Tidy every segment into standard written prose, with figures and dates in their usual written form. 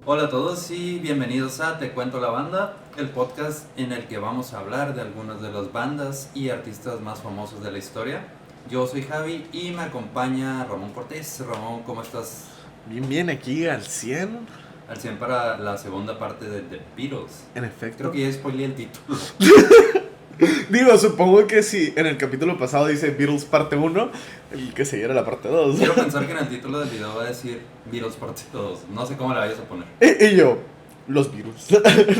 Hola a todos y bienvenidos a Te Cuento la Banda, el podcast en el que vamos a hablar de algunas de las bandas y artistas más famosos de la historia. Yo soy Javi y me acompaña Ramón Cortés. Ramón, ¿cómo estás? Bien, aquí al 100. Al 100 para la segunda parte de The Beatles. En efecto. Creo que ya spoileé el título. Digo, supongo que si en el capítulo pasado dice Beatles parte 1, el que seguirá la parte 2. Quiero pensar que en el título del video va a decir Beatles parte 2. No sé cómo la vayas a poner. Y yo, los virus,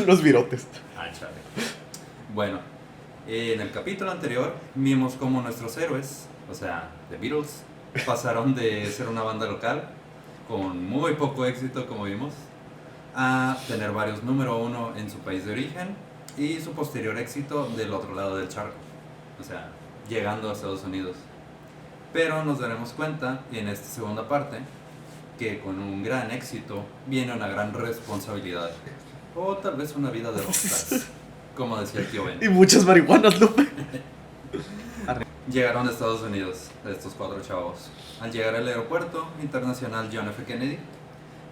los virotes. Ah, chale. Bueno, en el capítulo anterior vimos cómo nuestros héroes, o sea, The Beatles, pasaron de ser una banda local con muy poco éxito, como vimos, a tener varios número uno en su país de origen y su posterior éxito del otro lado del charco, o sea, llegando a Estados Unidos. Pero nos daremos cuenta en esta segunda parte que con un gran éxito viene una gran responsabilidad, o tal vez una vida de rockstars, como decía el tío Ben. Y muchas marihuanas, ¿no? Llegaron a Estados Unidos estos cuatro chavos. Al llegar al aeropuerto internacional John F. Kennedy,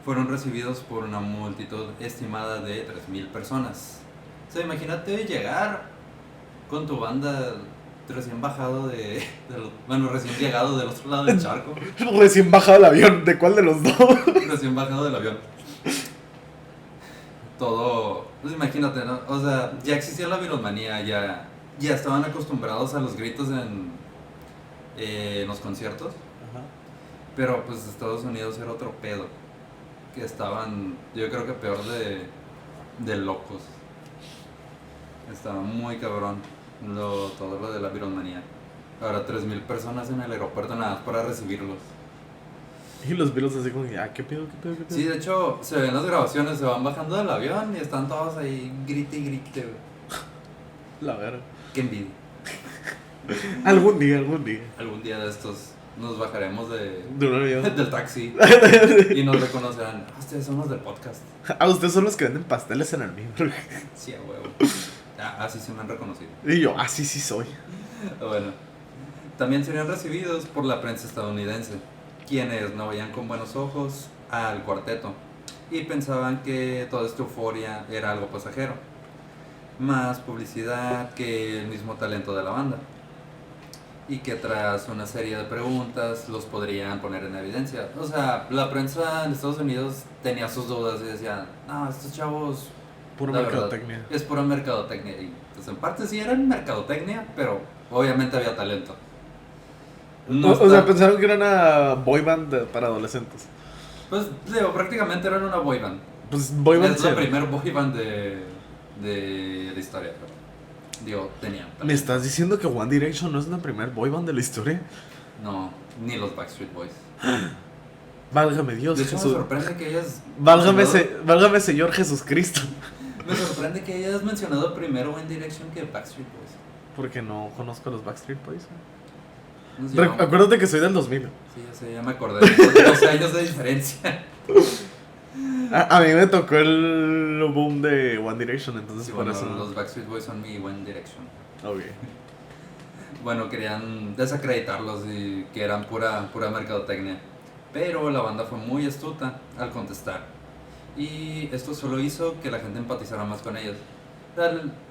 fueron recibidos por una multitud estimada de 3,000 personas. O sea, imagínate llegar con tu banda recién bajado recién llegado del otro lado del charco. Recién bajado el avión, ¿de cuál de los dos? Recién bajado del avión. Todo, pues imagínate, ¿no? O sea, ya existía la virusmanía, ya estaban acostumbrados a los gritos en los conciertos. Ajá. Pero pues Estados Unidos era otro pedo. Que estaban, yo creo que peor de locos. Estaba muy cabrón todo lo de la virusmanía. Ahora 3,000 personas en el aeropuerto nada más para recibirlos. Y los Beatles así como, ¿qué pedo? Sí, de hecho, se ven las grabaciones, se van bajando del avión y están todos ahí grite y grite, güey. La verdad. Qué envidia. Algún día. Algún día de estos nos bajaremos De un avión. del taxi y nos reconocerán. Ah, ustedes son los del podcast. Ustedes son los que venden pasteles en el mío. Sí, a huevo. Así se me han reconocido. Y yo, sí soy. Bueno, también serían recibidos por la prensa estadounidense, quienes no veían con buenos ojos al cuarteto y pensaban que toda esta euforia era algo pasajero, más publicidad que el mismo talento de la banda, y que tras una serie de preguntas los podrían poner en evidencia. O sea, la prensa en Estados Unidos tenía sus dudas y decían, no, estos chavos, Puro la mercadotecnia. verdad, es pura mercadotecnia. Y pues en parte sí eran mercadotecnia, pero obviamente había talento. O sea, pensaron que era una boy band para adolescentes. Pues digo, prácticamente eran una boy band. Pues boy band Es la primer boy band de la historia, pero digo, tenían talento. ¿Me estás diciendo que One Direction no es la primer boy band de la historia? No, ni los Backstreet Boys. Válgame Dios, De hecho, Jesús. me sorprende que hayas Válgame Señor Jesucristo. Me sorprende que hayas mencionado primero One Direction que Backstreet Boys. Porque no conozco a los Backstreet Boys. Nos llevamos- Acuérdate que soy del 2000. Sí, ya sé, ya me acordé. 12 años de diferencia. A mí me tocó el boom de One Direction, entonces Sí, por bueno, eso. los Backstreet Boys son mi One Direction. Ok. Bueno, querían desacreditarlos y que eran pura mercadotecnia. Pero la banda fue muy astuta al contestar. Y esto solo hizo que la gente empatizara más con ellos.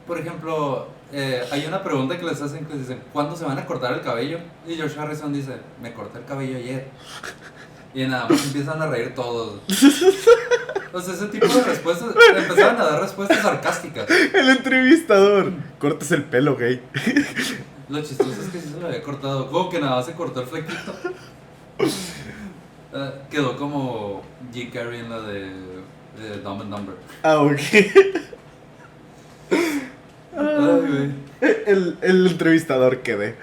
Por ejemplo, hay una pregunta que les hacen que dicen, ¿cuándo se van a cortar el cabello? Y George Harrison dice, me corté el cabello ayer. Y nada más empiezan a reír todos. O sea, ese tipo de respuestas, empezaban a dar respuestas sarcásticas. El entrevistador. Cortes el pelo, gay. Lo chistoso es que sí se lo había cortado. Como que nada más se cortó el flequito. Quedó como Jim Carrey en la de Dumb and Dumber. Ok. Ay, güey. El entrevistador quedé.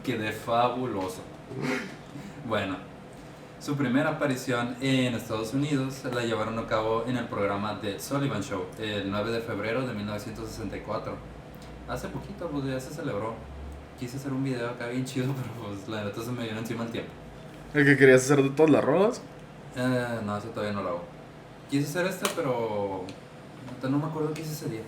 Quedé fabuloso. Bueno, su primera aparición en Estados Unidos la llevaron a cabo en el programa The Sullivan Show el 9 de febrero de 1964. Hace poquito, pues ya se celebró. Quise hacer un video acá bien chido, pero pues la neta se me vino encima el tiempo. ¿El que querías hacer de todas las rodas? No, eso todavía no lo hago. Quise hacer este, pero no me acuerdo qué hice ese día.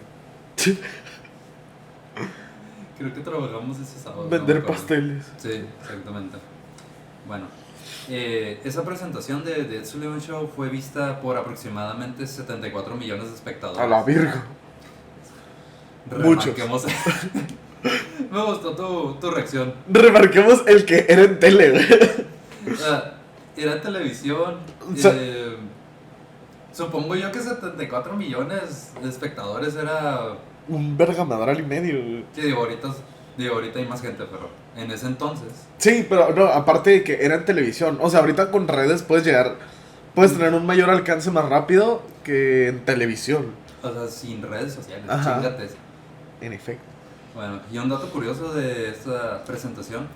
Creo que trabajamos ese sábado. Vender no me acuerdo. pasteles. Sí, exactamente. Bueno, esa presentación de The Ed Sullivan Show fue vista por aproximadamente 74 millones de espectadores. A la virgo. Muchos. Remarquemos. Me gustó tu reacción. Remarquemos el que era en tele, güey. Era televisión. O sea, Supongo yo que 74 millones de espectadores era. un verga madral y medio, güey. Sí, digo, ahorita hay más gente, pero en ese entonces. Sí, pero no, aparte de que era en televisión. O sea, ahorita con redes puedes llegar. Puedes tener un mayor alcance más rápido que en televisión. O sea, sin redes sociales. Ajá. Chíngate eso. En efecto. Bueno, y un dato curioso de esta presentación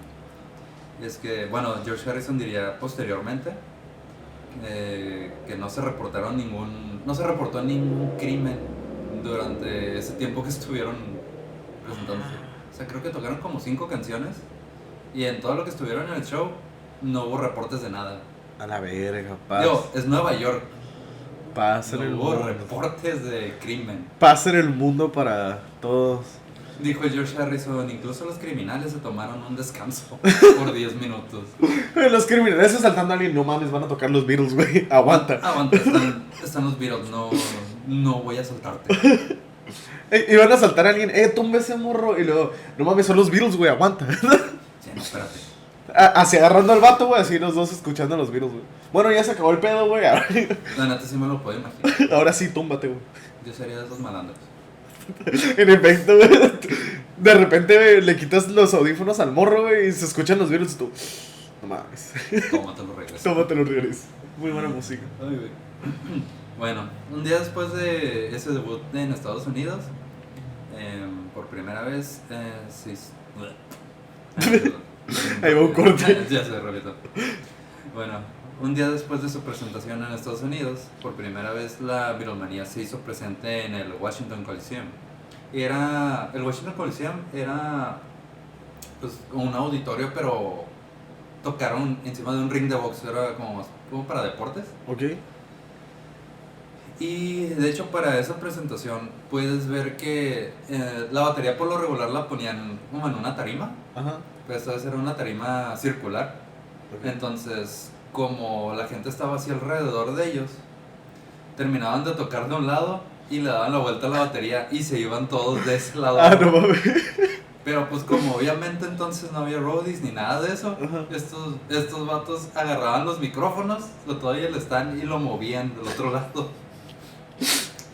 es que, bueno, George Harrison diría posteriormente que no se reportó ningún crimen durante ese tiempo que estuvieron presentándose. O sea, creo que tocaron como 5 canciones y en todo lo que estuvieron en el show no hubo reportes de nada. A la verga, paz. Digo, es Nueva York, Paz en el no hubo mundo. reportes de crimen. Paz en el mundo para todos. Dijo George Harrison, incluso los criminales se tomaron un descanso por 10 minutos. Los criminales asaltando a alguien, no mames, van a tocar los Beatles, güey. Aguanta. Aguanta, están los Beatles, no voy a soltarte. Y van a asaltar a alguien, tumba ese morro. Y luego, no mames, son los Beatles, güey, aguanta. Sí, no, espérate. Así agarrando al vato, güey, así los dos escuchando a los Beatles, güey. Bueno, ya se acabó el pedo, güey. La neta sí me lo puedo imaginar. Ahora sí, túmbate, güey. Yo sería de esos malandros. En efecto, güey. De repente, güey, le quitas los audífonos al morro, güey, y se escuchan los Beatles y tú, no mames. Tómate los regresos. Tómate los regresos. Muy buena música. Ay, güey. Bueno, un día después de ese debut en Estados Unidos, por primera vez, Ahí va un corte. Ya se repito. Bueno, un día después de su presentación en Estados Unidos, por primera vez la Beatlemanía se hizo presente en el Washington Coliseum. El Washington Coliseum era pues un auditorio, pero tocaron encima de un ring de box, era como para deportes. Ok. Y de hecho para esa presentación puedes ver que la batería por lo regular la ponían como en una tarima, Ajá. pero esta vez era una tarima circular. Okay. Entonces, como la gente estaba así alrededor de ellos, terminaban de tocar de un lado y le daban la vuelta a la batería y se iban todos de ese lado. Ah, no mames. Pero pues como obviamente entonces no había roadies ni nada de eso, Ajá. estos vatos agarraban los micrófonos, todavía el stand y lo movían del otro lado.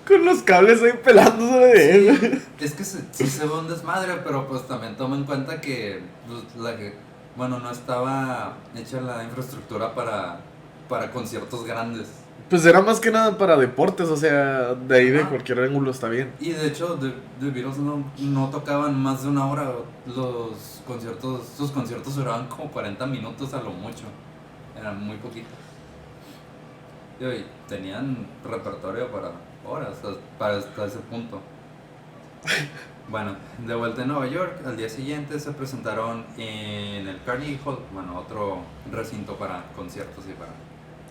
Con los cables ahí pelándose de él. Es que sí se ve un desmadre, pero pues también toma en cuenta que pues, no estaba hecha la infraestructura para conciertos grandes. Pues era más que nada para deportes, o sea, de ahí de Ajá. cualquier ángulo está bien. Y de hecho, The Beatles no tocaban más de una hora. Sus conciertos duraban como 40 minutos a lo mucho. Eran muy poquitos. Y tenían repertorio para horas, hasta ese punto. Bueno, de vuelta en Nueva York, al día siguiente se presentaron en el Carnegie Hall, bueno, otro recinto para conciertos y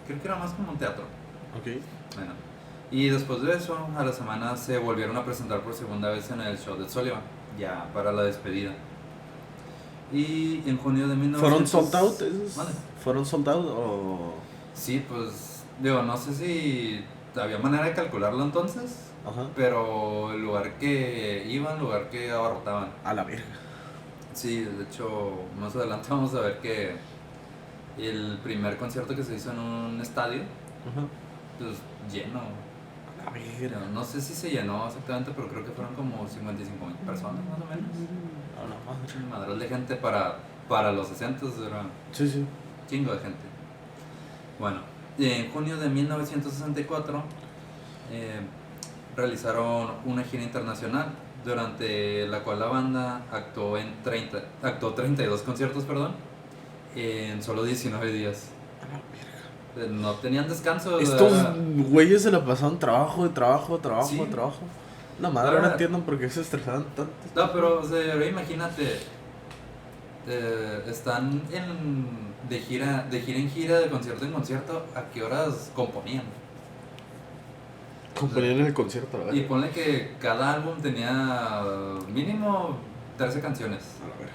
creo que era más como un teatro. Ok. Bueno, y después de eso, a la semana se volvieron a presentar por segunda vez en el show de Sullivan, ya para la despedida. Y en junio de 1900... ¿Fueron sold out esos? Vale. ¿Fueron sold out o...? Sí, pues, digo, no sé si había manera de calcularlo entonces, Ajá. pero el lugar que iban, lugar que abarrotaban. A la verga. Sí, de hecho, más adelante vamos a ver que el primer concierto que se hizo en un estadio, Ajá. pues lleno. A la verga. No sé si se llenó exactamente, pero creo que fueron como 55,000 personas más o menos. A la madre. Un madral de gente para los 60 era Sí, sí. chingo de gente. Bueno, en junio de 1964 realizaron una gira internacional durante la cual la banda actuó 32 conciertos, en solo 19 días. A la verga. No tenían descanso. Estos güeyes se la pasaron trabajo, trabajo. Sí. La madre no entiendo por qué se estresaban tanto. No, pero o sea, ahora imagínate, están de gira en gira, de concierto en concierto, ¿a qué horas componían? Componían en el concierto, ¿verdad? Y ponle que cada álbum tenía mínimo 13 canciones. A la verga.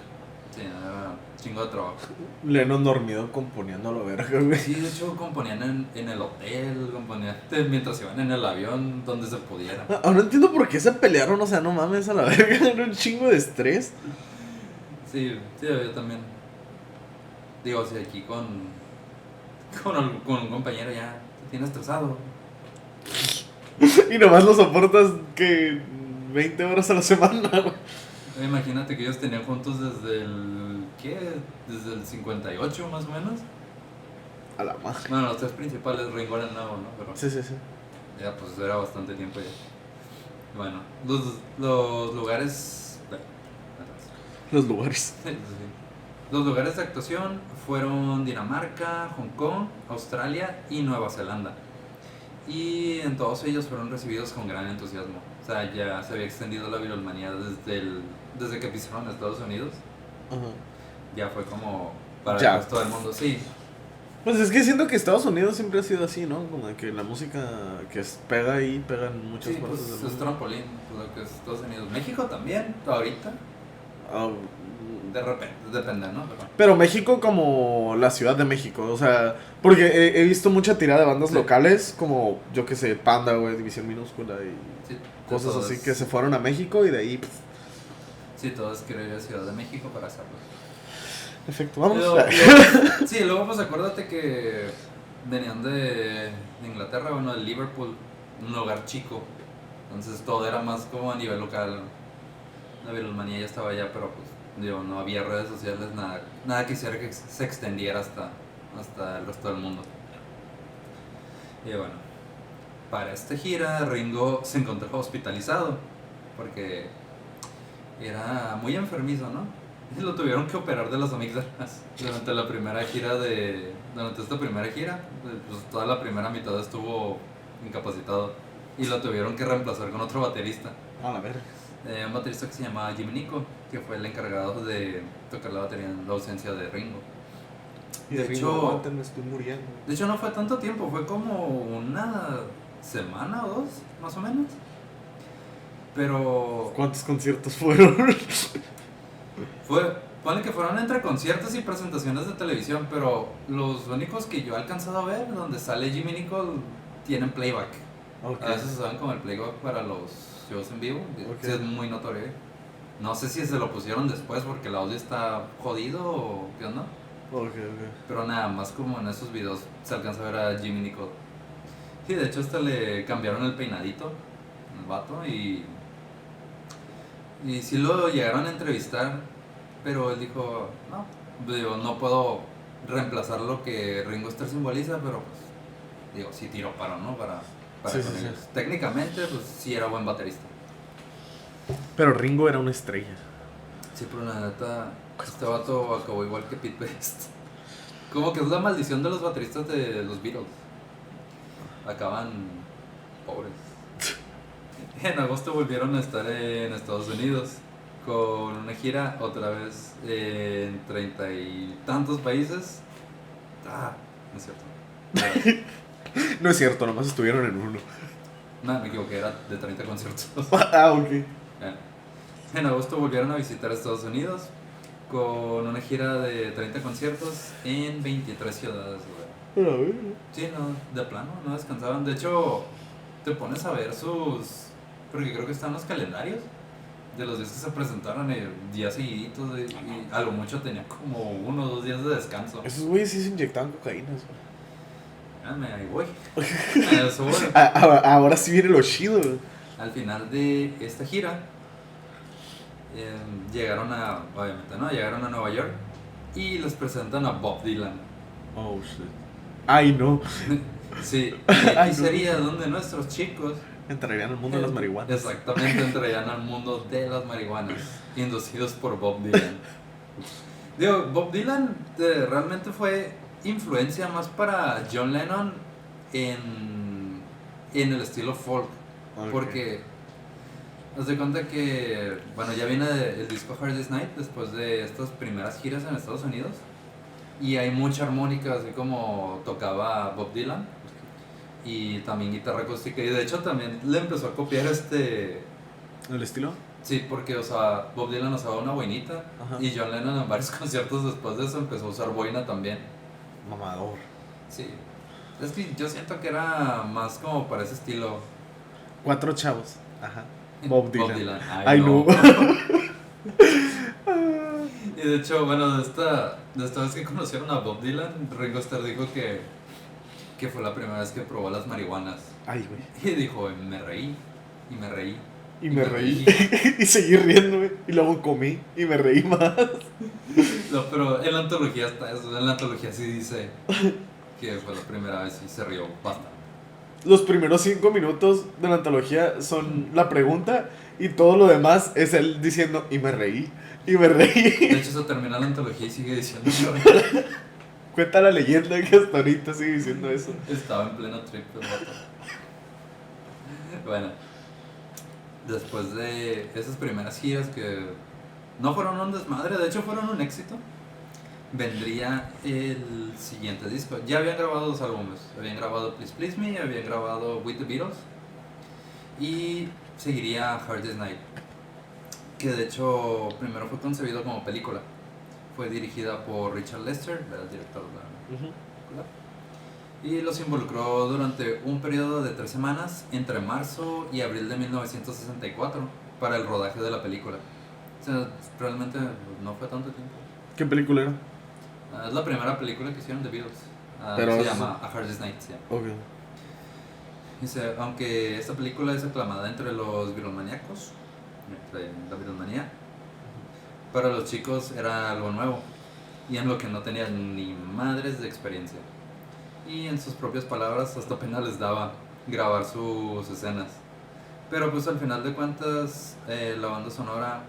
Sí, era chingo de trabajo. Lennon dormido componiendo a lo verga, güey. Sí, de hecho componían en el hotel, componían mientras iban en el avión, donde se pudiera. Ahora entiendo por qué se pelearon, o sea, no mames a la verga, era un chingo de estrés. Sí, sí, yo también. Digo, si aquí con un compañero ya te tiene estresado. Y nomás lo soportas que 20 horas a la semana, güey. Imagínate que ellos tenían juntos desde el, ¿qué? Desde el 58 más o menos. A la madre. Bueno, los tres principales, Ringo era el nuevo, ¿no? Pero Sí, sí, sí. ya pues era bastante tiempo ya. Bueno, los lugares... Los lugares. Sí, sí, sí. Los lugares de actuación fueron Dinamarca, Hong Kong, Australia y Nueva Zelanda. Y en todos ellos fueron recibidos con gran entusiasmo. O sea, ya se había extendido la viralmanía desde que pisaron Estados Unidos. Ajá. Ya fue como para Ya. el resto del mundo, sí. Pues es que siento que Estados Unidos siempre ha sido así, ¿no? Como de que la música pega ahí, pega en muchas Sí, partes pues del es mundo. trampolín, lo que es Estados Unidos. México también, ahorita. Ah, De repente, depende, ¿no? pero México como la Ciudad de México, o sea, porque he visto mucha tirada de bandas Sí. locales, como yo que sé, Panda, güey, División Minúscula y Sí, cosas todo así es- que se fueron a México y de ahí, pff, Sí, todos quieren ir a Ciudad de México para hacerlo. perfecto, vamos. Sí, luego pues acuérdate que venían de Inglaterra, bueno, de Liverpool, un lugar chico. Entonces todo era más como a nivel local. La virulmanía ya estaba allá, pero pues digo, no había redes sociales, nada que hiciera que se extendiera hasta el resto del mundo. Y bueno, para esta gira Ringo se encontraba hospitalizado porque era muy enfermizo, ¿no? Y lo tuvieron que operar de las amígdalas durante esta primera gira, pues toda la primera mitad estuvo incapacitado y lo tuvieron que reemplazar con otro baterista. A la verga. Un baterista que se llamaba Jimmy Nico, que fue el encargado de tocar la batería en la ausencia de Ringo. Y De de hecho- hecho, aguanten, me estoy muriendo. De hecho no fue tanto tiempo, fue como una semana o dos, más o menos. Pero ¿Cuántos conciertos fueron? ponle que fueron entre conciertos y presentaciones de televisión, pero los únicos que yo he alcanzado a ver, donde sale Jimmy Nicole, tienen playback. Ok. A veces usaban como el playback para los shows en vivo, Ok. sí, es muy notorio. No sé si se lo pusieron después porque el audio está jodido o qué onda, Ok, ok. pero nada más como en esos videos se alcanza a ver a Jimmy Nicole. Sí, de hecho hasta le cambiaron el peinadito al vato y sí lo llegaron a entrevistar, pero él dijo, no, digo, no puedo reemplazar lo que Ringo Starr simboliza, pero pues, digo, sí tiró paro, ¿no? Para Sí, con sí, sí. ellos. Técnicamente, pues sí era buen baterista. Pero Ringo era una estrella. Sí, pero la neta, este vato acabó igual que Pete Best. Como que es la maldición de los bateristas de los Beatles. Acaban pobres. En agosto volvieron a estar en Estados Unidos con una gira otra vez en 30 y tantos países. No es cierto. No es cierto, nomás estuvieron en uno. No, me equivoqué, era de 30 conciertos. Ah, ok. En agosto volvieron a visitar Estados Unidos con una gira de 30 conciertos en 23 ciudades, güey. A ver. Sí, no, de plano, no descansaban. De hecho, te pones a ver porque creo que están los calendarios de los días que se presentaron días seguiditos y a lo mucho tenía como 1 o 2 días de descanso. Esos güeyes sí se inyectaban cocaína. Ahí voy. A eso voy. Ahora sí viene lo chido, güey. Al final de esta gira, llegaron obviamente, ¿no? Llegaron a Nueva York y les presentan a Bob Dylan. Oh, shit. Ay, no. Sí, y Ay, aquí no. sería donde nuestros chicos Entrarían al mundo de las marihuanas. exactamente entrarían al mundo de las marihuanas, inducidos por Bob Dylan. Digo, Bob Dylan realmente fue influencia más para John Lennon en el estilo folk. Ok. Porque haz de cuenta que, bueno, ya viene el disco Hard Day's Night después de estas primeras giras en Estados Unidos. Y hay mucha armónica, así como tocaba Bob Dylan. Y también guitarra acústica. Y de hecho también le empezó a copiar ¿El estilo? Sí, porque, o sea, Bob Dylan usaba una boinita Ajá. y John Lennon en varios conciertos después de eso empezó a usar boina también. Mamador. Sí. Es que yo siento que era más como para ese estilo. 4 chavos. Ajá. Bob Dylan. Bob Dylan. Ay, no. Y de hecho, bueno, de esta vez que conocieron a Bob Dylan, Ringo Starr dijo que fue la primera vez que probó las marihuanas. Ay, güey. Y dijo, me reí, y me reí. Y me reí. Y seguí riéndome. Y luego comí. Y me reí más. No, pero en la antología está eso. En la antología sí dice que fue la primera vez y se rió bastante. Los primeros 5 minutos de la antología son la pregunta. Y todo lo demás es él diciendo, y me reí. Y me De reí. hecho, se termina la antología y sigue diciendo eso. Cuenta la leyenda que hasta ahorita sigue diciendo eso. Estaba en pleno trip el vato. Bueno, después de esas primeras giras que no fueron un desmadre, de hecho fueron un éxito, vendría el siguiente disco. Ya habían grabado 2 álbumes. Habían grabado Please Please Me, habían grabado With the Beatles y seguiría Hard Day's Night, que de hecho primero fue concebido como película. Fue dirigida por Richard Lester, el director de la película, y los involucró durante un periodo de 3 semanas entre marzo y abril de 1964 para el rodaje de la película. O sea, realmente no fue tanto tiempo. ¿Qué película era? Es la primera película que hicieron de Beatles. Pero Se es- llama A Hard Day's Night. Sí. Ok. Dice, aunque esta película es aclamada entre los Beatlemaníacos, entre la Beatlemanía, para los chicos era algo nuevo y en lo que no tenían ni madres de experiencia. Y en sus propias palabras, hasta pena les daba grabar sus escenas. Pero pues al final de cuentas, la banda sonora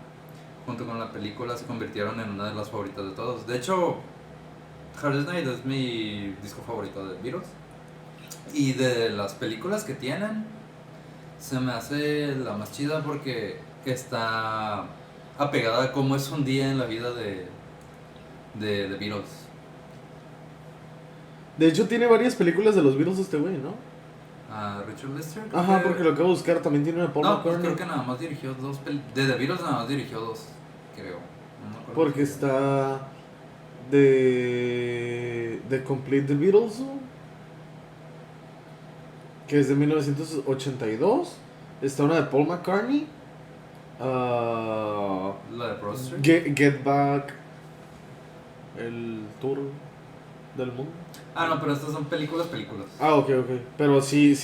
junto con la película se convirtieron en una de las favoritas de todos. De hecho, Hard Day's Night es mi disco favorito de Beatles. Y de las películas que tienen, se me hace la más chida porque está apegada a cómo es un día en la vida de Beatles. De hecho, tiene varias películas de los Beatles este güey, ¿no? A Richard Lester. Ajá, porque lo acabo de buscar. También tiene una Paul No, pues McCartney. creo que nada más dirigió 2 de The Beatles nada más dirigió 2, creo. No me acuerdo. Porque está de Complete the Beatles, ¿no? Que es de 1982. Está una de Paul McCartney. La de Broster. Get Back. El tour del mundo. Ah, no, pero estas son películas. Ah, ok. Pero sí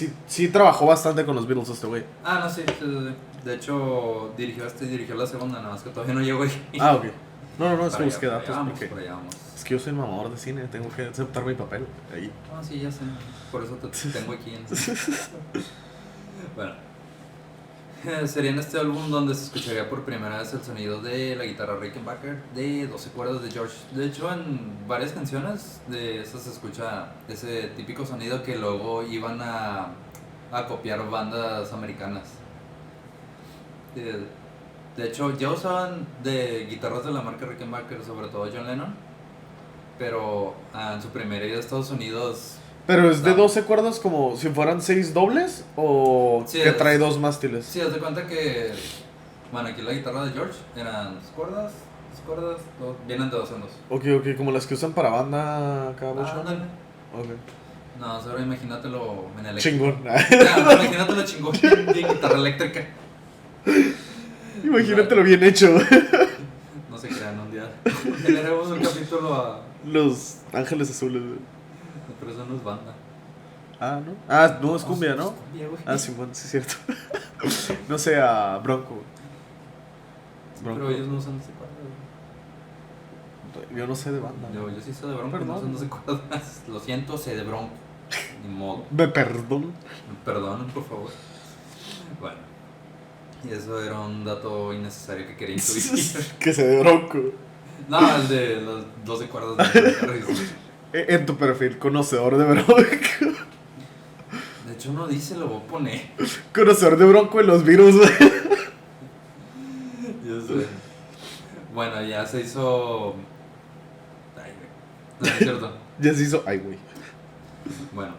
trabajó bastante con los Beatles este güey. Ah, no, sí. De hecho, dirigió y dirigió la segunda, nada más que todavía no llegó ahí. Ah, ok. No, es que Para busqué allá, datos vamos, porque por allá vamos. es que yo soy mamador de cine, tengo que aceptar mi papel ahí. Ah, sí, ya sé. Por eso te tengo aquí en... Bueno. Sería en este álbum donde se escucharía por primera vez el sonido de la guitarra Rickenbacker de 12 cuerdas de George. De hecho, en varias canciones de esas se escucha ese típico sonido que luego iban a copiar bandas americanas. De hecho, ya usaban de guitarras de la marca Rickenbacker, sobre todo John Lennon, pero en su primera ida a Estados Unidos... Pero es de Ah. 12 cuerdas como si fueran 6 dobles o Sí, que es- trae 2 mástiles. Sí, haz de cuenta que... Bueno, aquí la guitarra de George eran 2 cuerdas, vienen de 2 en 2. Ok, como las que usan para banda acá, mucho. Ándale. Ok. No, ahora imagínatelo en eléctrico. Chingón. Ya, imagínatelo chingón en guitarra eléctrica. Imagínatelo bien hecho. No se crean, un día generemos un capítulo a... Los ángeles azules. güey. Pero eso no es banda. Ah, ¿no? Ah, no, es cumbia, ¿no? Es cumbia, güey. Ah, sí, bueno, sí es cierto. No sé, a Bronco. Pero ellos no usan ese cuerdas. Yo no sé de banda. Yo sí sé de bronco, Perdón. no sé, no sé cuerdas. Lo siento, sé de bronco. Ni modo. Me perdono. Perdonen, por favor. Bueno. Y eso era un dato innecesario que quería intuir. Que se de Bronco. No, el de las 12 cuerdas de la guitarra. En tu perfil, conocedor de Bronco. De hecho, no dice, lo voy a poner. Conocedor de Bronco en los virus. Yo sé. Bueno, ya se hizo. Ay, güey. No, es cierto. Ya se hizo. Ay, güey. Bueno.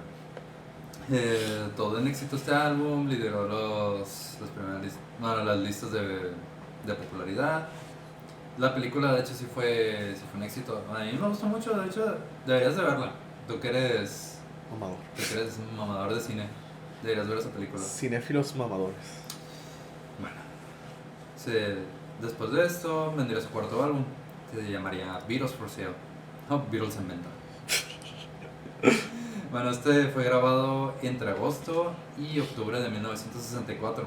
Todo en éxito este álbum lideró las primeras las listas de popularidad. La película, de hecho, sí fue un éxito. A mí me gustó mucho, de hecho, deberías de verla. Tú que eres, Mamador. tú que eres mamador de cine, deberías ver esa película. Cinéfilos mamadores. Bueno, después de esto vendría su cuarto álbum, que se llamaría Beatles for Sale. Oh, Beatles en venta. Bueno, este fue grabado entre agosto y octubre de 1964.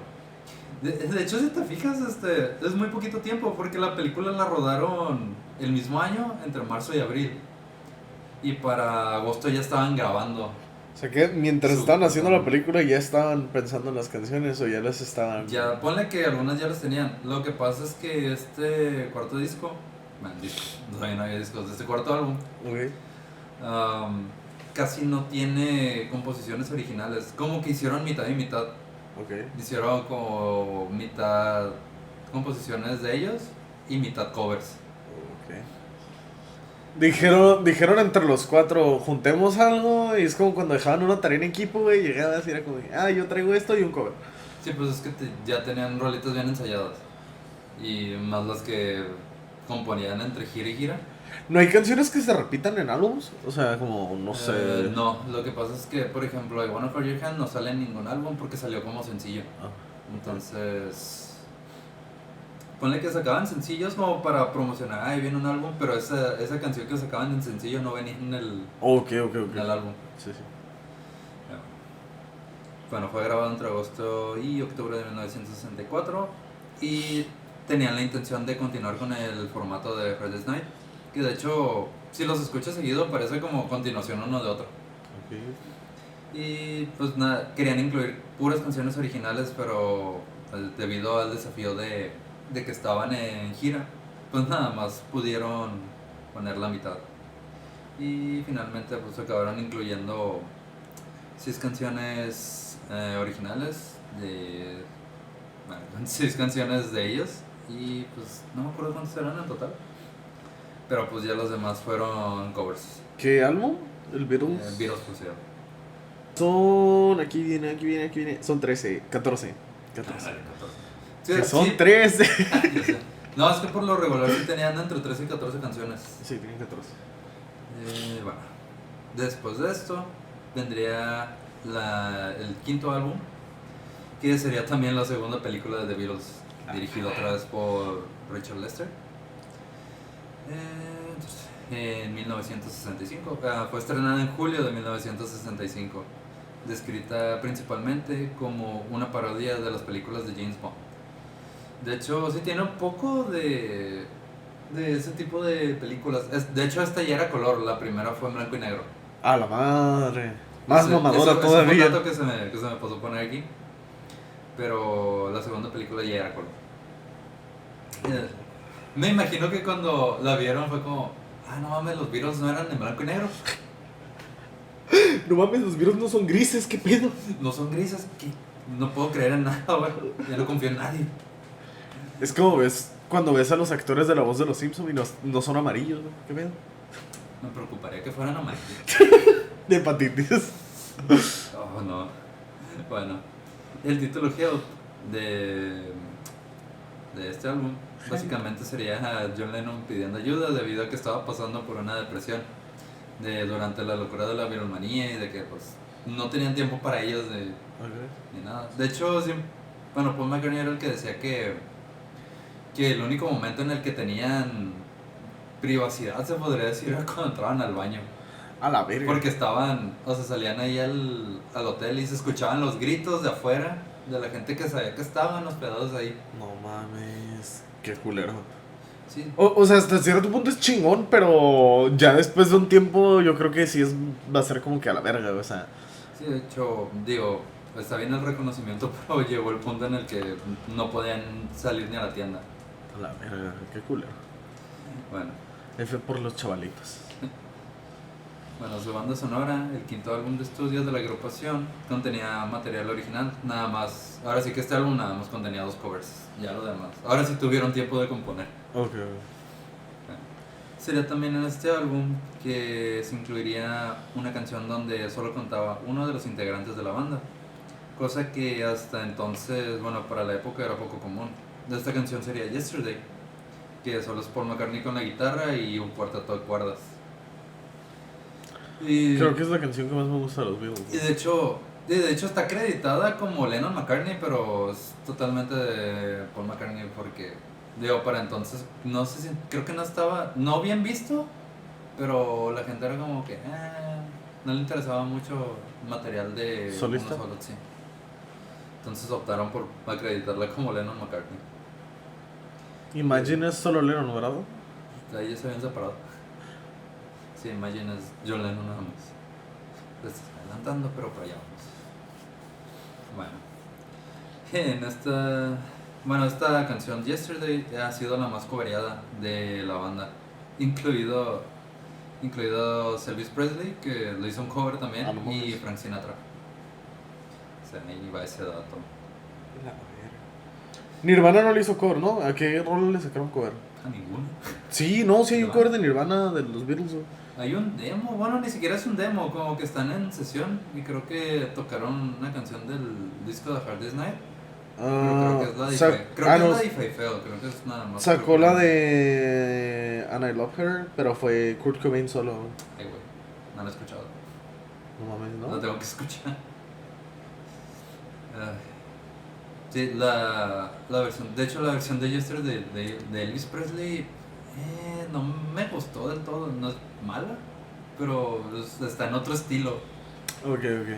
De hecho, si te fijas, es muy poquito tiempo, porque la película la rodaron el mismo año, entre marzo y abril. Y para agosto ya estaban grabando. O sea que mientras estaban haciendo la película ya estaban pensando en las canciones o ya las estaban... Ya, ponle que algunas ya las tenían. Lo que pasa es que este cuarto disco, bueno, todavía no había discos, de este cuarto álbum, Ok. casi no tiene composiciones originales. Como que hicieron mitad y mitad. Ok. Hicieron como mitad composiciones de ellos y mitad covers. Ok. Dijeron entre los cuatro, juntemos algo, y es como cuando dejaban una tarea en equipo, güey, llegabas y era como, yo traigo esto y un cover. Sí, pues es que ya tenían rolitas bien ensayadas. Y más las que componían entre gira y gira. ¿No hay canciones que se repitan en álbums? O sea, como, no sé... No, lo que pasa es que, por ejemplo, I Wanna Hold Your Hand no sale en ningún álbum porque salió como sencillo. Entonces, ponle que sacaban sencillos como para promocionar, ahí viene un álbum, pero esa canción que sacaban en sencillo no venía en el Ok. en el álbum. Sí. Bueno, fue grabado entre agosto y octubre de 1964 y tenían la intención de continuar con el formato de Hardest Night, que de hecho, si los escuchas seguido, parece como continuación uno de otro. Ok. Y pues nada, querían incluir puras canciones originales, pero debido al desafío de que estaban en gira, pues nada más pudieron poner la mitad. Y finalmente pues acabaron incluyendo 6 canciones originales de... Bueno, 6 canciones de ellos y pues no me acuerdo cuántas eran en total. Pero pues ya los demás fueron covers. ¿Qué álbum? ¿El Beatles? Beatles pusieron. Son... Aquí viene. Son 13, 14. Sí, Que son sí. 13. Ya sé. No, es que por lo regular sí tenían entre 13 y 14 canciones. Sí, tienen 14. Bueno, después de esto vendría el quinto álbum, que sería también la segunda película de The Beatles, dirigida otra vez por Richard Lester. En 1965, fue estrenada en julio de 1965, descrita principalmente como una parodia de las películas de James Bond. De hecho, sí tiene un poco de ese tipo de películas. De hecho, esta ya era color, la primera fue en blanco y negro. A la madre. Más mamadora eso todavía. fue un dato que se me pasó poner aquí. Pero la segunda película ya era color. Me imagino que cuando la vieron fue como, no mames, los Beatles no eran en blanco y negro. No mames, los virus no son grises, ¿qué pedo? No son grises, no puedo creer en nada, güey. Ya no confío en nadie. Es como ves cuando ves a los actores de la voz de los Simpsons y no son amarillos, ¿no? ¿Qué pedo? Me preocuparía que fueran amarillos. De hepatitis. Oh, no. Bueno, el título Help de este álbum básicamente sería John Lennon pidiendo ayuda debido a que estaba pasando por una depresión durante la locura de la Beatlemanía y de que pues no tenían tiempo para ellos ni nada. De hecho, sí, bueno, Paul McCartney era el que decía que el único momento en el que tenían privacidad, se podría decir, era cuando entraban al baño. A la verga. Porque estaban, o sea, salían ahí al hotel y se escuchaban los gritos de afuera de la gente que sabía que estaban hospedados ahí. No mames, qué culero. Sí. O sea, hasta cierto punto es chingón, pero ya después de un tiempo yo creo que sí va a ser como que a la verga, o sea. Sí, de hecho, digo, está bien el reconocimiento, pero llegó el punto en el que no podían salir ni a la tienda. A la verga, qué culero. Bueno. F por los chavalitos. Bueno, su banda sonora, el quinto álbum de estudio de la agrupación, contenía material original, nada más. Ahora sí que este álbum nada más contenía 2 covers, ya lo demás. Ahora sí tuvieron tiempo de componer. Ok. Bueno, sería también en este álbum que se incluiría una canción donde solo contaba uno de los integrantes de la banda, cosa que hasta entonces, bueno, para la época era poco común. de esta canción sería Yesterday, que solo es Paul McCartney con la guitarra y un cuarteto de cuerdas. Y, Creo que es la canción que más me gusta de los Beatles. y de hecho está acreditada como Lennon McCartney, pero es totalmente de Paul McCartney porque, digo, para entonces, no sé si, creo que no estaba, no bien visto, pero la gente era como que, no le interesaba mucho material de ¿Solista? uno solo, sí. Entonces optaron por acreditarla como Lennon McCartney. Imagine es solo Lennon, ¿verdad? De ahí ya se habían separado. Sí, Imagine es John Lennon nada más. Les estoy adelantando, pero para allá vamos. Bueno, esta canción Yesterday ha sido la más cobereada de la banda, incluido Elvis Presley, que lo hizo un cover también, Ah, no mames. y Frank Sinatra. O sea, ahí va ese dato. Nirvana no le hizo cover, ¿no? ¿A qué rol le sacaron cover? A ninguno. Sí, no, sí hay un ¿Nirvana? cover de Nirvana de los Beatles, güey. Hay un demo, bueno, ni siquiera es un demo, como que están en sesión y creo que tocaron una canción del disco de Hard Day's Night. Pero creo que es la de no, Feo, creo que es nada más. sacó la de And I Love Her, pero fue Kurt Cobain solo. Ay, güey, no la he escuchado. No mames, La ¿no? tengo que escuchar. Ay. Sí, la versión, de hecho la versión de Yesterday de Elvis Presley no me gustó del todo, no es mala, pero está en otro estilo. Ok, ok.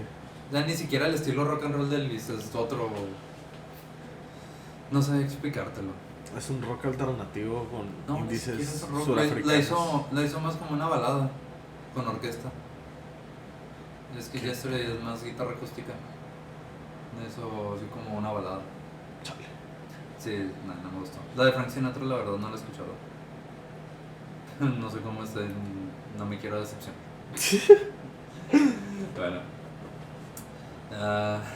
Ya ni siquiera el estilo rock and roll de Elvis, es otro. No sé explicártelo. Es un rock alternativo con No, ni siquiera índices es rock. surafricanos. La hizo más como una balada con orquesta. Es que ¿Qué? Yesterday es más guitarra acústica. Eso así como una balada. Chale. Sí, no me gustó. La de Frank Sinatra la verdad no la he escuchado. No sé cómo está, no me quiero decepcionar. Bueno.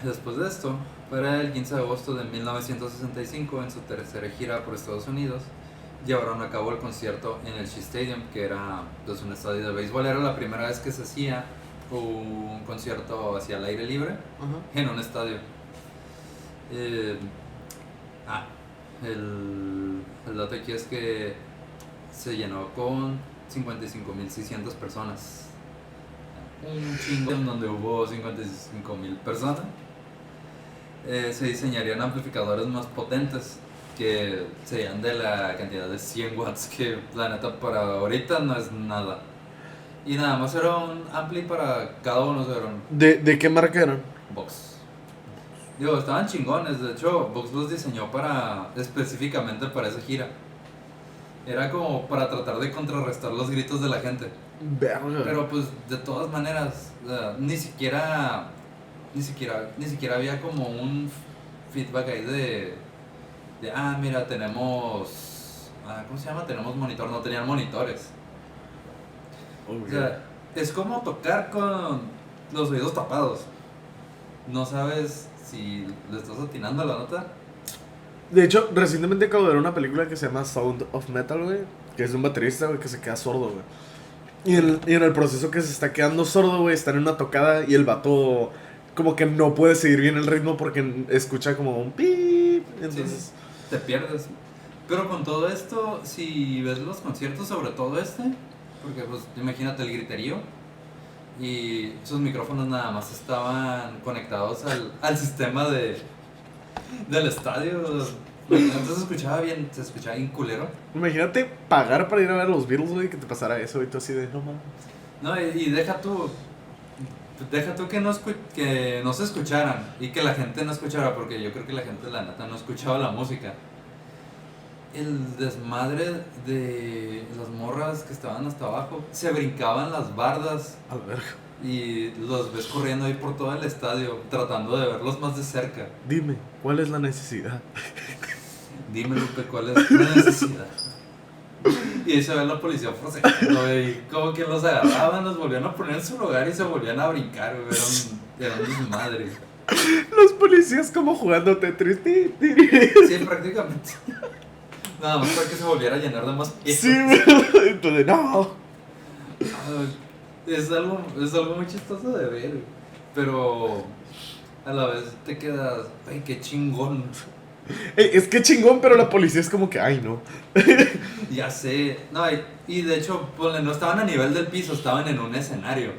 Después de esto, para el 15 de agosto de 1965, en su tercera gira por Estados Unidos, llevaron a cabo el concierto en el Shea Stadium, que era pues, un estadio de béisbol. Era la primera vez que se hacía un concierto hacia el aire libre Ajá. en un estadio. El dato aquí es que se llenó con 55.600 personas. Un chingo en donde hubo 55.000 personas. Se diseñarían amplificadores más potentes que serían de la cantidad de 100 watts, que la neta para ahorita no es nada. Y nada más era un ampli para cada uno, eran ¿De qué marca eran? Vox. Digo, estaban chingones, de hecho Vox los diseñó específicamente para esa gira. Era como para tratar de contrarrestar los gritos de la gente. Verga. Pero pues de todas maneras, ni siquiera había como un feedback ahí de mira, tenemos, ¿cómo se llama? Tenemos monitor, no tenían monitores. Ok. O sea, es como tocar con los oídos tapados. No sabes si le estás atinando a la nota. De hecho, recientemente acabo de ver una película que se llama Sound of Metal, güey. Que es de un baterista, güey, que se queda sordo, güey. Y en el proceso que se está quedando sordo, güey, está en una tocada y el vato como que no puede seguir bien el ritmo porque escucha como un pip. Entonces, Sí, te pierdes. Pero con todo esto, si ves los conciertos, sobre todo porque pues imagínate el griterío y sus micrófonos nada más estaban conectados al sistema del estadio. Entonces se escuchaba bien culero. imagínate pagar para ir a ver a los Beatles, güey, que te pasara eso y tú así de no mames. No, y deja tú que no se escucharan y que la gente no escuchara, porque yo creo que la gente la neta no escuchaba la música. El desmadre de las morras que estaban hasta abajo, se brincaban las bardas A la verga. y los ves corriendo ahí por todo el estadio tratando de verlos más de cerca. Dime, ¿cuál es la necesidad? Dime, Lupe, ¿cuál es la necesidad? Y ahí se ve la policía forcejeando, y como que los agarraban, los volvían a poner en su lugar y se volvían a brincar, güey. Era un desmadre. Los policías como jugando Tetris. Sí, prácticamente. Nada más para que se volviera a llenar de más piezas. Sí, güey. Entonces, no. Es algo muy chistoso de ver, pero a la vez te quedas, ay, qué chingón. Es que chingón, pero la policía es como que, ay, no. Ya sé. No, y de hecho, ponle, no estaban a nivel del piso, estaban en un escenario.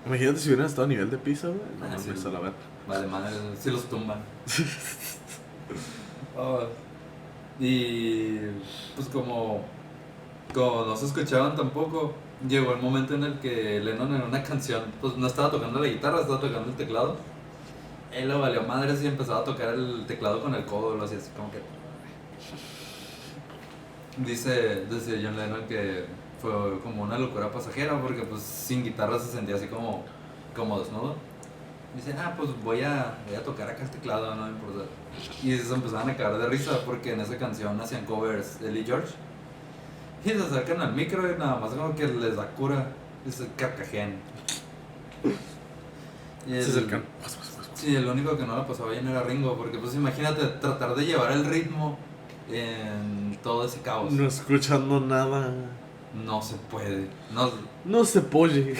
Imagínate si hubieran estado a nivel de piso, güey. No, Ah, sí. mames, a la verga. Vale, madre, si los tumban. Oh, y pues como no se escuchaban tampoco, llegó el momento en el que Lennon en una canción, pues no estaba tocando la guitarra, estaba tocando el teclado. Él lo valió madres y empezaba a tocar el teclado con el codo, lo hacía así como que... Dice John Lennon que fue como una locura pasajera porque pues sin guitarra se sentía así como desnudo. Dice, pues voy a tocar acá el teclado, no me importa. Y se empezaban a cagar de risa porque en esa canción hacían covers de Lee George. Y se acercan al micro y nada más como que les da cura y se carcajean. Y Se acercan. Sí, el único que no la pasaba bien era Ringo, porque pues imagínate tratar de llevar el ritmo en todo ese caos. No escuchando nada. No se puede. No se puede.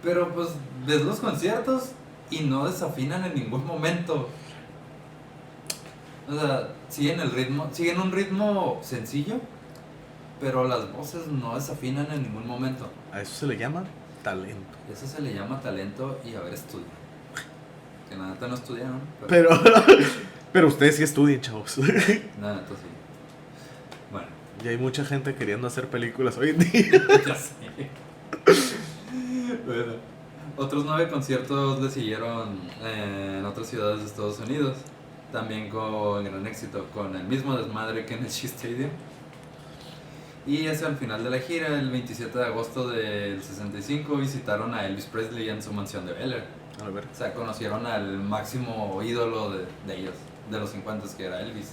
Pero pues ves los conciertos y no desafinan en ningún momento. O sea, siguen un ritmo sencillo, pero las voces no desafinan en ningún momento. A eso se le llama talento. Eso se le llama talento y haber estudiado. Que nada, no estudiaron. Pero ustedes sí estudien, chavos. Nada, entonces sí. Bueno. Y hay mucha gente queriendo hacer películas hoy en día. Ya sé. Bueno, otros 9 conciertos le siguieron en otras ciudades de Estados Unidos. También con gran éxito, con el mismo desmadre que en el Shea Stadium. Y hacia el final de la gira, el 27 de agosto del 65, visitaron a Elvis Presley en su mansión de Bel Air. A ver. O sea, conocieron al máximo ídolo de ellos, de los 50, que era Elvis.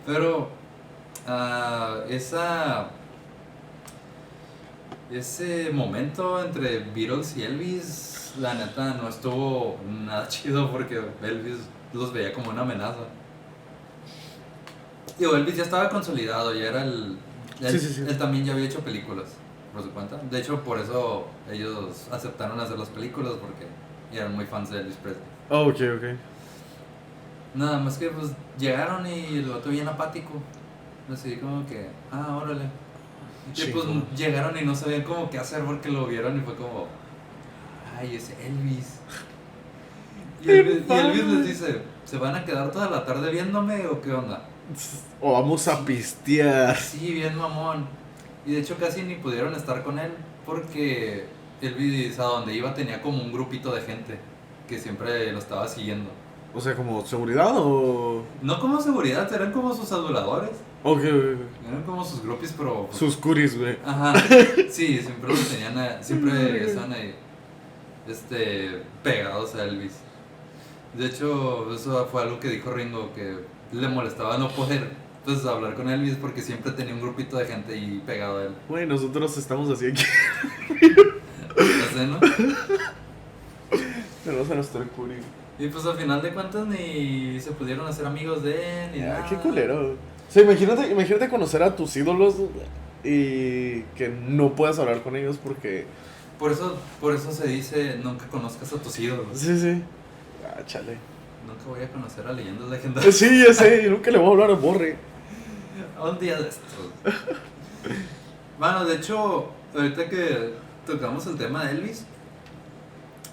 Pero ese momento entre Beatles y Elvis, la neta, no estuvo nada chido porque Elvis los veía como una amenaza. Digo, Elvis ya estaba consolidado, ya era Sí. Él también ya había hecho películas, por su cuenta. De hecho, por eso ellos aceptaron hacer las películas, porque eran muy fans de Elvis Presley. Oh, ok. Nada más que pues llegaron y el vato bien apático. Así como que, órale. Y pues llegaron y no sabían cómo qué hacer porque lo vieron y fue como, ay, es Elvis. Y Elvis les dice, ¿se van a quedar toda la tarde viéndome o qué onda? O vamos a pistear. Sí, bien mamón. Y de hecho casi ni pudieron estar con él porque Elvis a donde iba tenía como un grupito de gente que siempre lo estaba siguiendo. O sea, ¿como seguridad o...? No como seguridad, eran como sus aduladores. Ok. Eran como sus groupies, pero... Sus curis, güey. Ajá. Sí, siempre los tenían, siempre estaban ahí, pegados a Elvis. De hecho, eso fue algo que dijo Ringo, que le molestaba no poder pues hablar con Elvis porque siempre tenía un grupito de gente ahí pegado a él. Güey, nosotros estamos así aquí. Ya sé, ¿no? Tenemos a nuestro curi. Y pues al final de cuentas ni se pudieron hacer amigos de él ni nada. Qué culero. O sea, imagínate conocer a tus ídolos y que no puedas hablar con ellos porque... Por eso se dice, nunca conozcas a tus ídolos. Sí. Chale. Nunca voy a conocer a leyendas legendarias. Sí, ya sé, nunca le voy a hablar a Borre. Un día de estos. Bueno, de hecho, ahorita que tocamos el tema de Elvis,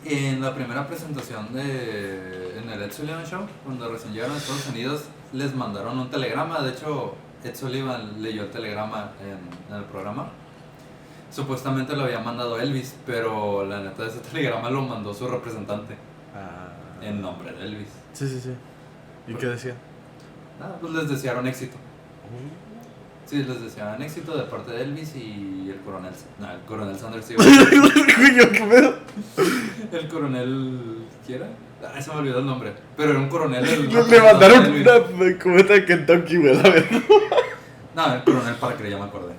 en la primera presentación en el Ed Sullivan Show, cuando recién llegaron a Estados Unidos, les mandaron un telegrama. De hecho, Ed Sullivan leyó el telegrama en el programa. Supuestamente lo había mandado Elvis, pero la neta ese telegrama lo mandó su representante en nombre de Elvis. Sí. ¿Y qué decía? Nada, pues les desearon éxito. Sí, les deseaban éxito de parte de Elvis y el coronel. No, el coronel Sanders. Sí, ¿Qué pedo? el coronel. ¿Quién era? Se me olvidó el nombre. Pero era un coronel. Le mandaron una cubeta de Kentucky, güey, a ver. No, el coronel Parker, ya me acordé.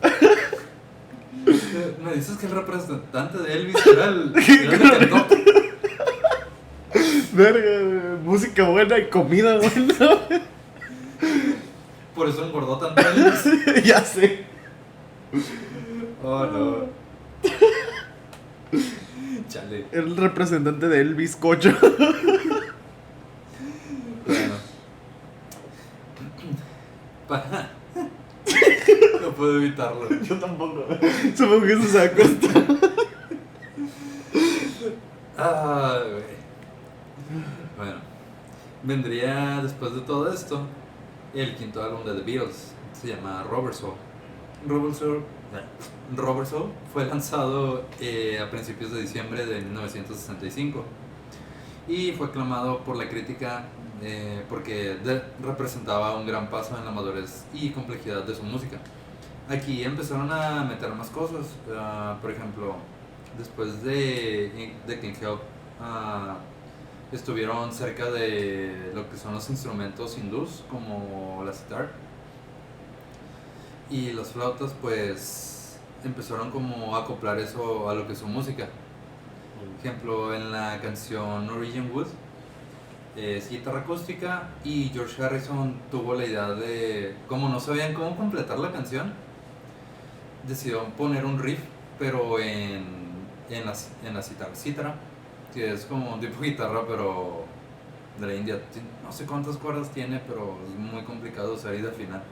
Me dices que el representante de Elvis era el de Kentucky. Verga, música buena y comida buena. Por eso engordó tanto Elvis. Ya sé. Oh, no. Chale. El representante de El Bizcocho. Bueno. evitarlo. Yo tampoco. Supongo que eso se da cuenta. Ah, güey. Bueno, vendría después de todo esto el quinto álbum de The Beatles. Se llama Rubber Soul. Rubber Soul fue lanzado a principios de diciembre de 1965 y fue aclamado por la crítica porque representaba un gran paso en la madurez y complejidad de su música. Aquí empezaron a meter más cosas, por ejemplo, después de King Help, estuvieron cerca de lo que son los instrumentos hindús como la sitar y las flautas, pues empezaron como a acoplar eso a lo que es su música. Por ejemplo, en la canción Norwegian Wood es guitarra acústica y George Harrison tuvo la idea de, como no sabían cómo completar la canción, decidieron poner un riff, pero en la cítara, que es como un tipo de guitarra, pero de la India. No sé cuántas cuerdas tiene, pero es muy complicado de usar y de afinar.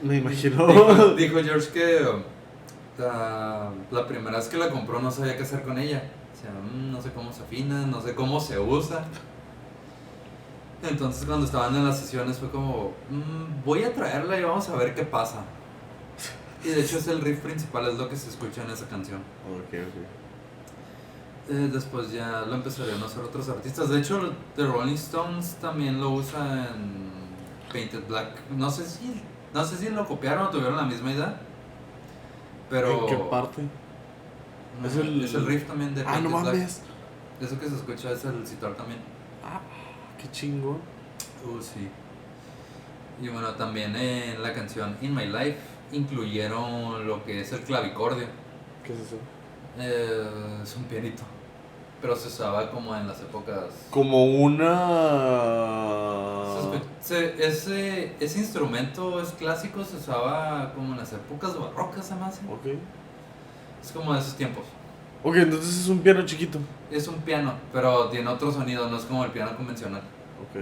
Me imagino. Dijo George que la primera vez que la compró no sabía qué hacer con ella. O sea, no sé cómo se afina, no sé cómo se usa. Entonces cuando estaban en las sesiones fue como, voy a traerla y vamos a ver qué pasa. Y de hecho es el riff principal, es lo que se escucha en esa canción. Ok. Después ya lo empezarían a hacer otros artistas. De hecho, The Rolling Stones también lo usa en Painted Black. No sé si lo copiaron o tuvieron la misma idea. Pero ¿En qué parte? Es el riff también de Painted no Black. mames. Eso que se escucha es el sitar también. Qué chingo. Sí. Y bueno, también en la canción In My Life incluyeron lo que es el clavicordio. ¿Qué es eso? Es un pianito, pero se usaba como en las épocas. Como Ese instrumento es clásico, se usaba como en las épocas barrocas, además. Ok. Es como de esos tiempos. Ok, entonces es un piano chiquito. Es un piano, pero tiene otro sonido, no es como el piano convencional. Ok.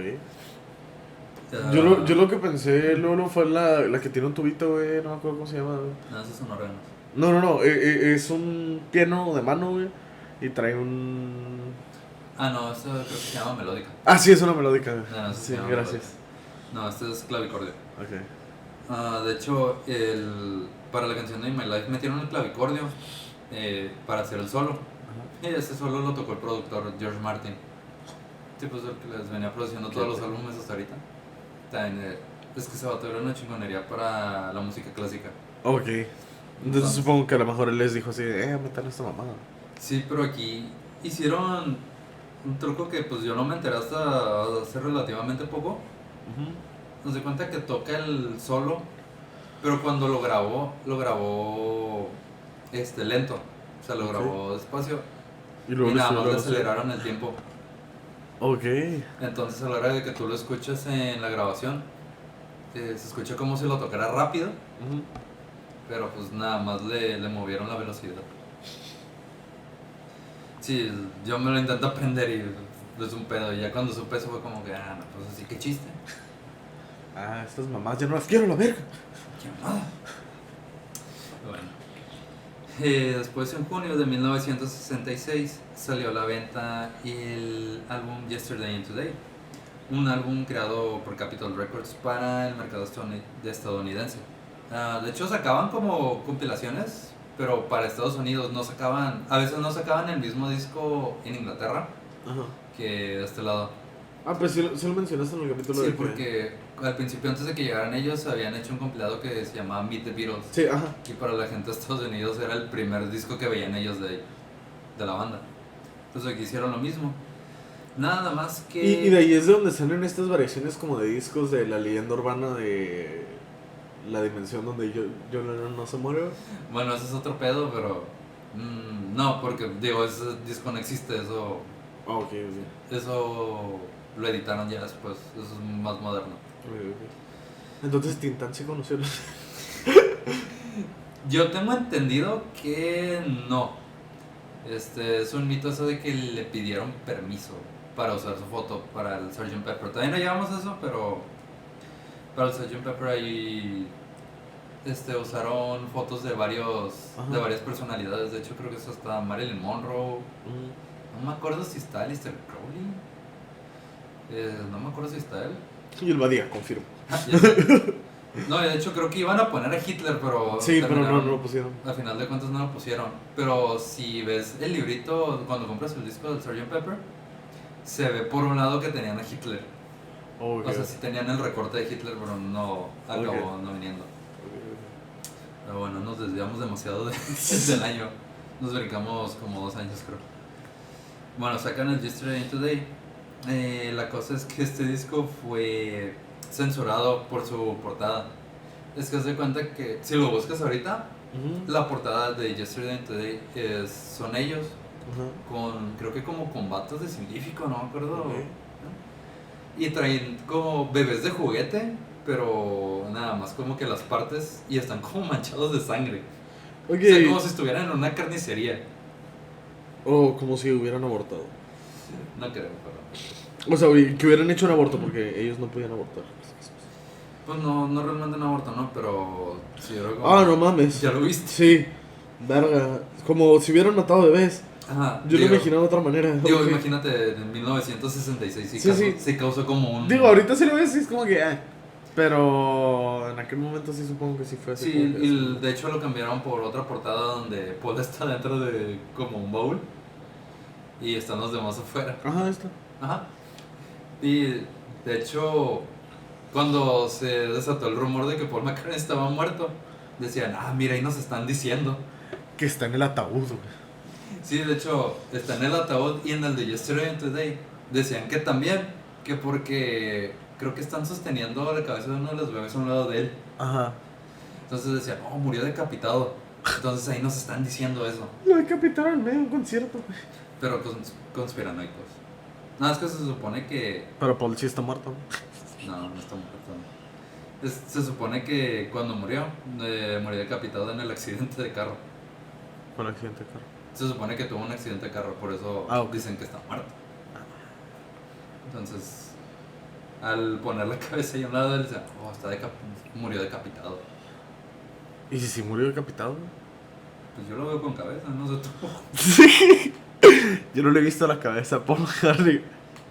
Yo lo que pensé luego fue la que tiene un tubito, güey. No me acuerdo cómo se llama, güey. No, esos son órganos. No. Es un piano de mano, güey. Y trae un. No, esto creo que se llama melódica. Sí, es una melódica, güey. No, Sí, gracias. No, este es clavicordio. Ok. De hecho, para la canción de In My Life metieron el clavicordio para hacer el solo. Y ese solo lo tocó el productor George Martin. Sí, pues el que les venía produciendo todos los álbumes hasta ahorita. También, es que se va a tener una chingonería para la música clásica. Ok. Entonces supongo que a lo mejor él les dijo así, metan esta mamada. Sí, pero aquí hicieron un truco que pues yo no me enteré hasta hace relativamente poco. Nos di cuenta que toca el solo, pero cuando lo grabó lento. O sea, lo grabó despacio y nada más le aceleraron el tiempo. Ok. Entonces a la hora de que tú lo escuchas en la grabación, se escucha como si lo tocara rápido, pero pues nada más le movieron la velocidad. Sí, yo me lo intento aprender y es un pedo. Y ya cuando supe eso fue como que, no, pues así que chiste. Estas mamás ya no las quiero, la verga. ¡Qué mamada! Bueno. Después en junio de 1966 salió a la venta el álbum Yesterday and Today, un álbum creado por Capitol Records para el mercado estadounidense. De hecho sacaban como compilaciones, pero para Estados Unidos a veces no sacaban el mismo disco en Inglaterra que de este lado. Pues sí lo mencionaste en el capítulo de... Sí, porque al principio, antes de que llegaran ellos, habían hecho un compilado que se llamaba Meet the Beatles. Sí, Y para la gente de Estados Unidos era el primer disco que veían ellos de la banda. Entonces aquí hicieron lo mismo. Nada más que... Y de ahí es de donde salen estas variaciones como de discos de la leyenda urbana de la dimensión donde John Lennon no se muere. Bueno, ese es otro pedo, pero... no, porque digo, ese disco no existe, eso... Ok. Eso lo editaron ya después, eso es más moderno. Okay. Entonces Tintán se conoció. Yo tengo entendido que no. Es un mito eso de que le pidieron permiso para usar su foto para el Sgt. Pepper. Todavía no llevamos eso, pero para el Sgt. Pepper usaron fotos de Ajá. de varias personalidades. De hecho, creo que eso está Marilyn Monroe. Mm. No me acuerdo si está Aleister Crowley. No me acuerdo si está él. Y el Badía, confirmo. Ya sé. No, de hecho creo que iban a poner a Hitler, pero Sí, pero no terminaron- lo pusieron. al final de cuentas no lo pusieron. Pero si ves el librito, cuando compras el disco del Sgt. Pepper, se ve por un lado que tenían a Hitler. Ok. O sea, sí tenían el recorte de Hitler, pero no acabó Ok. no viniendo. Pero bueno, nos desviamos demasiado del año. Nos brincamos como 2 años, creo. Bueno, sacan el Yesterday and Today. La cosa es que este disco fue censurado por su portada. Es que haz de cuenta que si lo buscas ahorita, Ujú. la portada de Yesterday and Today son ellos Ajá. con, creo que como con batas de científico, no me acuerdo. Ok. Y traen como bebés de juguete, pero nada más como que las partes y están como manchados de sangre. Ok. O sea, como si estuvieran en una carnicería. O como si hubieran abortado. No creo, pero... O sea, que hubieran hecho un aborto porque ellos no podían abortar. Pues no realmente un aborto, ¿no? Pero sí, era como... Ah, no mames. ¿Ya lo viste? Sí. Verga. Como si hubieran matado bebés. Ajá. Yo lo imaginaba de otra manera. Digo, Ok. imagínate, en 1966 Sí, sí. sí causó como un... Digo, ahorita sí lo ves y es como que. Pero en aquel momento sí supongo que sí fue así. Sí, como que y de hecho lo cambiaron por otra portada donde Paul está dentro de como un bowl y están los demás afuera. Ajá, esto. Ajá. Y de hecho, cuando se desató el rumor de que Paul McCartney estaba muerto, decían, ah, mira, ahí nos están diciendo. Que está en el ataúd, güey. Sí, de hecho, está en el ataúd y en el de Yesterday and Today decían que también, que porque creo que están sosteniendo la cabeza de uno de los bebés a un lado de él. Ajá. Entonces decían, oh, murió decapitado. Entonces ahí nos están diciendo eso. Lo decapitaron en medio de un concierto, güey. Pero conspiranoicos. Nada, es que se supone que... Pero Paul sí está muerto. No, no está muerto. Se supone que cuando murió murió decapitado en el accidente de carro. Por accidente de carro. Se supone que tuvo un accidente de carro, por eso Ah, ok. dicen que está muerto. Entonces, al poner la cabeza ahí a un lado, él dice, oh, murió decapitado. ¿Y si murió decapitado, güey? Pues yo lo veo con cabeza, no sé tú. Yo no le he visto la cabeza a Paul McCartney.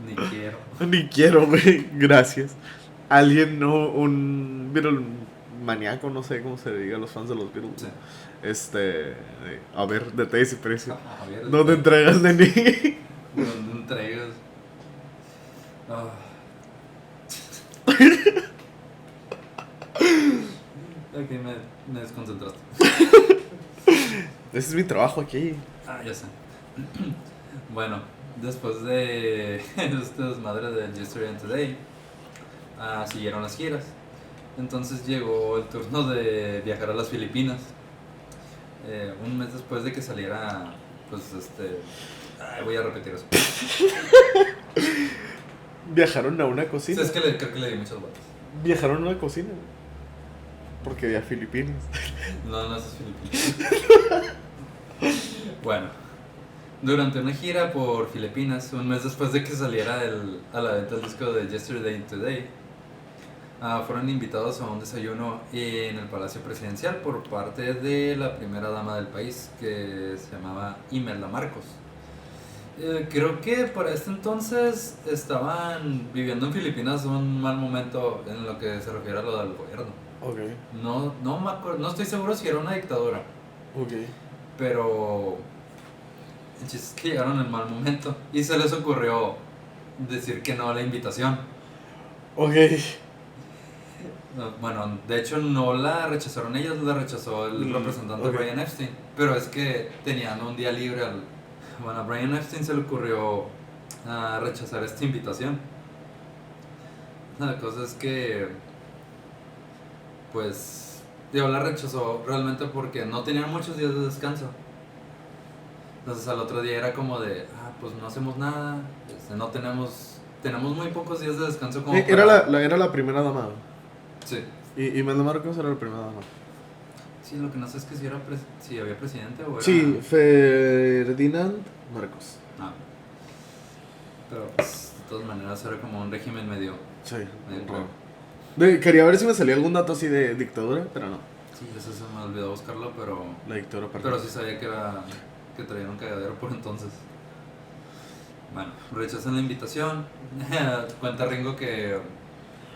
Ni quiero. Ni quiero, güey. Gracias. Alguien, no, un Beatle maníaco, no sé cómo se le diga a los fans de los Beatles. Sí. A ver, detalles y precio. A ver, No te entregas de ni. No entregas. Ah. Ok, me desconcentraste. Ese es mi trabajo aquí. Ah, ya sé. Bueno, después de este desmadre del Yesterday and Today, siguieron las giras. Entonces llegó el turno de viajar a las Filipinas. Un mes después de que saliera, pues voy a repetir eso. Viajaron a una Sí, cocina. es que creo que le di muchas vueltas. Viajaron a una cocina. Porque había Filipinas. No, eso es Filipinas. Bueno, durante una gira por Filipinas, un mes después de que saliera a la venta el disco de Yesterday and Today, fueron invitados a un desayuno en el Palacio Presidencial por parte de la primera dama del país, que se llamaba Imelda Marcos. Creo que para este entonces estaban viviendo en Filipinas un mal momento en lo que se refiere a lo del gobierno. Ok, No me acuerdo, no estoy seguro si era una dictadura, ok. pero el chiste es que llegaron en mal momento y se les ocurrió decir que no a la invitación. Ok. Bueno, de hecho no la rechazaron ellos, la rechazó el representante ok. Brian Epstein, pero es que tenían un día libre. Bueno, a Brian Epstein se le ocurrió rechazar esta invitación. La cosa es que, pues, digo, la rechazó realmente porque no tenían muchos días de descanso. Entonces al otro día era como de, pues no hacemos nada, no tenemos muy pocos días de descanso como Era para... era la primera dama. Sí. Y Imelda Marcos era la primera dama. Sí, lo que no sé es que si había presidente o era... Sí, Ferdinand Marcos. Pero pues, de todas maneras era como un régimen medio Sí. raro. Quería ver si me salía algún dato así de dictadura, pero no. Sí, eso se me olvidó buscarlo, pero... La dictadura Pero perfecta. sí sabía que traían un cagadero por entonces. Bueno, rechazan la invitación. Cuenta Ringo que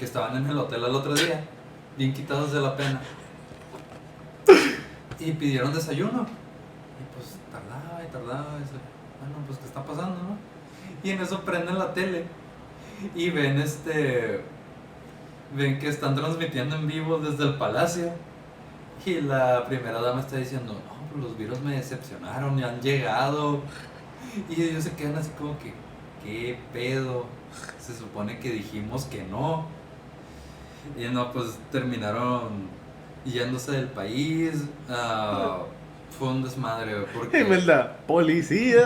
estaban en el hotel al otro día, bien quitados de la pena. Y pidieron desayuno. Y pues tardaba y tardaba. Y dice, bueno, pues ¿qué está pasando, no? Y en eso prenden la tele. Y ven que están transmitiendo en vivo desde el palacio. Y la primera dama está diciendo, no, pues los virus me decepcionaron y han llegado. Y ellos se quedan así como que, ¿qué pedo? Se supone que dijimos que no. Y no, pues terminaron yéndose del país. Fue un desmadre, porque Imelda, policía.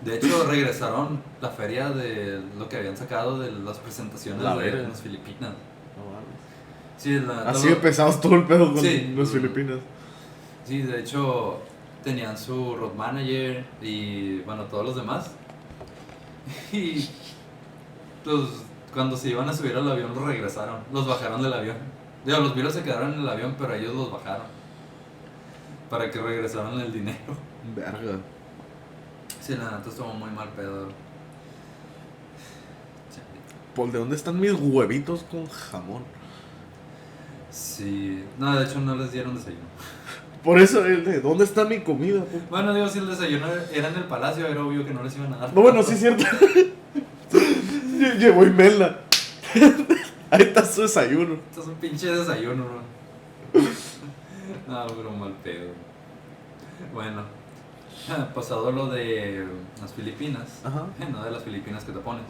de hecho regresaron la feria de lo que habían sacado de las presentaciones La de verga. las Filipinas. No mames. Sí, Así de pesados todo el pedo con Sí. los Filipinos. Sí, de hecho tenían su road manager y bueno, todos los demás. Y pues, cuando se iban a subir al avión los regresaron, los bajaron del avión. Digo, los virus se quedaron en el avión, pero ellos los bajaron para que regresaran el dinero. Verga. Sí, la neta estuvo muy mal pedo. Paul, ¿de dónde están mis huevitos con jamón? Sí, no, de hecho no les dieron desayuno. Por eso, ¿de dónde está mi comida? Po? Bueno, digo, si el desayuno era en el palacio, era obvio que no les iban a dar. No, bueno, sí es cierto. Llevó Imelda. Ahí está su desayuno. Esto es un pinche desayuno, ¿no? No, pero mal pedo. Bueno, pasado lo de las Filipinas. Ajá. No de las Filipinas que te pones.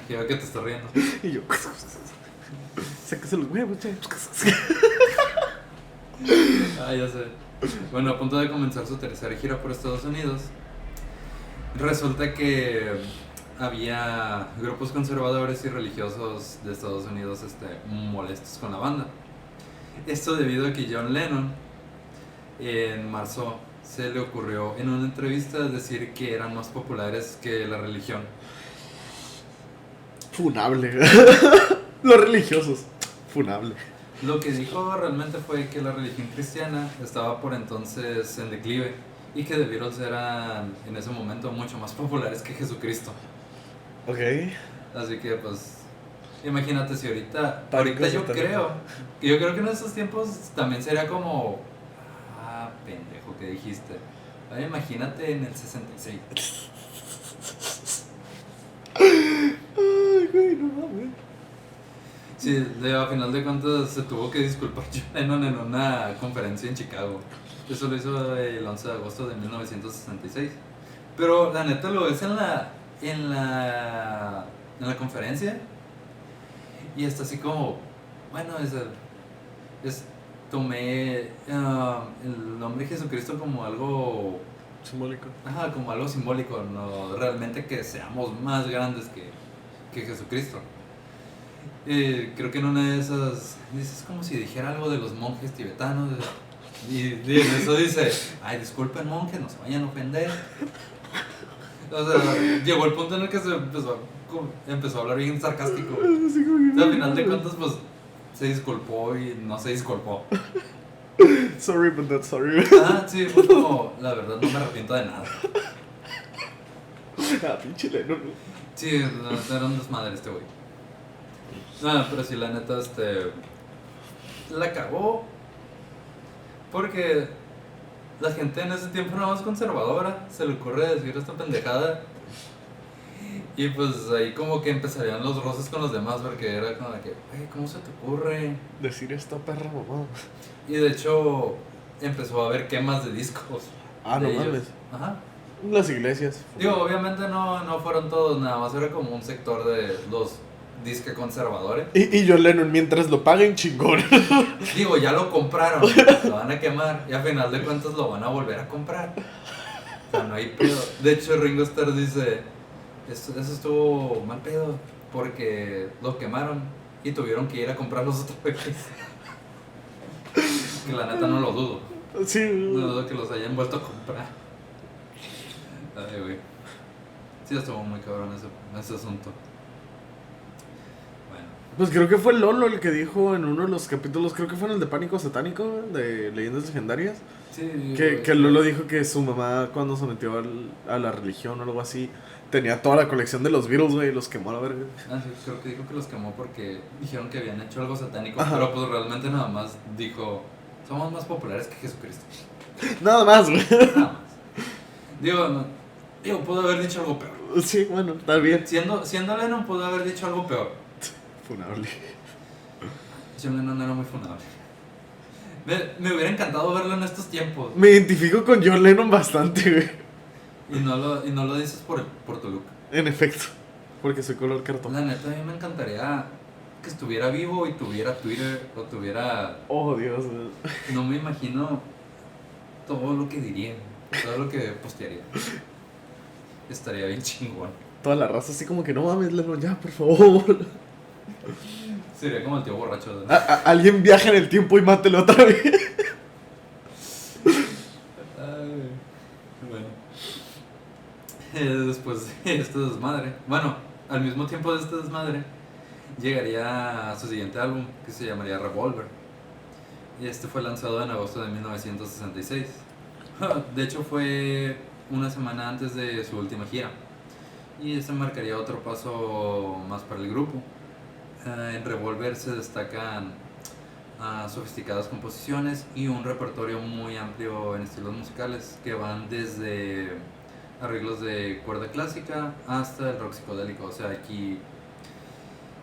Que veo que te estás riendo. Y yo. Sáquese los huevos, che. Ah, ya sé. Bueno, a punto de comenzar su tercera gira por Estados Unidos, resulta que había grupos conservadores y religiosos de Estados Unidos molestos con la banda. Esto debido a que John Lennon en marzo se le ocurrió en una entrevista decir que eran más populares que la religión. Funable. Los religiosos. Funable. Lo que dijo realmente fue que la religión cristiana estaba por entonces en declive y que The Beatles eran en ese momento mucho más populares que Jesucristo. Ok. Así que pues imagínate si ahorita Pánico yo satánico. creo que en esos tiempos también sería como pendejo que dijiste. Ahora imagínate en el 66. Ay, güey, no mames. Sí, a final de cuentas se tuvo que disculpar John Lennon en una conferencia en Chicago. Eso lo hizo el 11 de agosto de 1966. Pero la neta lo ves en la conferencia y está así como, bueno, tomé el nombre de Jesucristo como algo, Simbólico. como algo simbólico, no realmente que seamos más grandes que Jesucristo. Creo que en una de esas dices como si dijera algo de los monjes tibetanos y en eso dice, ay, disculpen monjes, no se vayan a ofender. O sea, llegó el punto en el que se empezó a hablar bien sarcástico. Así como que O sea, al final de cuentas pues se disculpó y no se disculpó. sorry, but not sorry. Sí, fue como, la verdad no me arrepiento de nada. Pinche Lennon. Sí, era un desmadre este güey. Pero sí, la neta, la cagó. Porque la gente en ese tiempo era más conservadora. Se le ocurre decir esta pendejada. Y pues ahí como que empezarían los roces con los demás. Porque era como de que, ¿cómo se te ocurre? Decir esta perra mamá. Y de hecho empezó a haber quemas de discos. No de ellos. mames. Ajá. Las iglesias. Digo, obviamente no fueron todos, nada más era como un sector de los disque conservadores. Y John Lennon, mientras lo paguen, chingón. Digo, ya lo compraron, lo van a quemar y a final de cuentas lo van a volver a comprar. O sea, no hay pedo. De hecho, Ringo Starr dice, eso estuvo mal pedo porque lo quemaron y tuvieron que ir a comprarlos otra vez. Que la neta no lo dudo. Sí. No dudo que los hayan vuelto a comprar. Ay, güey. Sí, estuvo muy cabrón ese asunto. Bueno. Pues creo que fue Lolo el que dijo en uno de los capítulos, creo que fue en el de Pánico Satánico, de Leyendas Legendarias, Sí, que Lolo dijo que su mamá cuando se metió a la religión o algo así, tenía toda la colección de los Beatles, güey, y los quemó a la verga. sí, creo que dijo que los quemó porque dijeron que habían hecho algo satánico, Ajá. pero pues realmente nada más dijo, somos más populares que Jesucristo. Nada más, güey. Nada más. Digo, pudo haber dicho algo peor. Sí, bueno, está bien. Siendo Lennon, pudo haber dicho algo peor. Funable. John Lennon era muy funable. Me hubiera encantado verlo en estos tiempos. Me identifico con John Lennon bastante, güey. Y no lo dices por tu look. En efecto, porque soy color cartón. La neta, a mí me encantaría que estuviera vivo y tuviera Twitter o tuviera... Oh, Dios, güey. No me imagino todo lo que diría, todo lo que postearía. Estaría bien chingón. Toda la raza así como que no mames, Lennon, ya, por favor. Sería como el tío borracho. ¿No? Alguien viaja en el tiempo y mátelo otra vez. Ay, bueno. Después de este desmadre, bueno, al mismo tiempo de este desmadre, llegaría a su siguiente álbum que se llamaría Revolver. Y este fue lanzado en agosto de 1966. De hecho, fue una semana antes de su última gira. Y este marcaría otro paso más para el grupo. En Revolver se destacan sofisticadas composiciones y un repertorio muy amplio en estilos musicales que van desde arreglos de cuerda clásica hasta el rock psicodélico. O sea, aquí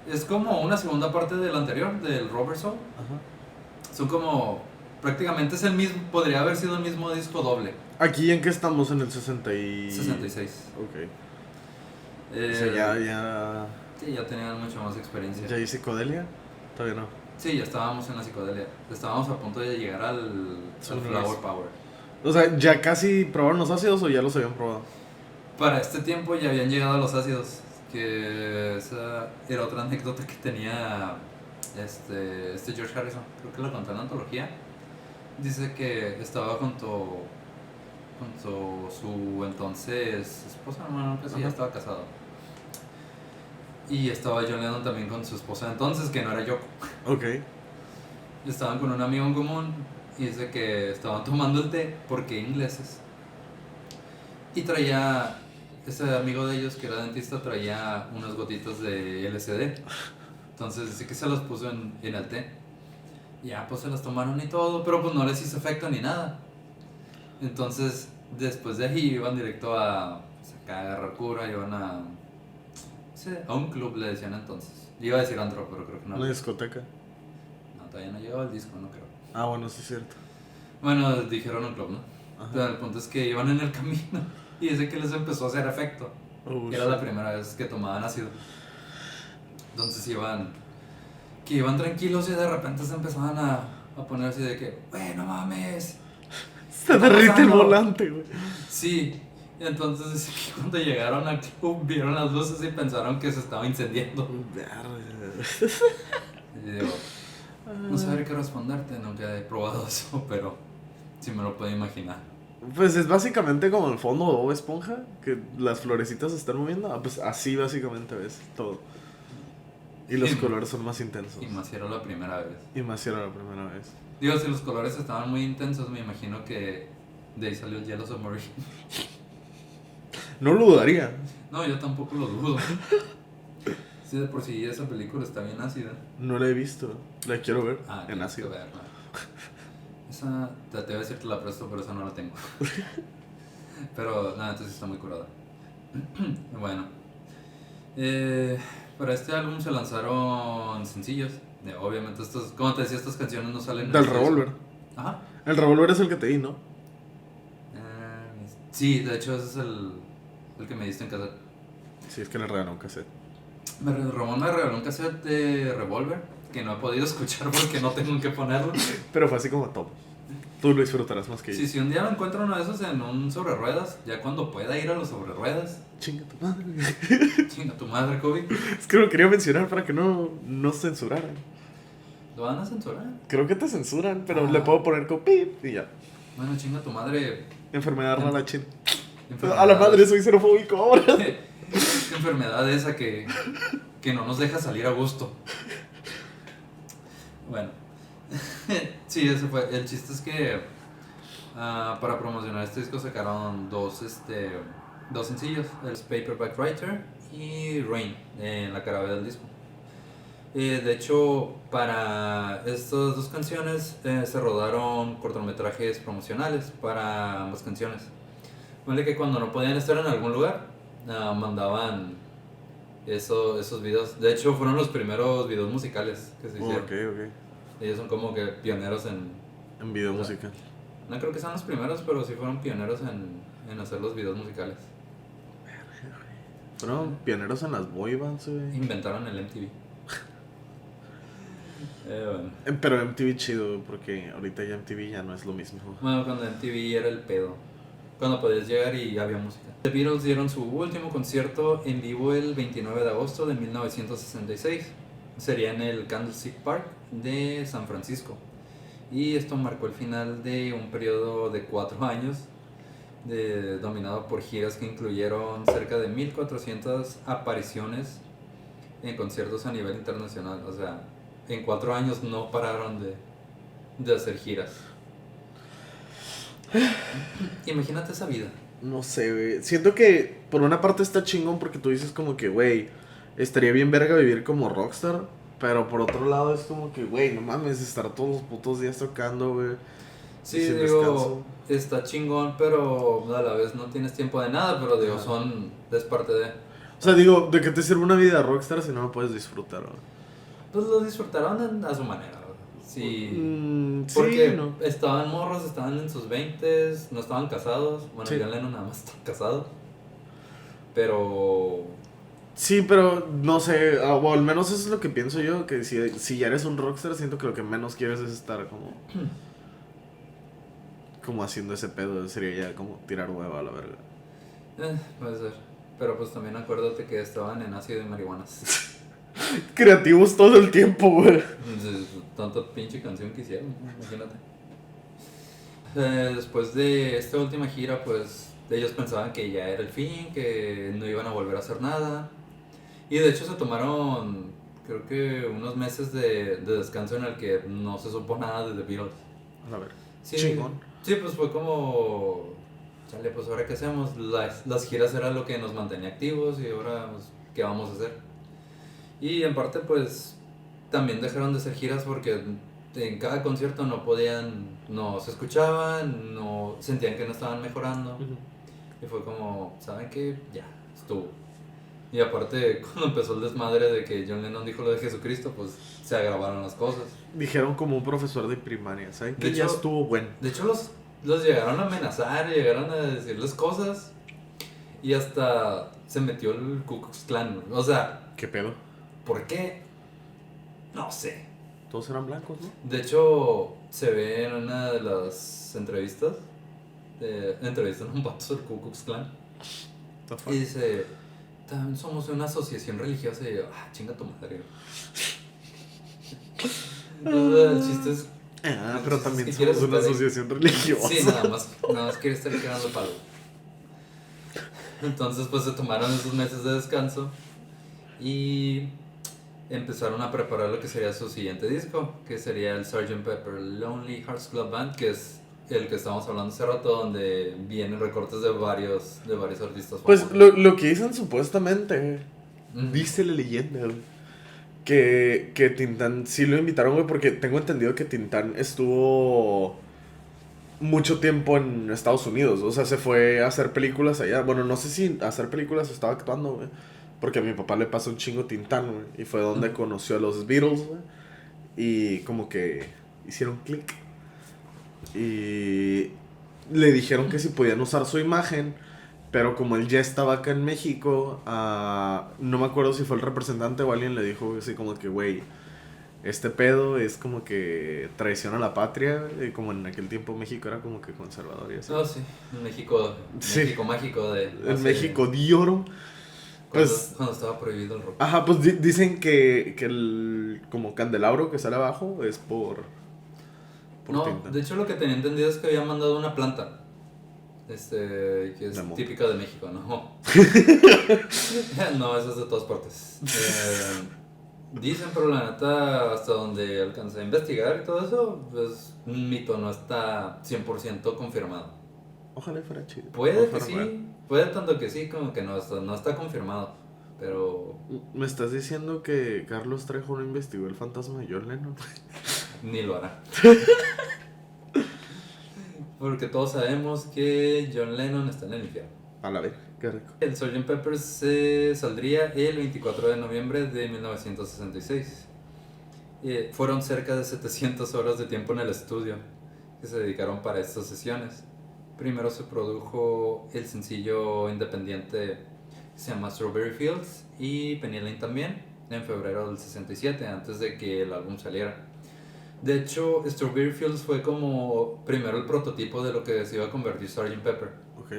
es como una segunda parte del anterior, del Rubber Soul. Ajá. Son como, prácticamente es el mismo, podría haber sido el mismo disco doble. ¿Aquí en qué estamos? En el 66. Ok. O sea, ya... Sí, ya tenían mucho más experiencia. ¿Ya hay psicodelia? Todavía no. Sí, ya estábamos en la psicodelia. Estábamos a punto de llegar al Flower Power. O sea, ¿ya casi probaron los ácidos o ya los habían probado? Para este tiempo ya habían llegado a los ácidos. Que esa era otra anécdota que tenía este George Harrison. Creo que lo contó en la antología. Dice que estaba junto su entonces esposa, no, que sí, ya estaba casado. Y estaba John Lennon también con su esposa entonces, que no era Yoko. Ok. Estaban con un amigo en común y dice que estaban tomando el té porque ingleses. Y traía, ese amigo de ellos que era dentista traía unas gotitas de LSD. Entonces dice que se los puso en el té. Y ya pues se las tomaron y todo, pero pues no les hizo efecto ni nada. Entonces después de ahí iban directo a agarrar cura, iban a un club, le decían entonces. Iba a decir antro, pero creo que no. Una discoteca. No, todavía no llegaba el disco, no creo. Ah, bueno, sí es cierto. Bueno, dijeron un club, ¿no? Ajá. Pero el punto es que iban en el camino y dice que les empezó a hacer efecto. Era la primera vez que tomaban ácido. Entonces iban tranquilos y de repente se empezaban a poner así de que, no mames. Se derrite el volante, güey. Sí, y entonces dice que cuando llegaron al club vieron las luces y pensaron que se estaba incendiando. Y digo, no sabré qué responderte, nunca he probado eso, pero sí me lo puedo imaginar. Pues es básicamente como el fondo de Bob Esponja, que las florecitas se están moviendo. Ah, pues así básicamente ves todo. Y los colores son más intensos. Y más si era la primera vez. Y más si era la primera vez. Digo, si los colores estaban muy intensos, me imagino que de ahí salió el Yellow Submarine. No lo dudaría. No, yo tampoco lo dudo. Sí, de por sí esa película está bien ácida. No la he visto. La quiero ver en tienes ácido. que verla. Esa, te voy a decir que la presto, pero esa no la tengo. Pero nada, entonces está muy curada. Bueno, para este álbum se lanzaron sencillos. Obviamente estos, como te decía, estas canciones no salen en Del este Revolver. disco. Ajá. El Revolver es el que te di, ¿no? Sí, de hecho ese es el que me diste en cassette. Sí, es que le regaló un cassette. Ramón me regaló un cassette de Revolver que no he podido escuchar porque no tengo en qué ponerlo. Pero fue así como todo. Tú lo disfrutarás más que yo. Sí, si un día me encuentro uno de esos en un sobre ruedas, ya cuando pueda ir a los sobre ruedas. Chinga tu madre. Chinga tu madre, Kobe. Es que lo quería mencionar para que no censuraran. ¿Lo van a censurar? Creo que te censuran, pero le puedo poner con pip y ya. Bueno, chinga tu madre. Enfermedad rara chin. Enfermedad. A la madre, soy xenofóbico ahora. Enfermedad esa que no nos deja salir a gusto. Bueno, sí, ese fue. El chiste es que para promocionar este disco sacaron dos sencillos: el Paperback Writer y Rain, en la cara B del disco. De hecho, para estas dos canciones se rodaron cortometrajes promocionales para ambas canciones. Vale, que cuando no podían estar en algún lugar, mandaban esos videos. De hecho, fueron los primeros videos musicales que se hicieron. Ok. Ellos son como que pioneros En video musical. No creo que sean los primeros, pero sí fueron pioneros en hacer los videos musicales. Fueron pioneros en las boy bands, güey. Inventaron el MTV. Bueno. Pero MTV chido, porque ahorita ya MTV ya no es lo mismo. Bueno, cuando MTV era el pedo. Cuando podías llegar y había música. The Beatles dieron su último concierto en vivo el 29 de agosto de 1966. Sería en el Candlestick Park de San Francisco. Y esto marcó el final de un periodo de 4 años dominado por giras que incluyeron cerca de 1400 apariciones en conciertos a nivel internacional. O sea, en 4 años no pararon de hacer giras. Imagínate esa vida. No sé, güey. Siento que por una parte está chingón porque tú dices como que, güey, estaría bien verga vivir como rockstar. Pero por otro lado es como que, güey, no mames, estar todos los putos días tocando, güey. Sí, sin digo, descanso. está chingón, pero a la vez no tienes tiempo de nada, pero digo, es parte de... O sea, digo, ¿de qué te sirve una vida rockstar si no la puedes disfrutar, güey? Pues lo disfrutaron a su manera, güey. Sí, Sí, porque no. estaban morros, estaban en sus 20s, no estaban casados. Bueno, Sí. John Lennon nada más está casado. Pero... Sí, pero no sé, o al menos eso es lo que pienso yo, que si ya eres un rockstar, siento que lo que menos quieres es estar como haciendo ese pedo, sería ya como tirar hueva a la verga. Puede ser. Pero pues también acuérdate que estaban en ácido y marihuanas. Creativos todo el tiempo, güey. Tanta pinche canción que hicieron, imagínate. Después de esta última gira, pues ellos pensaban que ya era el fin, que no iban a volver a hacer nada. Y de hecho se tomaron, creo que unos meses de descanso en el que no se supo nada de The Beatles. A ver. Sí, Chingón. sí, pues fue como, chale, pues ahora qué hacemos. Las giras era lo que nos mantenía activos y ahora, pues, ¿qué vamos a hacer? Y en parte, pues, también dejaron de hacer giras porque en cada concierto no se escuchaban, no sentían que no estaban mejorando. Y fue como, ¿saben qué? Ya, estuvo. Y aparte, cuando empezó el desmadre de que John Lennon dijo lo de Jesucristo, pues se agravaron las cosas. Dijeron como un profesor de primaria, ¿saben? Que De ya hecho- estuvo bueno. De hecho, los llegaron a amenazar, llegaron a decirles cosas. Y hasta se metió el Ku Klux Klan. O sea, ¿Qué pedo? ¿por qué? No sé. Todos eran blancos, ¿no? De hecho, se ve en una de las entrevistas. Entrevistan a un vato del Ku Klux Klan. The fuck? Y dice: también somos una asociación religiosa. Y yo, chinga tu madre. El chiste es. Pero Es también que somos quieres una estar ahí. asociación religiosa. Sí, nada más quiere estar quedando palo. Entonces, pues se tomaron esos meses de descanso y empezaron a preparar lo que sería su siguiente disco, que sería el Sgt. Pepper Lonely Hearts Club Band, que es el que estábamos hablando hace rato, donde vienen recortes de varios artistas Pues famosos. lo que dicen supuestamente, dice la leyenda, güey, que Tintán sí lo invitaron, güey, porque tengo entendido que Tintán estuvo mucho tiempo en Estados Unidos. O sea, se fue a hacer películas allá. Bueno, no sé si a hacer películas estaba actuando, güey. Porque a mi papá le pasó un chingo Tintán, güey. Y fue donde conoció a los Beatles, güey. Y como que hicieron click. Y le dijeron que si podían usar su imagen. Pero como él ya estaba acá en México, no me acuerdo si fue el representante o alguien le dijo así como que, güey, este pedo es como que traición a la patria. Y como en aquel tiempo México era como que conservador y así. No, sí, México, Sí. México mágico de... En México de oro. Pues, Cuando estaba prohibido el rock. ajá, pues dicen que el como candelabro que sale abajo es por No, tinta. de hecho lo que tenía entendido es que había mandado una planta. Que es típica de México, ¿no? No, eso es de todas partes. Dicen, pero la neta, hasta donde alcancé a investigar y todo eso, pues un mito, no está 100% confirmado. Ojalá fuera chido. Puede que Ojalá fuera. sí, puede tanto que sí como que no está confirmado, pero ¿Me estás diciendo que Carlos Trejo no investigó el fantasma de John Lennon? ni lo hará. Porque todos sabemos que John Lennon está en el infierno. A la vez, qué rico. El Sgt. Pepper se saldría el 24 de noviembre de 1966. Fueron cerca de 700 horas de tiempo en el estudio que se dedicaron para estas sesiones. Primero se produjo el sencillo independiente que se llama Strawberry Fields y Penny Lane también en febrero del 67, antes de que el álbum saliera. De hecho, Strawberry Fields fue como primero el prototipo de lo que se iba a convertir Sgt. Pepper. Ok.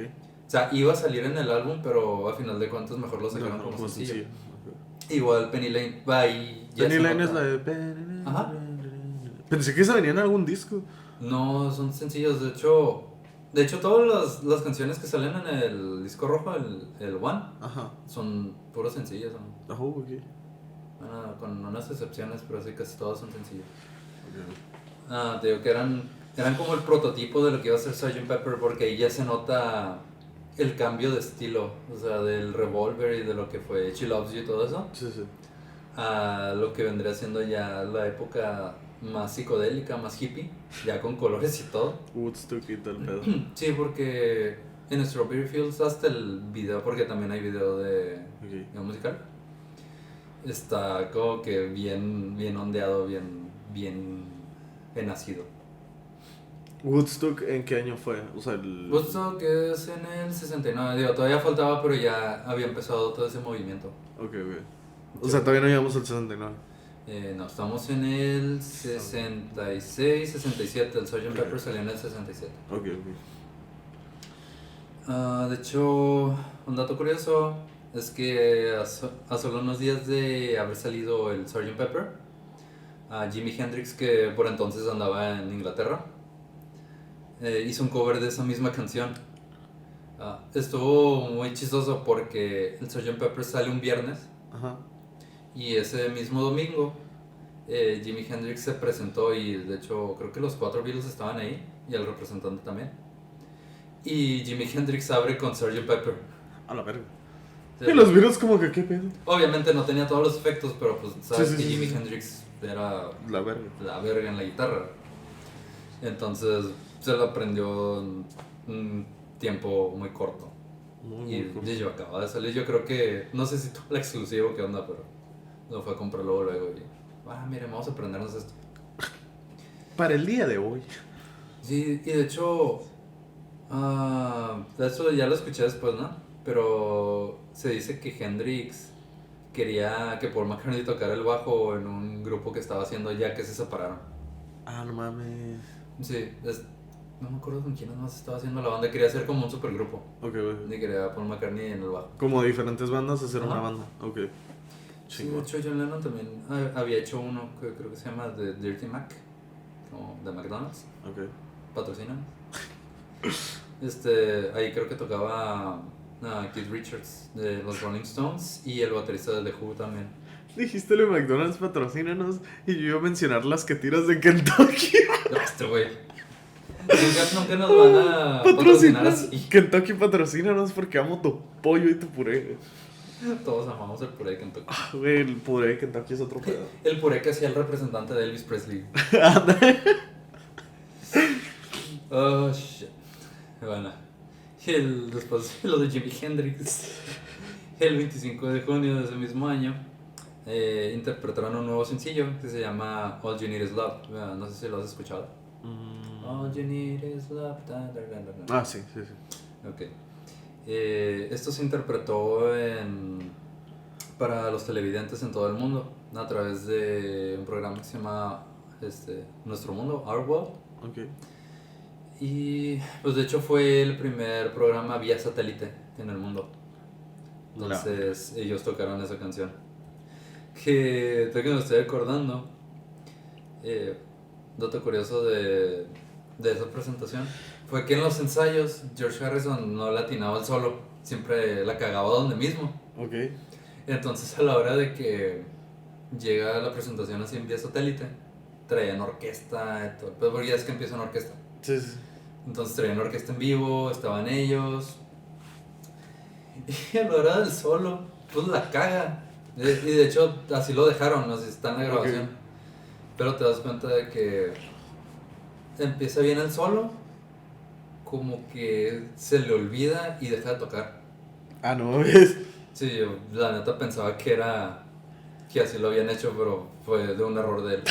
O sea, iba a salir en el álbum, pero a final de cuentas mejor lo sacaron como sencillo. Igual Penny Lane va ahí. Penny Lane es la de... Ajá. Pensé que esa venía en algún disco. No, son sencillos. De hecho todas las canciones que salen en el disco rojo, el One, Ajá. son puros sencillos, ¿no? Ok. Bueno, con unas excepciones, pero sí casi todos son sencillos. Okay. Te digo que eran como el prototipo de lo que iba a ser Sgt. Pepper, porque ahí ya se nota el cambio de estilo, o sea, del Revolver y de lo que fue She Loves You y todo eso, Sí, sí. a lo que vendría siendo ya la época más psicodélica, más hippie, ya con colores y todo. Woodstock y tal pedo. Sí, porque en Strawberry Fields hasta el video, porque también hay video de musical, está como que bien ondeado, bien nacido. Woodstock, ¿en qué año fue? O sea, el... Woodstock es en el 69, digo, todavía faltaba, pero ya había empezado todo ese movimiento. Ok. O sea, todavía no llegamos al 69. No, estamos en el 66, 67, el Sgt. Pepper salió en el 67. Ok. De hecho, un dato curioso es que a solo unos días de haber salido el Sgt. Pepper, Jimi Hendrix, que por entonces andaba en Inglaterra, hizo un cover de esa misma canción. Estuvo muy chistoso porque el Sgt. Pepper sale un viernes. Ajá. Y ese mismo domingo Jimi Hendrix se presentó y de hecho creo que los 4 Beatles estaban ahí y el representante también. Y Jimi Hendrix abre con Sgt. Pepper. A la verga. Sí, Y los virus como que qué pedo. obviamente no tenía todos los efectos, pero pues sabes Sí, que sí, Jimi sí. Hendrix era La verga. la verga en la guitarra. Entonces se lo aprendió en un tiempo muy corto. Y corto. yo acababa de salir, yo creo que, no sé si tuvo la exclusiva o qué onda, pero lo fue a comprar luego y, mire, vamos a aprendernos esto. Para el día de hoy. Sí, y de hecho, eso ya lo escuché después, ¿no? Pero se dice que Hendrix quería que Paul McCartney tocara el bajo en un grupo que estaba haciendo ya que se separaron. No mames. Sí, no me acuerdo con quién más estaba haciendo la banda, quería hacer como un supergrupo. Ok. Y quería a Paul McCartney en el bajo. Como diferentes bandas hacer Ajá. una banda. Ok. Sí, de hecho John Lennon también había hecho uno que creo que se llama The Dirty Mac, como de McDonald's, Ok. patrocinan. Ahí creo que tocaba Keith Richards de los Rolling Stones y el baterista de The Who también. Dijiste lo de McDonald's, patrocínanos. Y yo iba a mencionar las que tiras de Kentucky. Güey. Nunca nos van a patrocinar así. Kentucky, patrocínanos porque amo tu pollo y tu puré. Todos amamos el puré de Kentucky. Güey, el puré de Kentucky es otro pedo. El puré que hacía el representante de Elvis Presley. Oh, shit. Bueno, y después lo de Jimi Hendrix. El 25 de junio de ese mismo año interpretaron un nuevo sencillo que se llama All You Need Is Love. No sé si lo has escuchado. All You Need Is Love. Sí. Ok. Esto se interpretó para los televidentes en todo el mundo a través de un programa que se llama Nuestro Mundo, Our World. Ok. Y pues de hecho fue el primer programa vía satélite en el mundo. Entonces ellos tocaron esa canción. Que me estoy acordando, dato curioso de esa presentación, fue que en los ensayos George Harrison no la atinaba al solo, siempre la cagaba donde mismo. Ok. Entonces a la hora de que llega a la presentación así en vía satélite. Traían orquesta y todo, pero porque ya es que empieza una orquesta. Sí, sí. Entonces traían orquesta en vivo, estaban ellos. Y a la hora del solo, pues la caga. Y de hecho, así lo dejaron, así está en la grabación. Ok. Pero te das cuenta de que empieza bien el solo, como que se le olvida y deja de tocar. Ah, no, ¿ves? Sí, yo la neta pensaba que así lo habían hecho, pero fue de un error de él.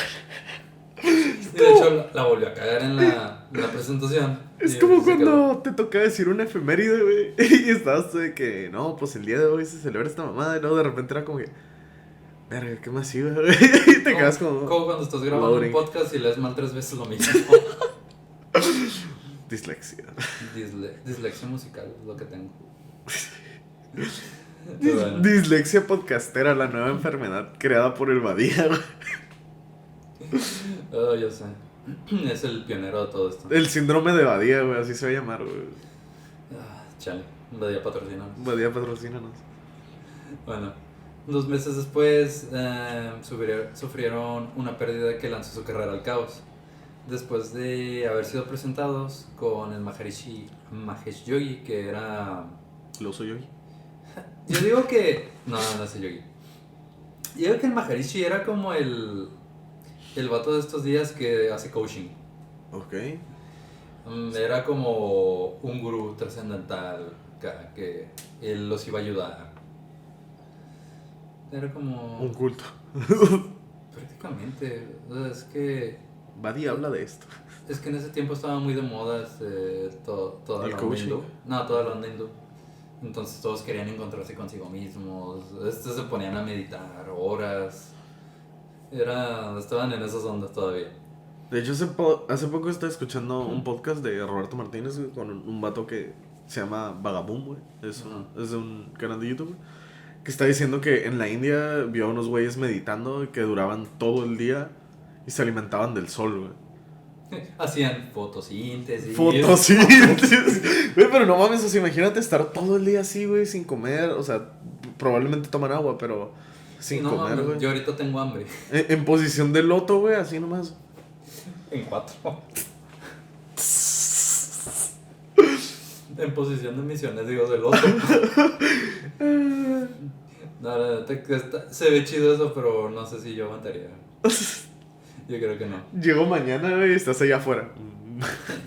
Y de hecho la volvió a cagar en la presentación. Es Y como se quedó. cuando te toca decir una efeméride, güey. Y estabas tú de que, no, pues el día de hoy se celebra esta mamada. Y luego de repente era como que, verga, ¿qué más iba, güey? Y te quedas como. Como cuando estás grabando loading. un podcast y lees mal 3 veces lo mismo. Dislexia. Dislexia musical es lo que tengo. Pero bueno. Dislexia podcastera, la nueva enfermedad creada por el Badía, güey. Oh, yo sé. Es el pionero de todo esto. El síndrome de Badía, güey, así se va a llamar, güey. Chale, Badía patrocina. Badía, patrocínanos. Bueno, 2 meses después sufrieron una pérdida que lanzó su carrera al caos. Después de haber sido presentados con el Maharishi Mahesh Yogi, que era... Lo soy yo. Yo digo que... No es el Yogi. Yo digo que el Maharishi era como el vato de estos días que hace coaching. Ok. Era como un gurú trascendental que él los iba a ayudar. Era como... Un culto. Prácticamente. O sea, es que Badía habla de esto. Es que en ese tiempo estaba muy de moda toda ¿El la onda coaching? hindú. No, toda la onda hindú. Entonces todos querían encontrarse consigo mismos. Se ponían a meditar horas. Estaban en esas ondas todavía. De hecho, hace poco estaba escuchando un podcast de Roberto Martínez, güey, con un vato que se llama Vagabum, güey. Es de un canal de YouTube, güey, que está diciendo que en la India vio a unos güeyes meditando que duraban todo el día y se alimentaban del sol, güey. Hacían fotosíntesis. Fotosíntesis. Güey, pero no mames, o sea, imagínate estar todo el día así, güey, sin comer. O sea, probablemente toman agua, pero sin No, comer, güey. yo ahorita tengo hambre. En posición de loto, güey, así nomás. En 4. En posición de misiones, digo, del otro. No, la neta, se ve chido eso, pero no sé si yo aguantaría. Yo creo que no. Llego mañana, güey, y estás allá afuera.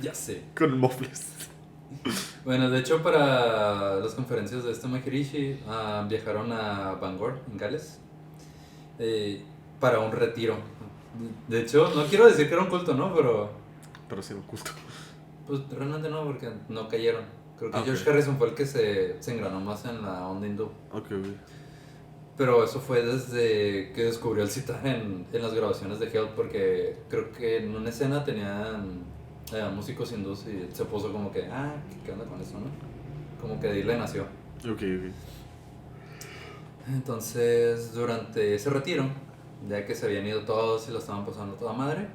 Ya sé. Con mofles. Bueno, de hecho, para las conferencias de este Maharishi, viajaron a Bangor, en Gales, para un retiro. De hecho, no quiero decir que era un culto, ¿no? Pero sí, un culto. Pues realmente no, porque no cayeron. Creo que Ok. George Harrison fue el que se engranó más en la onda hindú. Ok, güey. Pero eso fue desde que descubrió el sitar en las grabaciones de Help, porque creo que en una escena tenían músicos hindús y se puso como que, ¿qué onda con eso, no? Como que de ahí le nació. Ok. Entonces, durante ese retiro, ya que se habían ido todos y lo estaban pasando toda madre,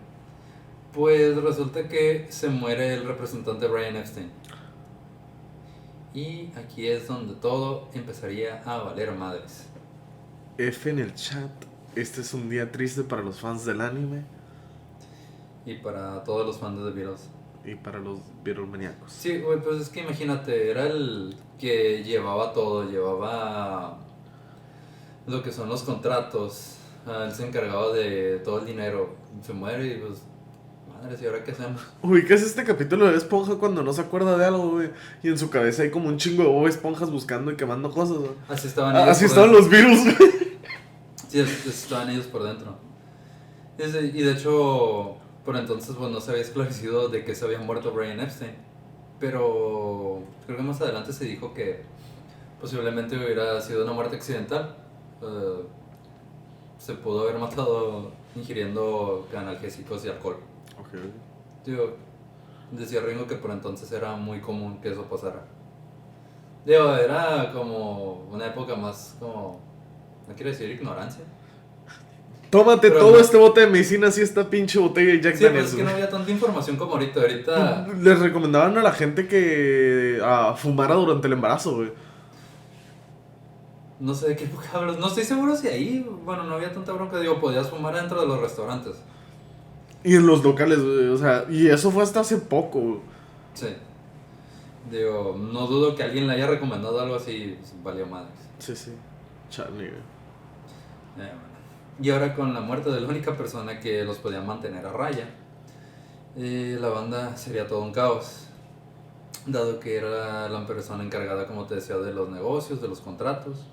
pues resulta que se muere el representante Brian Epstein. Y aquí es donde todo empezaría a valer madres. F en el chat. Este es un día triste para los fans del anime Y para todos los fans de The Beatles. y para los Beatlemaníacos. Sí, güey, pues es que imagínate, era el que llevaba todo, llevaba lo que son los contratos, él se encargaba de todo el dinero, se muere y pues, madre, ¿y ahora qué hacemos? ¿Ubicas este capítulo de Esponja cuando no se acuerda de algo, güey? Y en su cabeza hay como un chingo de Bob Esponjas buscando y quemando cosas, güey. Así estaban ellos. Así por estaban dentro. los Beatles, güey. Sí, estaban ellos por dentro. Y de hecho, por entonces pues no se había esclarecido de que se había muerto Brian Epstein. Pero creo que más adelante se dijo que posiblemente hubiera sido una muerte accidental. Se pudo haber matado ingiriendo analgésicos y alcohol. Ok. Digo, decía Ringo que por entonces era muy común que eso pasara. Digo, era como una época más como, no quiero decir ignorancia. Tómate Pero todo no. este bote de medicina, así esta pinche botella de Jack Sí, pues Daniels. es que no había tanta información como ahorita. Ahorita, Les recomendaban a la gente que fumara durante el embarazo, güey. no sé de qué época hablas. No estoy seguro si ahí, bueno, no había tanta bronca. Digo, podías fumar dentro de los restaurantes. Y en los locales, güey, o sea, y eso fue hasta hace poco, güey. Sí. Digo, no dudo que alguien le haya recomendado algo así, pues, valió madres. Sí, sí. Chale, güey. Bueno. Y ahora con la muerte de la única persona que los podía mantener a raya, la banda sería todo un caos, dado que era la persona encargada, como te decía, de los negocios, de los contratos.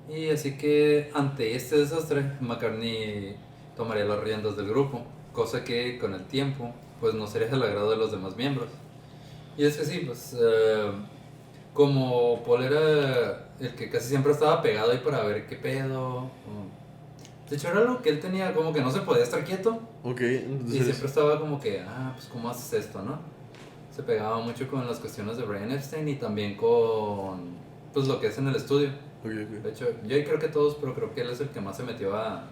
Y así que ante este desastre, McCartney tomaría las riendas del grupo, cosa que con el tiempo pues no sería del agrado de los demás miembros. Y es que sí, pues como Paul era el que casi siempre estaba pegado ahí para ver qué pedo. De hecho era algo que él tenía, como que no se podía estar quieto. Ok, Y entonces. siempre estaba como que, pues ¿cómo haces esto, no? Se pegaba mucho con las cuestiones de Brian Epstein y también con pues lo que es en el estudio. Ok, De ok. hecho, yo creo que todos, pero creo que él es el que más se metió a...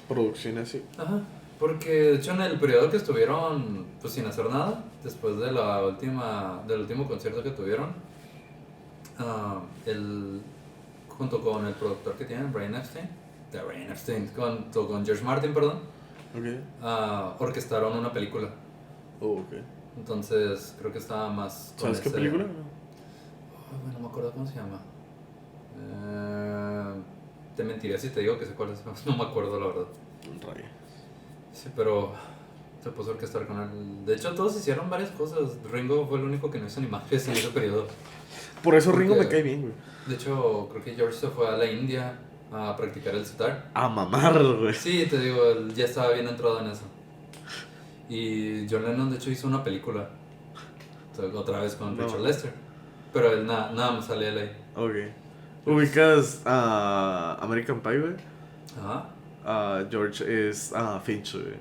Producción así. Ajá. Porque de hecho en el periodo que estuvieron pues sin hacer nada, después de del último concierto que tuvieron, él junto con el productor que tienen, Brian Epstein, junto con George Martin, perdón, Ok. orquestaron una película. Oh, ok. Entonces creo que estaba más con ¿Sabes qué película? Ay, no me acuerdo cómo se llama. Te mentiría si te digo que sé cuál es. No me acuerdo la verdad. Ray. Sí, pero se puso a orquestar con él. De hecho, todos hicieron varias cosas. Ringo fue el único que no hizo ni madres en ese periodo. Por eso Ringo Porque, me cae bien, güey. de hecho, creo que George se fue a la India a practicar el sitar. A mamar, güey. Sí, te digo, él ya estaba bien entrado en eso. Y John Lennon, de hecho, hizo una película. Otra vez con Richard Lester. Pero él nada más sale él ahí. Ok. ¿Ubicas a American Pie, güey? Ajá, George es Finch, güey.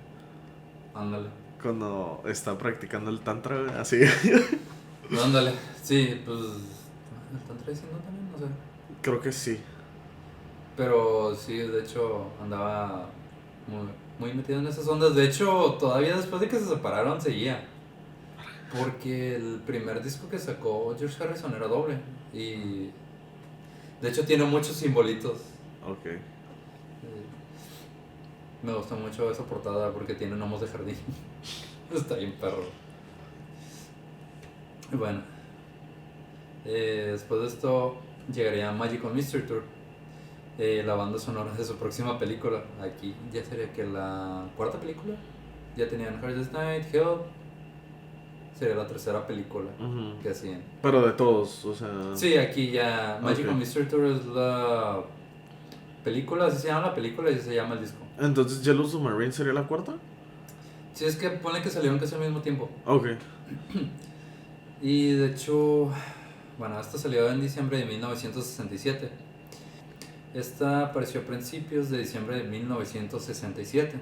ándale. Cuando está practicando el tantra, güey. Así. Ándale, sí, pues. ¿Me están traicionando también? No sé. Creo que sí. Pero sí, de hecho, andaba muy metido en esas ondas. De hecho, todavía después de que se separaron, seguía. Porque el primer disco que sacó George Harrison era doble. Y. De hecho, tiene muchos simbolitos. Ok. Me gusta mucho esa portada porque tiene gnomos de jardín. Está bien perro. Y bueno, después de esto llegaría Magical Mystery Tour, la banda sonora de su próxima película. Aquí ya sería que la cuarta película. Ya tenían Hardest Night, Help. Sería la tercera película que hacían. Pero de todos, o sea. Sí, aquí ya Magical Ok. Mystery Tour es la película, así se llama la película y así se llama el disco. Entonces, Yellow Submarine sería la cuarta. Sí, es que ponle que salieron casi al mismo tiempo. Ok. Y de hecho, bueno, esta salió en diciembre de 1967. Esta apareció a principios de diciembre de 1967.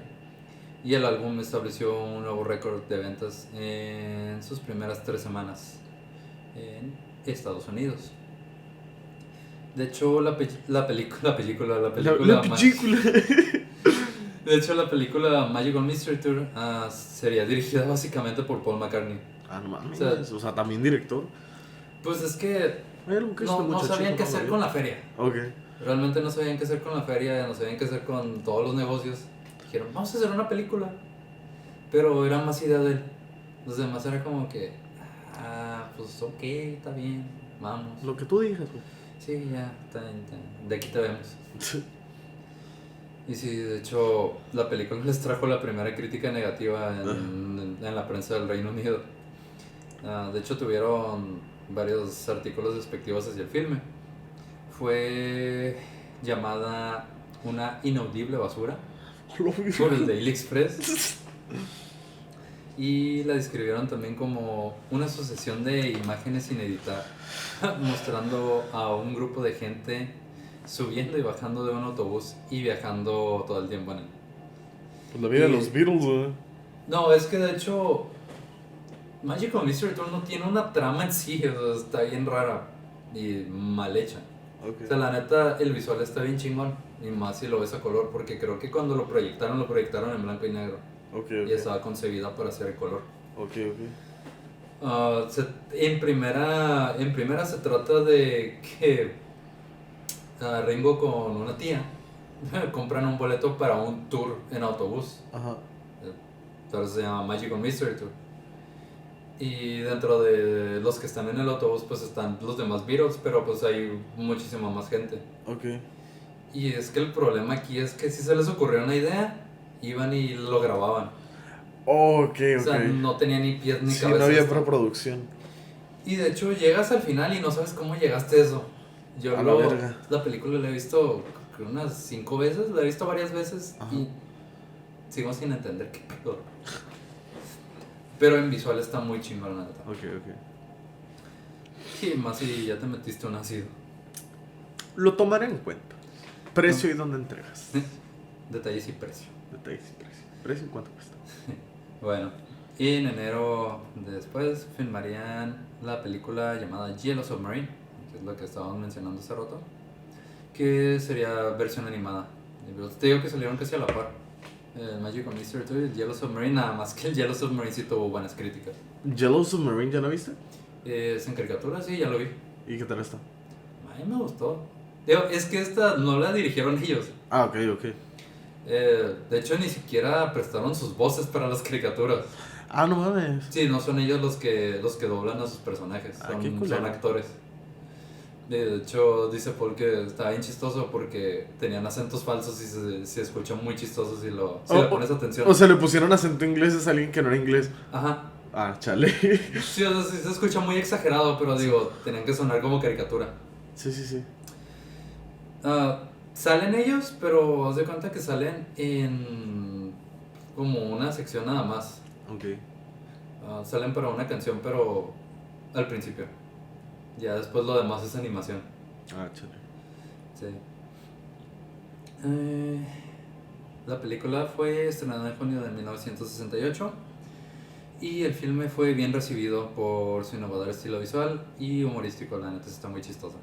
Y el álbum estableció un nuevo récord de ventas en sus primeras 3 semanas en Estados Unidos. De hecho, la película. De hecho, la película Magical Mystery Tour sería dirigida básicamente por Paul McCartney. No mames. O O sea, también director. Pues es que Hay algo que este no muchachito sabían qué no hacer vale. con la feria. Ok. Realmente no sabían qué hacer con la feria, no sabían qué hacer con todos los negocios. Dijeron, vamos a hacer una película. Pero era más idea de él. Los demás era como que, pues ok, está bien, vamos. Lo que tú digas, güey. Sí, ya, de aquí te vemos. Y sí, de hecho, la película les trajo la primera crítica negativa en la prensa del Reino Unido. De hecho, tuvieron varios artículos despectivos hacia el filme. Fue llamada una inaudible basura por el Daily Express. Y la describieron también como una sucesión de imágenes sin editar, mostrando a un grupo de gente subiendo y bajando de un autobús y viajando todo el tiempo en él. Pues la vida de los Beatles, güey. No, es que de hecho Magical Mystery Tour no tiene una trama en sí, o sea, está bien rara y mal hecha. Okay. O sea, la neta, el visual está bien chingón, y más si lo ves a color, porque creo que cuando lo proyectaron en blanco y negro. Okay. Y estaba concebida para hacer el color. Ok. En primera se trata de que Ringo con una tía compran un boleto para un tour en autobús. Ajá. Entonces se llama Magical Mystery Tour. Y dentro de los que están en el autobús pues están los demás Beatles, pero pues hay muchísima más gente. Ok. Y es que el problema aquí es que si se les ocurrió una idea, iban y lo grababan. Ok, O sea, no tenía ni pies ni sí, cabeza. no había esto. preproducción. Y de hecho llegas al final y no sabes cómo llegaste a eso. Yo A la verga. la película la he visto creo unas 5 veces, la he visto varias veces. Ajá. Y sigo sin entender qué pedo. Pero en visual está muy chingón, la neta. Ok. Y más si ya te metiste un ácido. Lo tomaré en cuenta. Precio y dónde entregas. Detalles y precio. Detalles y precio. ¿Precio y cuánto cuesta? Bueno, y en enero después filmarían la película llamada Yellow Submarine, que es lo que estábamos mencionando hace rato, que sería versión animada. Te digo que salieron casi a la par. El Magical Mystery Tour y el Yellow Submarine, nada más que el Yellow Submarine sí tuvo buenas críticas. Yellow Submarine, ¿ya lo viste? Es en caricatura, sí, ya lo vi. ¿Y qué tal está? A mí me gustó. Digo, es que esta no la dirigieron ellos. Ah, ok. De hecho, ni siquiera prestaron sus voces para las caricaturas. Ah, no mames. Sí, no son ellos los que doblan a sus personajes, Ah, qué son culero. actores. De hecho, dice Paul que está bien chistoso porque tenían acentos falsos y se escuchan muy chistosos si le pones atención. O sea, le pusieron acento inglés a alguien que no era inglés. Ajá. Ah, chale. Sí, o sea, sí se escucha muy exagerado, pero digo, tenían que sonar como caricatura. Sí. Salen ellos, pero haz de cuenta que salen en como una sección nada más. Ok. Salen para una canción, pero al principio. Ya después lo demás es animación. Ah, chale. Sí. La película fue estrenada en junio de 1968 y el filme fue bien recibido por su innovador estilo visual y humorístico, la neta está muy chistosa.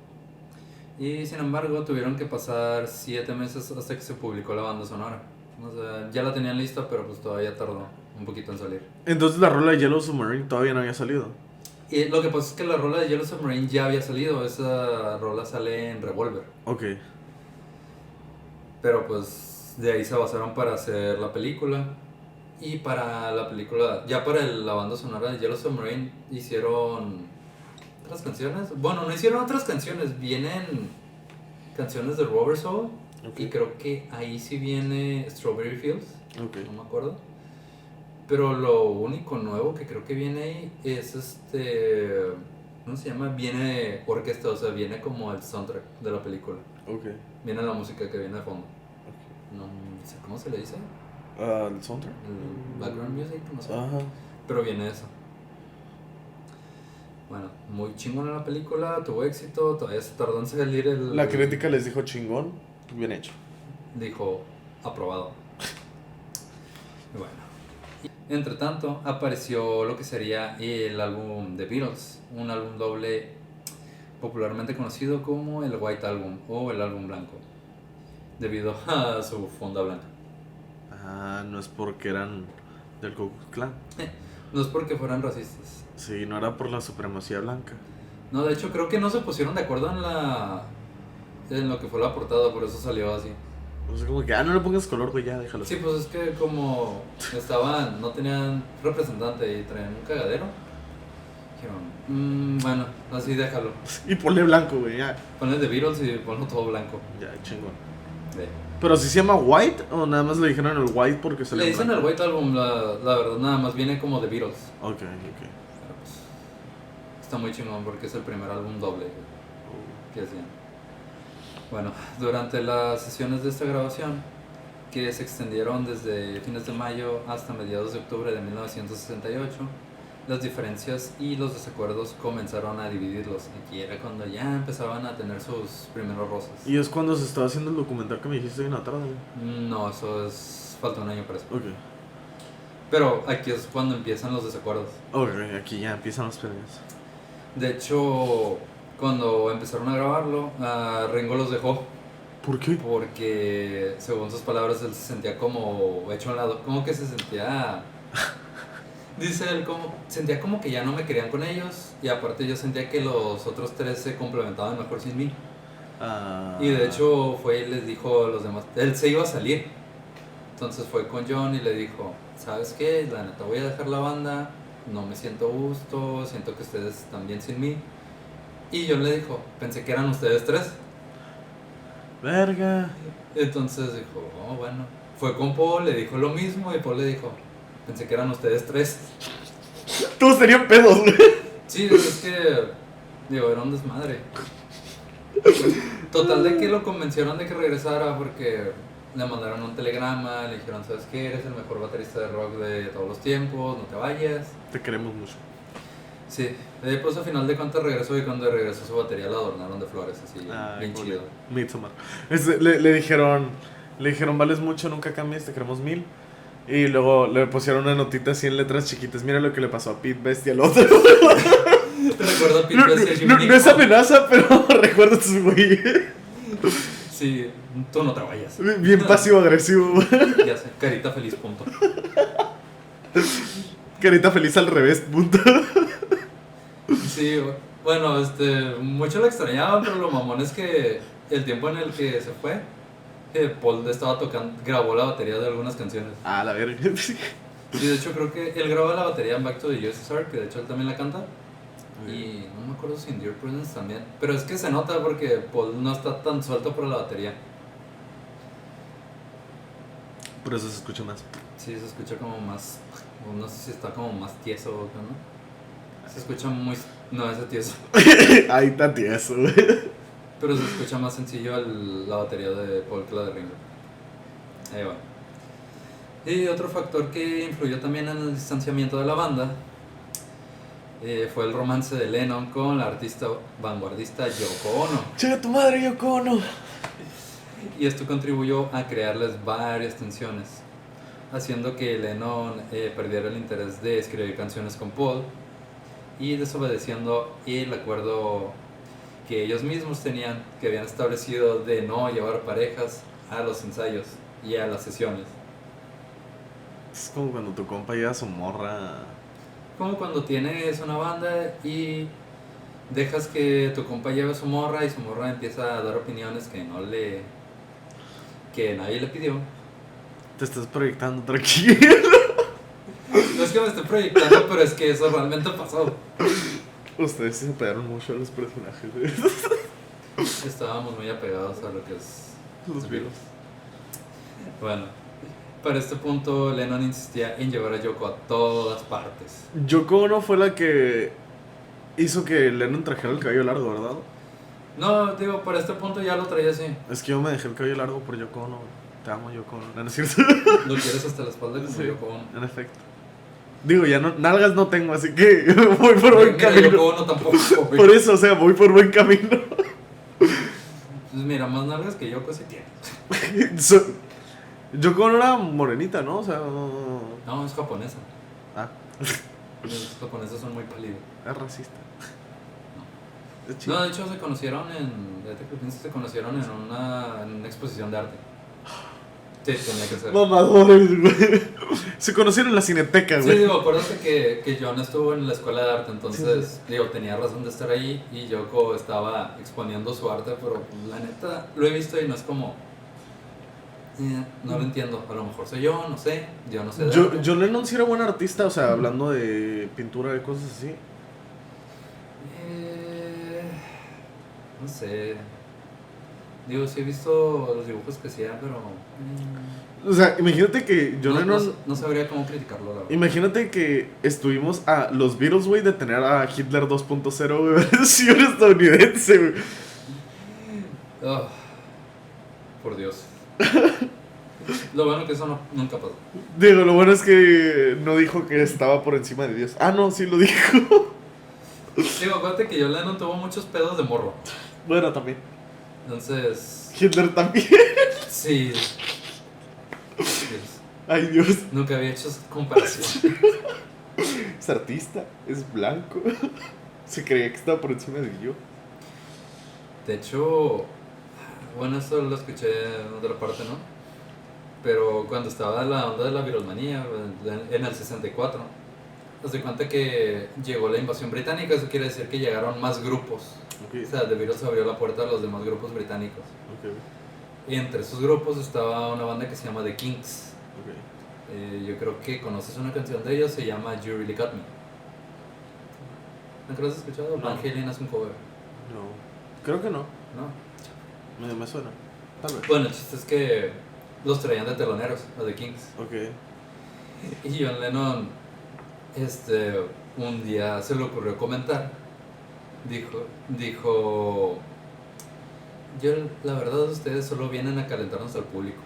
Y sin embargo tuvieron que pasar 7 meses hasta que se publicó la banda sonora. O sea, ya la tenían lista, pero pues todavía tardó un poquito en salir. Entonces la rola de Yellow Submarine todavía no había salido. Y lo que pasa es que la rola de Yellow Submarine ya había salido, esa rola sale en Revolver. Ok. Pero pues de ahí se basaron para hacer la película. Y para la película, ya para la banda sonora de Yellow Submarine hicieron otras canciones. Bueno, no hicieron otras canciones, vienen canciones de Rubber Soul. Okay. Y creo que ahí sí viene Strawberry Fields, Ok. no me acuerdo. Pero lo único nuevo que creo que viene ahí es ¿cómo se llama? Viene orquesta, o sea, viene como el soundtrack de la película. Ok. Viene la música que viene de fondo. No sé cómo se le dice. ¿El soundtrack? El background music, no sé. Ajá. Pero viene eso. Bueno, muy chingona la película, tuvo éxito, todavía se tardó en salir La crítica les dijo chingón, bien hecho. Dijo, aprobado. Y bueno. Entre tanto, apareció lo que sería el álbum The Beatles, un álbum doble popularmente conocido como el White Album o el álbum blanco, debido a su funda blanca. Ah, no es porque eran del Ku Klux Klan. No es porque fueran racistas. Sí, no era por la supremacía blanca. No, de hecho creo que no se pusieron de acuerdo en lo que fue la portada, por eso salió así. O sea, como que, no le pongas color, güey, ya, déjalo. Sí, pues es que como no tenían representante y traían un cagadero, dijeron, bueno, así déjalo. Y ponle blanco, güey, ya. Ponle The Beatles y ponlo todo blanco. Ya, chingón. Sí. ¿Pero si se llama White o nada más le dijeron el White porque se Le dicen blanco? el White Album, la verdad, nada más viene como The Beatles. Ok. Pero, pues, está muy chingón porque es el primer álbum doble que hacían. Bueno, durante las sesiones de esta grabación, que se extendieron desde fines de mayo hasta mediados de octubre de 1968, las diferencias y los desacuerdos comenzaron a dividirlos. Aquí era cuando ya empezaban a tener sus primeros roces. Y es cuando se estaba haciendo el documental que me dijiste bien atrás, güey. No, eso es... falta un año para eso. Ok. Pero aquí es cuando empiezan los desacuerdos. Ok, aquí ya empiezan las peleas. De hecho, cuando empezaron a grabarlo, Ringo los dejó. ¿Por qué? Porque, según sus palabras, él se sentía como hecho a un lado. Como que se sentía... Dice él, sentía como que ya no me querían con ellos. Y aparte yo sentía que los otros tres se complementaban mejor sin mí. Y de hecho fue y les dijo a los demás, él se iba a salir. Entonces fue con John y le dijo, ¿sabes qué? La neta voy a dejar la banda, no me siento a gusto, siento que ustedes están bien sin mí. Y John le dijo, pensé que eran ustedes tres. Verga. Entonces dijo, oh, bueno. Fue con Paul, le dijo lo mismo y Paul le dijo, pensé que eran ustedes tres. Todos tenían pedos, güey. Sí, es que, digo, era un desmadre. Total de que lo convencieron de que regresara porque le mandaron un telegrama, le dijeron, ¿sabes qué? Eres el mejor baterista de rock de todos los tiempos, no te vayas. Te queremos mucho. Sí, pues a final de cuentas regresó y cuando regresó su batería la adornaron de flores, así, bien cool. chido. Midsommar. Le dijeron, vales mucho, nunca cambies, te queremos 1000. Y luego le pusieron una notita así en letras chiquitas. Mira lo que le pasó a Pete Bestia al otro. Te recuerdo a Pete Bestia y Jimmy No es amenaza, pero recuerda a tus güey. Sí, tú no te vayas. Bien pasivo-agresivo. Ya sé, carita feliz, punto. Carita feliz al revés, punto. Sí, bueno, mucho lo extrañaban, pero lo mamón es que el tiempo en el que se fue, Paul estaba tocando, grabó la batería de algunas canciones. Ah, la verga. Sí, de hecho creo que él grabó la batería en Back to the USSR, que de hecho él también la canta. Y no me acuerdo si en Dear Prudence también. Pero es que se nota porque Paul no está tan suelto por la batería. Por eso se escucha más. Sí, se escucha como más, no sé si está como más tieso o qué, ¿no? Se escucha muy, no, ese tieso. Ahí está tieso, güey. Pero se escucha más sencillo la batería de Paul que la de Ringo. Ahí va. Y otro factor que influyó también en el distanciamiento de la banda fue el romance de Lennon con la artista vanguardista Yoko Ono. Llega tu madre, Yoko Ono. Y esto contribuyó a crearles varias tensiones, haciendo que Lennon perdiera el interés de escribir canciones con Paul y desobedeciendo el acuerdo que ellos mismos tenían, que habían establecido de no llevar parejas a los ensayos y a las sesiones. Es como cuando tu compa lleva a su morra. Como cuando tienes una banda y dejas que tu compa lleve a su morra y su morra empieza a dar opiniones que nadie le pidió. Te estás proyectando tranquilo. No es que me esté proyectando, pero es que eso realmente pasó. Ustedes se pegaron mucho a los personajes. Estábamos muy apegados a lo que es Los Beatles. Bueno, para este punto Lennon insistía en llevar a Yoko a todas partes. Yoko Ono fue la que hizo que Lennon trajera el cabello largo, ¿verdad? No, digo, para este punto ya lo traía así. Es que yo me dejé el cabello largo por Yoko Ono. Te amo, Yoko Ono. No es cierto. Lo quieres hasta la espalda como Sí, Yoko Ono. en efecto. Digo, ya no, nalgas no tengo, así que voy por buen Mira, camino. Yoko Ono tampoco. Por eso, o sea, voy por buen camino. Pues mira, más nalgas que Yoko sí tiene. Yoko Ono era morenita, ¿no? O sea, No, es japonesa. ah, Los japoneses son muy pálidos. es racista. No. Es chido. No, de hecho se conocieron en una exposición de arte. Sí, tenía que ser. Mamadores, güey. Se conocieron en la cineteca, Sí, güey. digo, acuérdate que John estuvo en la escuela de arte, entonces, Sí. digo, tenía razón de estar ahí y Yoko estaba exponiendo su arte, pero la neta, lo he visto y no es como... no lo entiendo, a lo mejor soy yo, no sé, yo no sé de arte. John Lennon sí era buen artista, o sea, hablando de pintura, de cosas así. No sé. Digo, sí he visto los dibujos que hacía, pero... O sea, imagínate que John Lennon... no sabría cómo criticarlo, la verdad. Imagínate que estuvimos a los Beatles, güey, de tener a Hitler 2.0, güey, versión estadounidense, güey. Oh, por Dios. Lo bueno que eso nunca pasó. Digo, lo bueno es que no dijo que estaba por encima de Dios. Ah, no, sí lo dijo. Digo, acuérdate que John Lennon tuvo muchos pedos de morro. Bueno, también. Entonces... Hitler también. Sí. Dios, Ay, Dios. nunca había hecho esa comparación. Es artista, es blanco. Se creía que estaba por encima de Dios. De hecho, bueno, esto lo escuché en otra parte, ¿no? Pero cuando estaba la onda de la virusmanía, en el 64, haz de cuenta que llegó la invasión británica, eso quiere decir que llegaron más grupos. Ok. O sea, The Beatles abrió la puerta a los demás grupos británicos. Ok. Y entre esos grupos estaba una banda que se llama The Kinks. Ok. Yo creo que conoces una canción de ellos, se llama You Really Got Me. ¿No creo que has escuchado? No. Van Halen hace un cover, No. Creo que no. ¿no? Me suena. Tal vez. Bueno, el chiste es que los traían de teloneros, a The Kinks. Ok. Y John Lennon, un día se le ocurrió comentar. Dijo, yo, la verdad, ustedes solo vienen a calentarnos al público.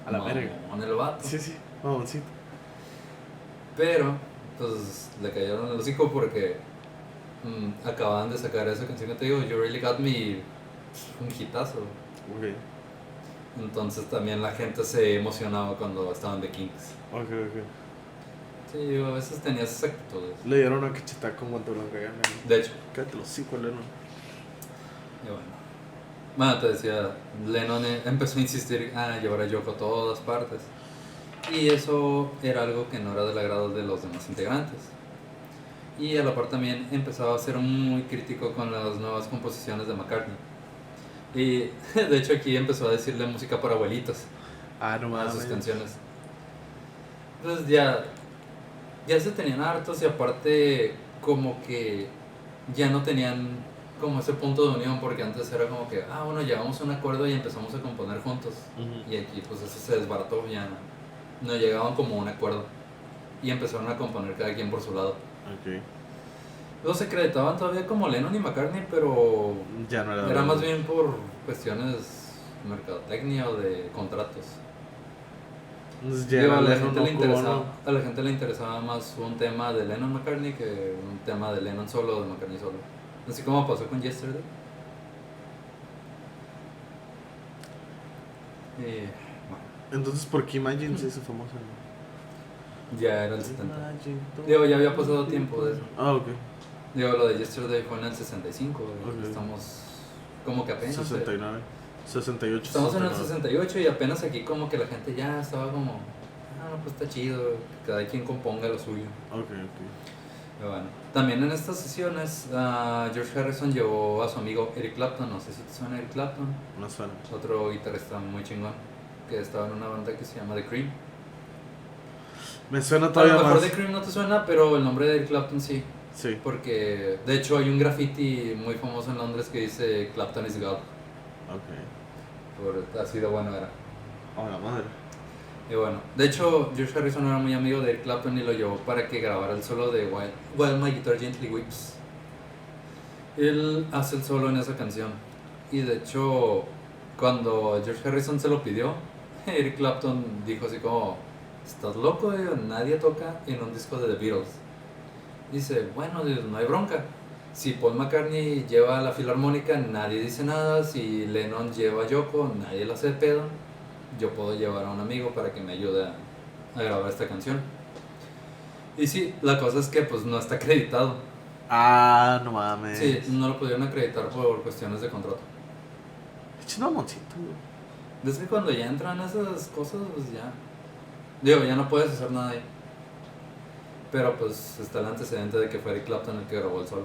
A la verga. Con el vato. Sí, sí. Mamoncito. Pero, pues, le cayeron el hocico porque acababan de sacar esa canción que te digo, You Really Got Me, un hitazo. Ok. Entonces también la gente se emocionaba cuando estaban The Kinks. Ok, ok. Sí, a veces tenías esas actitudes. Le dieron una cachetada con guante blanco ya. De hecho, Cállate los hocico, Lennon. y bueno, te decía, Lennon empezó a insistir a llevar a Yoko a todas partes. Y eso era algo que no era del agrado de los demás integrantes. Y a la par también empezaba a ser muy crítico con las nuevas composiciones de McCartney. Y de hecho aquí empezó a decirle música para abuelitos Ah, no a mames. sus canciones. Entonces ya se tenían hartos y aparte como que ya no tenían como ese punto de unión, porque antes era como que, bueno, llegamos a un acuerdo y empezamos a componer juntos. Ujú. Y aquí pues eso se desbarató, ya no llegaban como a un acuerdo. Y empezaron a componer cada quien por su lado. Ok. Luego se acreditaban todavía como Lennon y McCartney, pero Ya no era. era más bien por cuestiones de mercadotecnia o de contratos. Entonces ya Digo, era a la Lennon, gente no le interesaba, Ono. a la gente le interesaba más un tema de Lennon McCartney que un tema de Lennon solo o de McCartney solo. Así como pasó con Yesterday. Y bueno, Entonces, ¿por qué Imagine se hizo famosa? ya era el 70. Imagine, Digo, ya había pasado tiempo de eso. Ah, ok. Digo, lo de Yesterday fue en el 65. Ok. Estamos como que apenas. 69. 68. Estamos en el 69. 68 y apenas aquí como que la gente ya estaba como, no, pues está chido, que cada quien componga lo suyo. Ok, ok. Pero bueno, también en estas sesiones George Harrison llevó a su amigo Eric Clapton, no sé si te suena Eric Clapton, No suena. otro guitarrista muy chingón, que estaba en una banda que se llama The Cream. Me suena A lo todavía mejor más. The Cream no te suena, pero el nombre de Eric Clapton sí, Sí. porque de hecho hay un graffiti muy famoso en Londres que dice Clapton is God, Ok. así de bueno era. Oh, la madre. Y bueno, de hecho George Harrison era muy amigo de Eric Clapton y lo llevó para que grabara el solo de While My Guitar Gently Weeps. Él hace el solo en esa canción. Y de hecho, cuando George Harrison se lo pidió, Eric Clapton dijo así como, ¿estás loco? Nadie toca en un disco de The Beatles. Dice, bueno, no hay bronca. Si Paul McCartney lleva a la filarmónica, nadie dice nada. Si Lennon lleva a Yoko, nadie la hace de pedo. Yo puedo llevar a un amigo para que me ayude a grabar esta canción. Y sí, la cosa es que pues no está acreditado. Ah, no mames. Sí, no lo pudieron acreditar por cuestiones de contrato. Eche mamoncito, güey. Desde que cuando ya entran esas cosas, pues ya. Digo, ya no puedes hacer nada ahí. Pero pues está el antecedente de que fue Eric Clapton el que grabó el solo.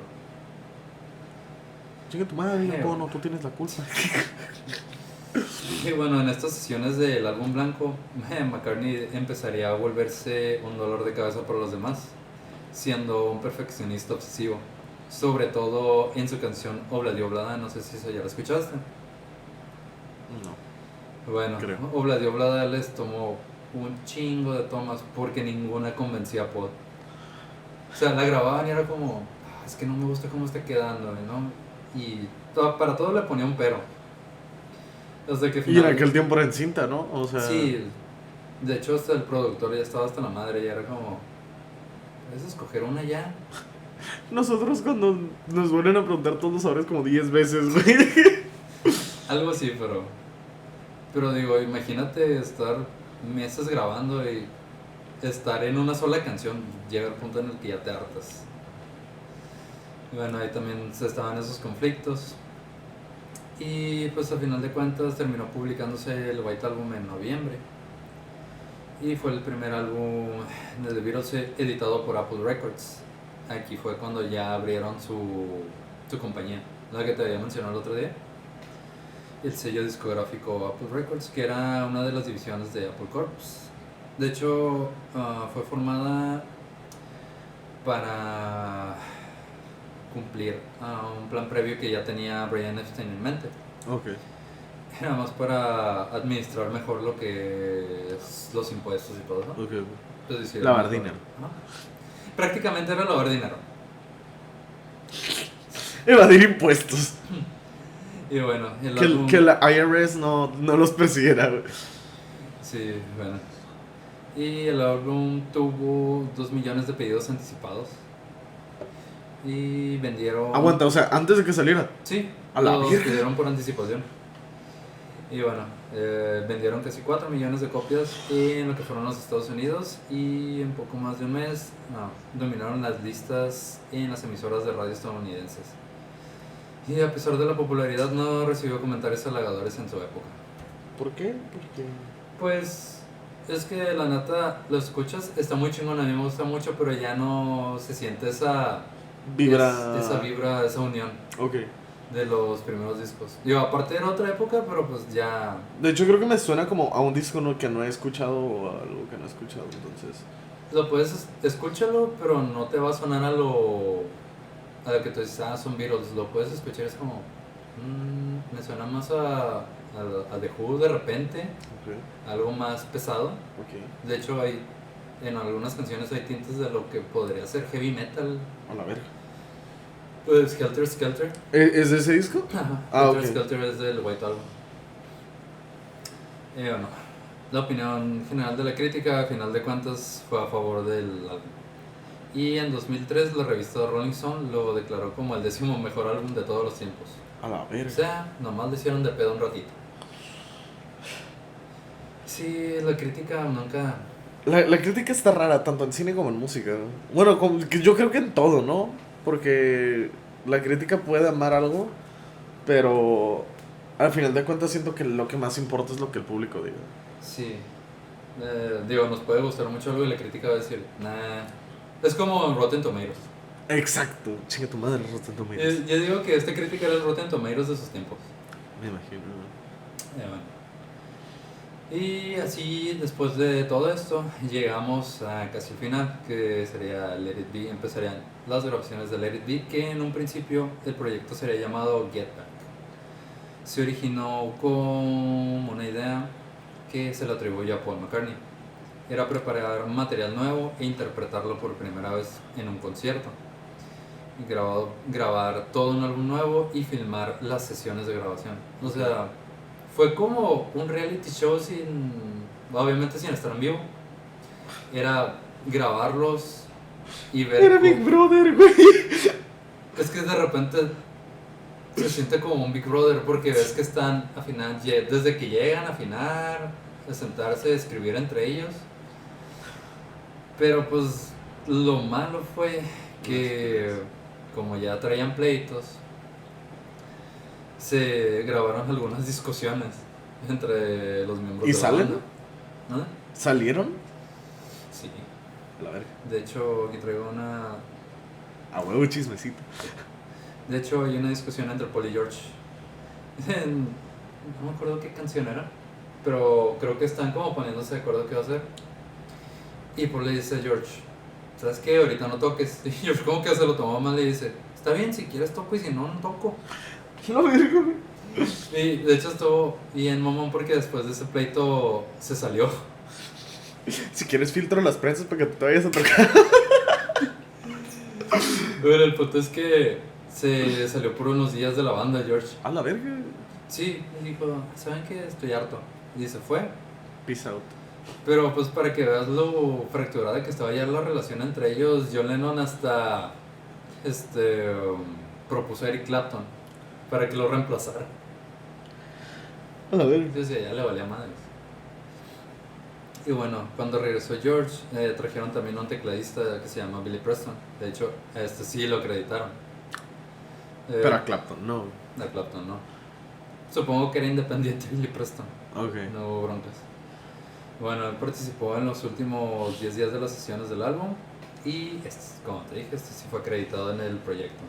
Chinga tu madre, no, tú tienes la culpa. Y bueno, en estas sesiones del álbum blanco, McCartney empezaría a volverse un dolor de cabeza para los demás, siendo un perfeccionista obsesivo. Sobre todo en su canción Obladi Oblada, no sé si eso ya la escuchaste. No. Bueno, Creo. Obladi Oblada les tomó un chingo de tomas porque ninguna convencía a Paul. O sea, la grababan y era como, es que no me gusta cómo está quedando, ¿no? Y para todo le ponía un pero. Hasta que Y en aquel tiempo era en cinta, ¿no? O sea. Sí, de hecho hasta el productor ya estaba hasta la madre y era como, ¿puedes escoger una ya? Nosotros cuando nos vuelven a preguntar todos los sabores como 10 veces, güey. Algo así, pero digo, imagínate estar meses grabando y estar en una sola canción, llega el punto en el que ya te hartas. Y bueno, ahí también se estaban esos conflictos. Y pues a final de cuentas terminó publicándose el White Album en noviembre. Y fue el primer álbum de The Beatles editado por Apple Records. Aquí fue cuando ya abrieron su compañía, la que te había mencionado el otro día. El sello discográfico Apple Records, que era una de las divisiones de Apple Corps. De hecho, fue formada para cumplir un plan previo que ya tenía Brian Epstein en mente. Ok. Era más para administrar mejor lo que es los impuestos y todo eso. Ok. Pues decir, Lavar dinero. Prácticamente era lavar dinero. Evadir impuestos. Y bueno, el álbum... Que la IRS no los persiguiera, güey. Sí, bueno. Y el álbum tuvo 2 millones de pedidos anticipados. Y vendieron... Aguanta, o sea, antes de que saliera. Sí, A la los virgen. pidieron por anticipación. Y bueno, vendieron casi 4 millones de copias en lo que fueron los Estados Unidos. Y en poco más de un mes dominaron las listas en las emisoras de radio estadounidenses. Y a pesar de la popularidad no recibió comentarios halagadores en su época. ¿Por qué? Porque... Pues es que la neta, lo escuchas, está muy chingón, a mí me gusta mucho, pero ya no se siente esa vibra... esa vibra, esa unión Ok. de los primeros discos. Digo, aparte era otra época, pero pues ya... De hecho, creo que me suena como a un disco que no he escuchado o a algo que no he escuchado, entonces... Lo puedes, escúchalo, pero no te va a sonar a lo que tú dices, son Beatles. Lo puedes escuchar, es como... me suena más a The Who de repente, Ok. algo más pesado. Ok. De hecho, en algunas canciones hay tintes de lo que podría ser heavy metal. A la verga. Pues Helter Skelter. ¿Es de ese disco? Ajá. Ah, Helter ok. Skelter es del White Album. Bueno, la opinión general de la crítica, a final de cuentas, fue a favor del álbum. Y en 2003 la revista Rolling Stone lo declaró como el 10º mejor álbum de todos los tiempos. A la O verga. sea, nomás le hicieron de pedo un ratito. Sí, la crítica nunca... La crítica está rara, tanto en cine como en música. Bueno, yo creo que en todo, ¿no? Porque la crítica puede amar algo, pero al final de cuentas siento que lo que más importa es lo que el público diga. Sí. Digo, nos puede gustar mucho algo y la crítica va a decir, nah. Es como Rotten Tomatoes. Exacto. Chinga tu madre, Rotten Tomatoes. Yo digo que este crítica era el Rotten Tomatoes de sus tiempos. Me imagino. Bueno. Y así, después de todo esto, llegamos a casi el final, que sería Let It Be. Empezarían las grabaciones de Let It Be, que en un principio el proyecto sería llamado Get Back. Se originó con una idea que se le atribuye a Paul McCartney. Era preparar material nuevo e interpretarlo por primera vez en un concierto. Y grabar todo un álbum nuevo y filmar las sesiones de grabación. O sea, fue como un reality show obviamente sin estar en vivo. Era grabarlos y ver... Era Big Brother, güey. Es que de repente se siente como un Big Brother porque ves que están afinando, desde que llegan a afinar, a sentarse, a escribir entre ellos. Pero pues lo malo fue que como ya traían pleitos, se grabaron algunas discusiones entre los miembros ¿Y de la salen? banda. ¿Salieron? Sí. La verga. De hecho, aquí traigo una... A huevo, chismecito. De hecho, hay una discusión entre Paul y George. No me acuerdo qué canción era, pero creo que están como poniéndose de acuerdo qué va a hacer. Y Paul le dice a George, ¿sabes qué? Ahorita no toques. Y George como que se lo tomó mal y dice, está bien, si quieres toco y si no, no toco. La verga, güey. Y de hecho estuvo bien mamón porque después de ese pleito se salió. Si quieres filtro las prensas para que te vayas a tocar. Pero el punto es que se salió por unos días de la banda, George. A la verga. Sí, y dijo, ¿saben qué? Estoy harto. Y se fue. Peace out. Pero pues para que veas lo fracturada que estaba ya la relación entre ellos, John Lennon hasta propuso a Eric Clapton para que lo reemplazara. A la verga. Entonces ya le valía madres. Y bueno, cuando regresó George, trajeron también a un tecladista que se llama Billy Preston. De hecho, a este sí lo acreditaron. Pero a Clapton, no. A Clapton, no. Supongo que era independiente Billy Preston. Ok. No hubo broncas. Bueno, él participó en los últimos 10 días de las sesiones del álbum y, como te dije, sí fue acreditado en el proyecto.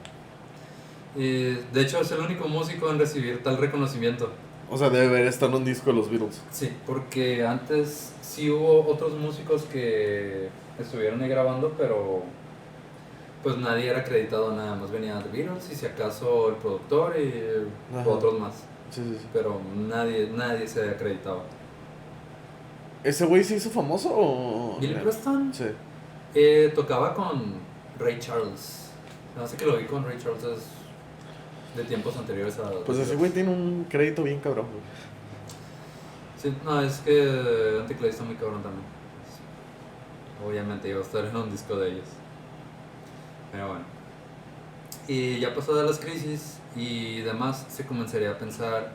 De hecho, es el único músico en recibir tal reconocimiento. O sea, debe haber estado en un disco de los Beatles. Sí, porque antes sí hubo otros músicos que estuvieron ahí grabando, pero pues nadie era acreditado, nada más venían The Beatles y si acaso el productor y Ajá. otros más. Sí, sí, sí. Pero nadie se acreditaba. ¿Ese güey se hizo famoso o...? Billy Preston Sí. tocaba con Ray Charles. No sé que lo vi con Ray Charles es de tiempos anteriores a... Pues ese güey tiene un crédito bien cabrón, güey. Sí, no, es que Anticlay está muy cabrón también. Obviamente iba a estar en un disco de ellos. Pero bueno. Y ya pasadas las crisis y demás, se comenzaría a pensar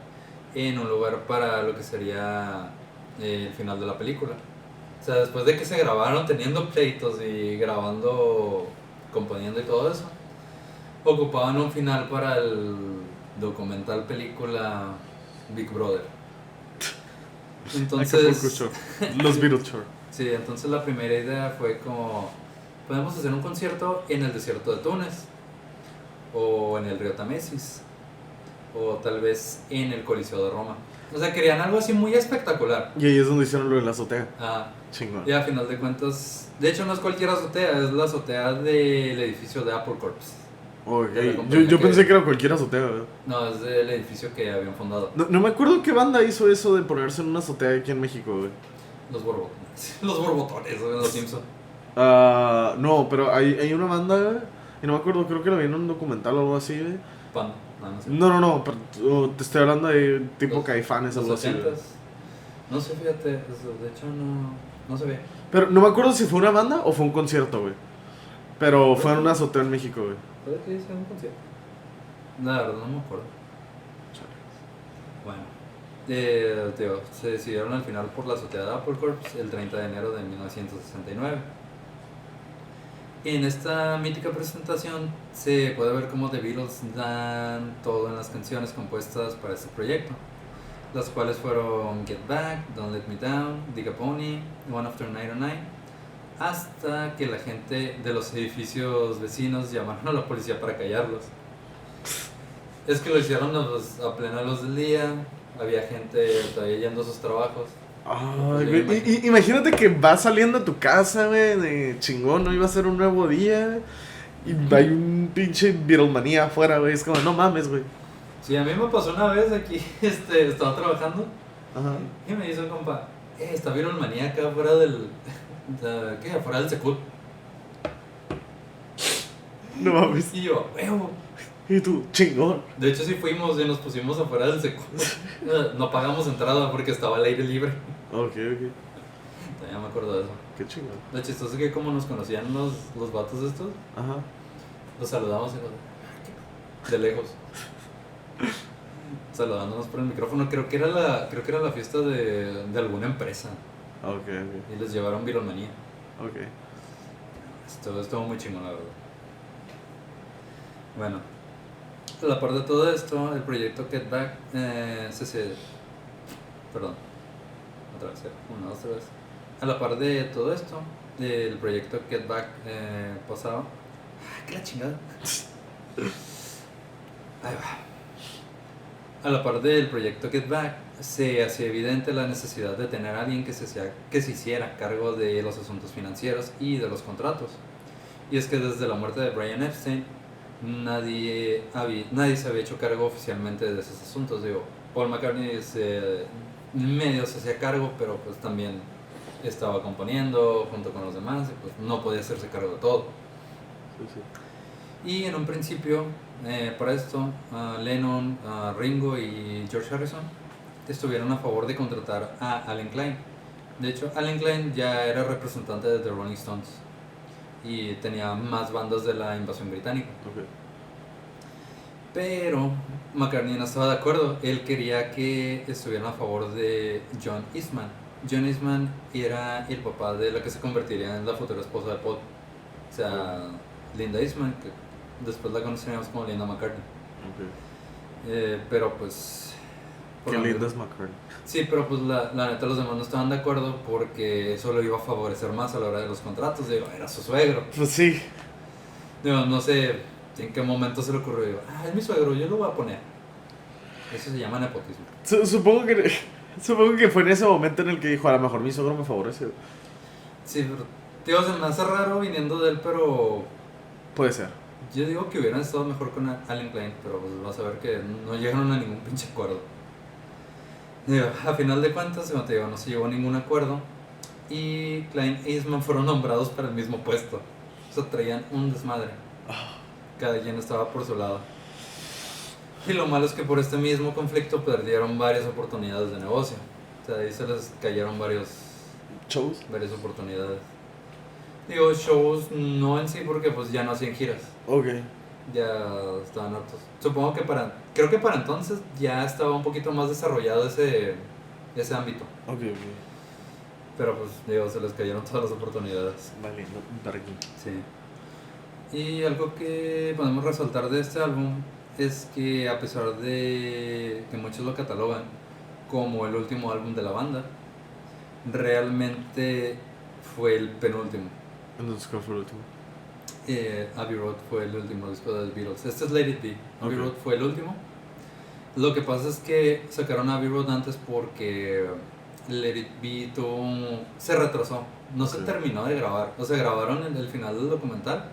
en un lugar para lo que sería el final de la película. O sea, después de que se grabaron teniendo pleitos y grabando, componiendo y todo eso, ocupaban un final para el documental película Big Brother. Acapulco Shore. Los Beatles Shore. Sí, entonces la primera idea fue como, podemos hacer un concierto en el desierto de Túnez, o en el río Támesis, o tal vez en el Coliseo de Roma. O sea, querían algo así muy espectacular. Y ahí es donde hicieron lo de la azotea. Ah, Chingón. y a final de cuentas, de hecho no es cualquier azotea, es la azotea del edificio de Apple Corps. Ok. De la compañía Yo que- pensé que era cualquier azotea, güey. No, es del edificio que habían fundado, No me acuerdo qué banda hizo eso de ponerse en una azotea aquí en México, güey. los borbotones. Los borbotones, los Simpson. No, pero hay una banda, güey. Y no me acuerdo, creo que la vi en un documental o algo así, güey. Pan, no sé. No, pero te estoy hablando de tipo Los- Caifanes o Los algo así, güey. 80s. No sé, fíjate, de hecho no se ve. Pero no me acuerdo si fue una banda o fue un concierto, güey. Pero fue en una azotea en México, güey. ¿Puede que sea un concierto? La verdad no me acuerdo. Bueno, se decidieron al final por la azotea de Apple Corps el 30 de enero de 1969. En esta mítica presentación se puede ver cómo The Beatles dan todo en las canciones compuestas para este proyecto, las cuales fueron Get Back, Don't Let Me Down, Dig a Pony, One After Night, hasta que la gente de los edificios vecinos llamaron a la policía para callarlos. Es que lo hicieron a plena luz del día, había gente todavía yendo a sus trabajos. Ay, güey. Imagínate que vas saliendo a tu casa, güey, de chingón, ¿no? Iba a ser un nuevo día, y hay un pinche Beatlemanía afuera, güey. Es como, no mames, güey. Sí, a mí me pasó una vez aquí, estaba trabajando Ajá. y me dice un compa, está Beatlemanía acá afuera del... ¿Qué? Afuera del Secut. No mames. Y yo, huevo. Y tú, chingón. De hecho sí fuimos y nos pusimos afuera del Secut. No pagamos entrada porque estaba al aire libre. Ok. Ya me acuerdo de eso. Qué chingón. Lo chistoso es que como nos conocían los vatos estos, Ajá. los saludamos y de lejos. Saludándonos por el micrófono. Creo que era la fiesta de alguna empresa. Ok. Y les llevaron Beatlemanía. Ok. Estuvo muy chingón, la verdad. Bueno, a la par de todo esto, el proyecto Get Back perdón, otra vez, una, dos, tres. A la par de todo esto, el proyecto Get Back pasaba. ¡Qué la chingada! Ahí va. A la par del proyecto Get Back, se hacía evidente la necesidad de tener a alguien que se hiciera cargo de los asuntos financieros y de los contratos. Y es que desde la muerte de Brian Epstein, nadie se había hecho cargo oficialmente de esos asuntos. Digo, Paul McCartney medio se hacía cargo, pero pues también estaba componiendo junto con los demás y pues no podía hacerse cargo de todo. Sí. Y en un principio, para esto, Lennon, Ringo y George Harrison estuvieron a favor de contratar a Allen Klein. De hecho, Allen Klein ya era representante de The Rolling Stones y tenía más bandas de la invasión británica. Ok. Pero McCartney no estaba de acuerdo. Él quería que estuvieran a favor de John Eastman. John Eastman era el papá de la que se convertiría en la futura esposa de Paul. O sea, Linda Eastman, que después la conoceríamos como Linda McCartney. Ok. Pero pues por Qué lo lindo mismo. es McCartney. Sí, pero pues la neta los demás no estaban de acuerdo porque eso lo iba a favorecer más a la hora de los contratos. Digo, era su suegro. Pues sí. Digo, no sé en qué momento se le ocurrió. Digo, es mi suegro, yo lo voy a poner. Eso se llama nepotismo. Supongo que supongo que fue en ese momento en el que dijo, a lo mejor mi suegro me favorece. Sí, pero, tío, se me hace raro viniendo de él, pero Puede ser. yo digo que hubieran estado mejor con Allen Klein, pero pues vas a ver que no llegaron a ningún pinche acuerdo. Digo, a final de cuentas, como te digo, no se llegó a ningún acuerdo y Klein e Eastman fueron nombrados para el mismo puesto. O sea, traían un desmadre. Cada quien estaba por su lado. Y lo malo es que por este mismo conflicto perdieron varias oportunidades de negocio. O sea, ahí se les cayeron ¿Shows? varias oportunidades. Digo, shows no en sí porque pues ya no hacían giras. Ok. Ya estaban hartos. Supongo que creo que para entonces ya estaba un poquito más desarrollado ese ámbito. Ok. Pero pues digo, se les cayeron todas las oportunidades. Vale, no, Sí. Y algo que podemos resaltar de este álbum es que a pesar de que muchos lo catalogan como el último álbum de la banda, realmente fue el penúltimo. Entonces, ¿cuál fue el último? Abbey Road fue el último disco de los Beatles. Este es Let It Be. Abbey Ok. Road fue el último. Lo que pasa es que sacaron Abbey Road antes porque Let It Be se retrasó. No se Ok. terminó de grabar. O sea, grabaron el final del documental,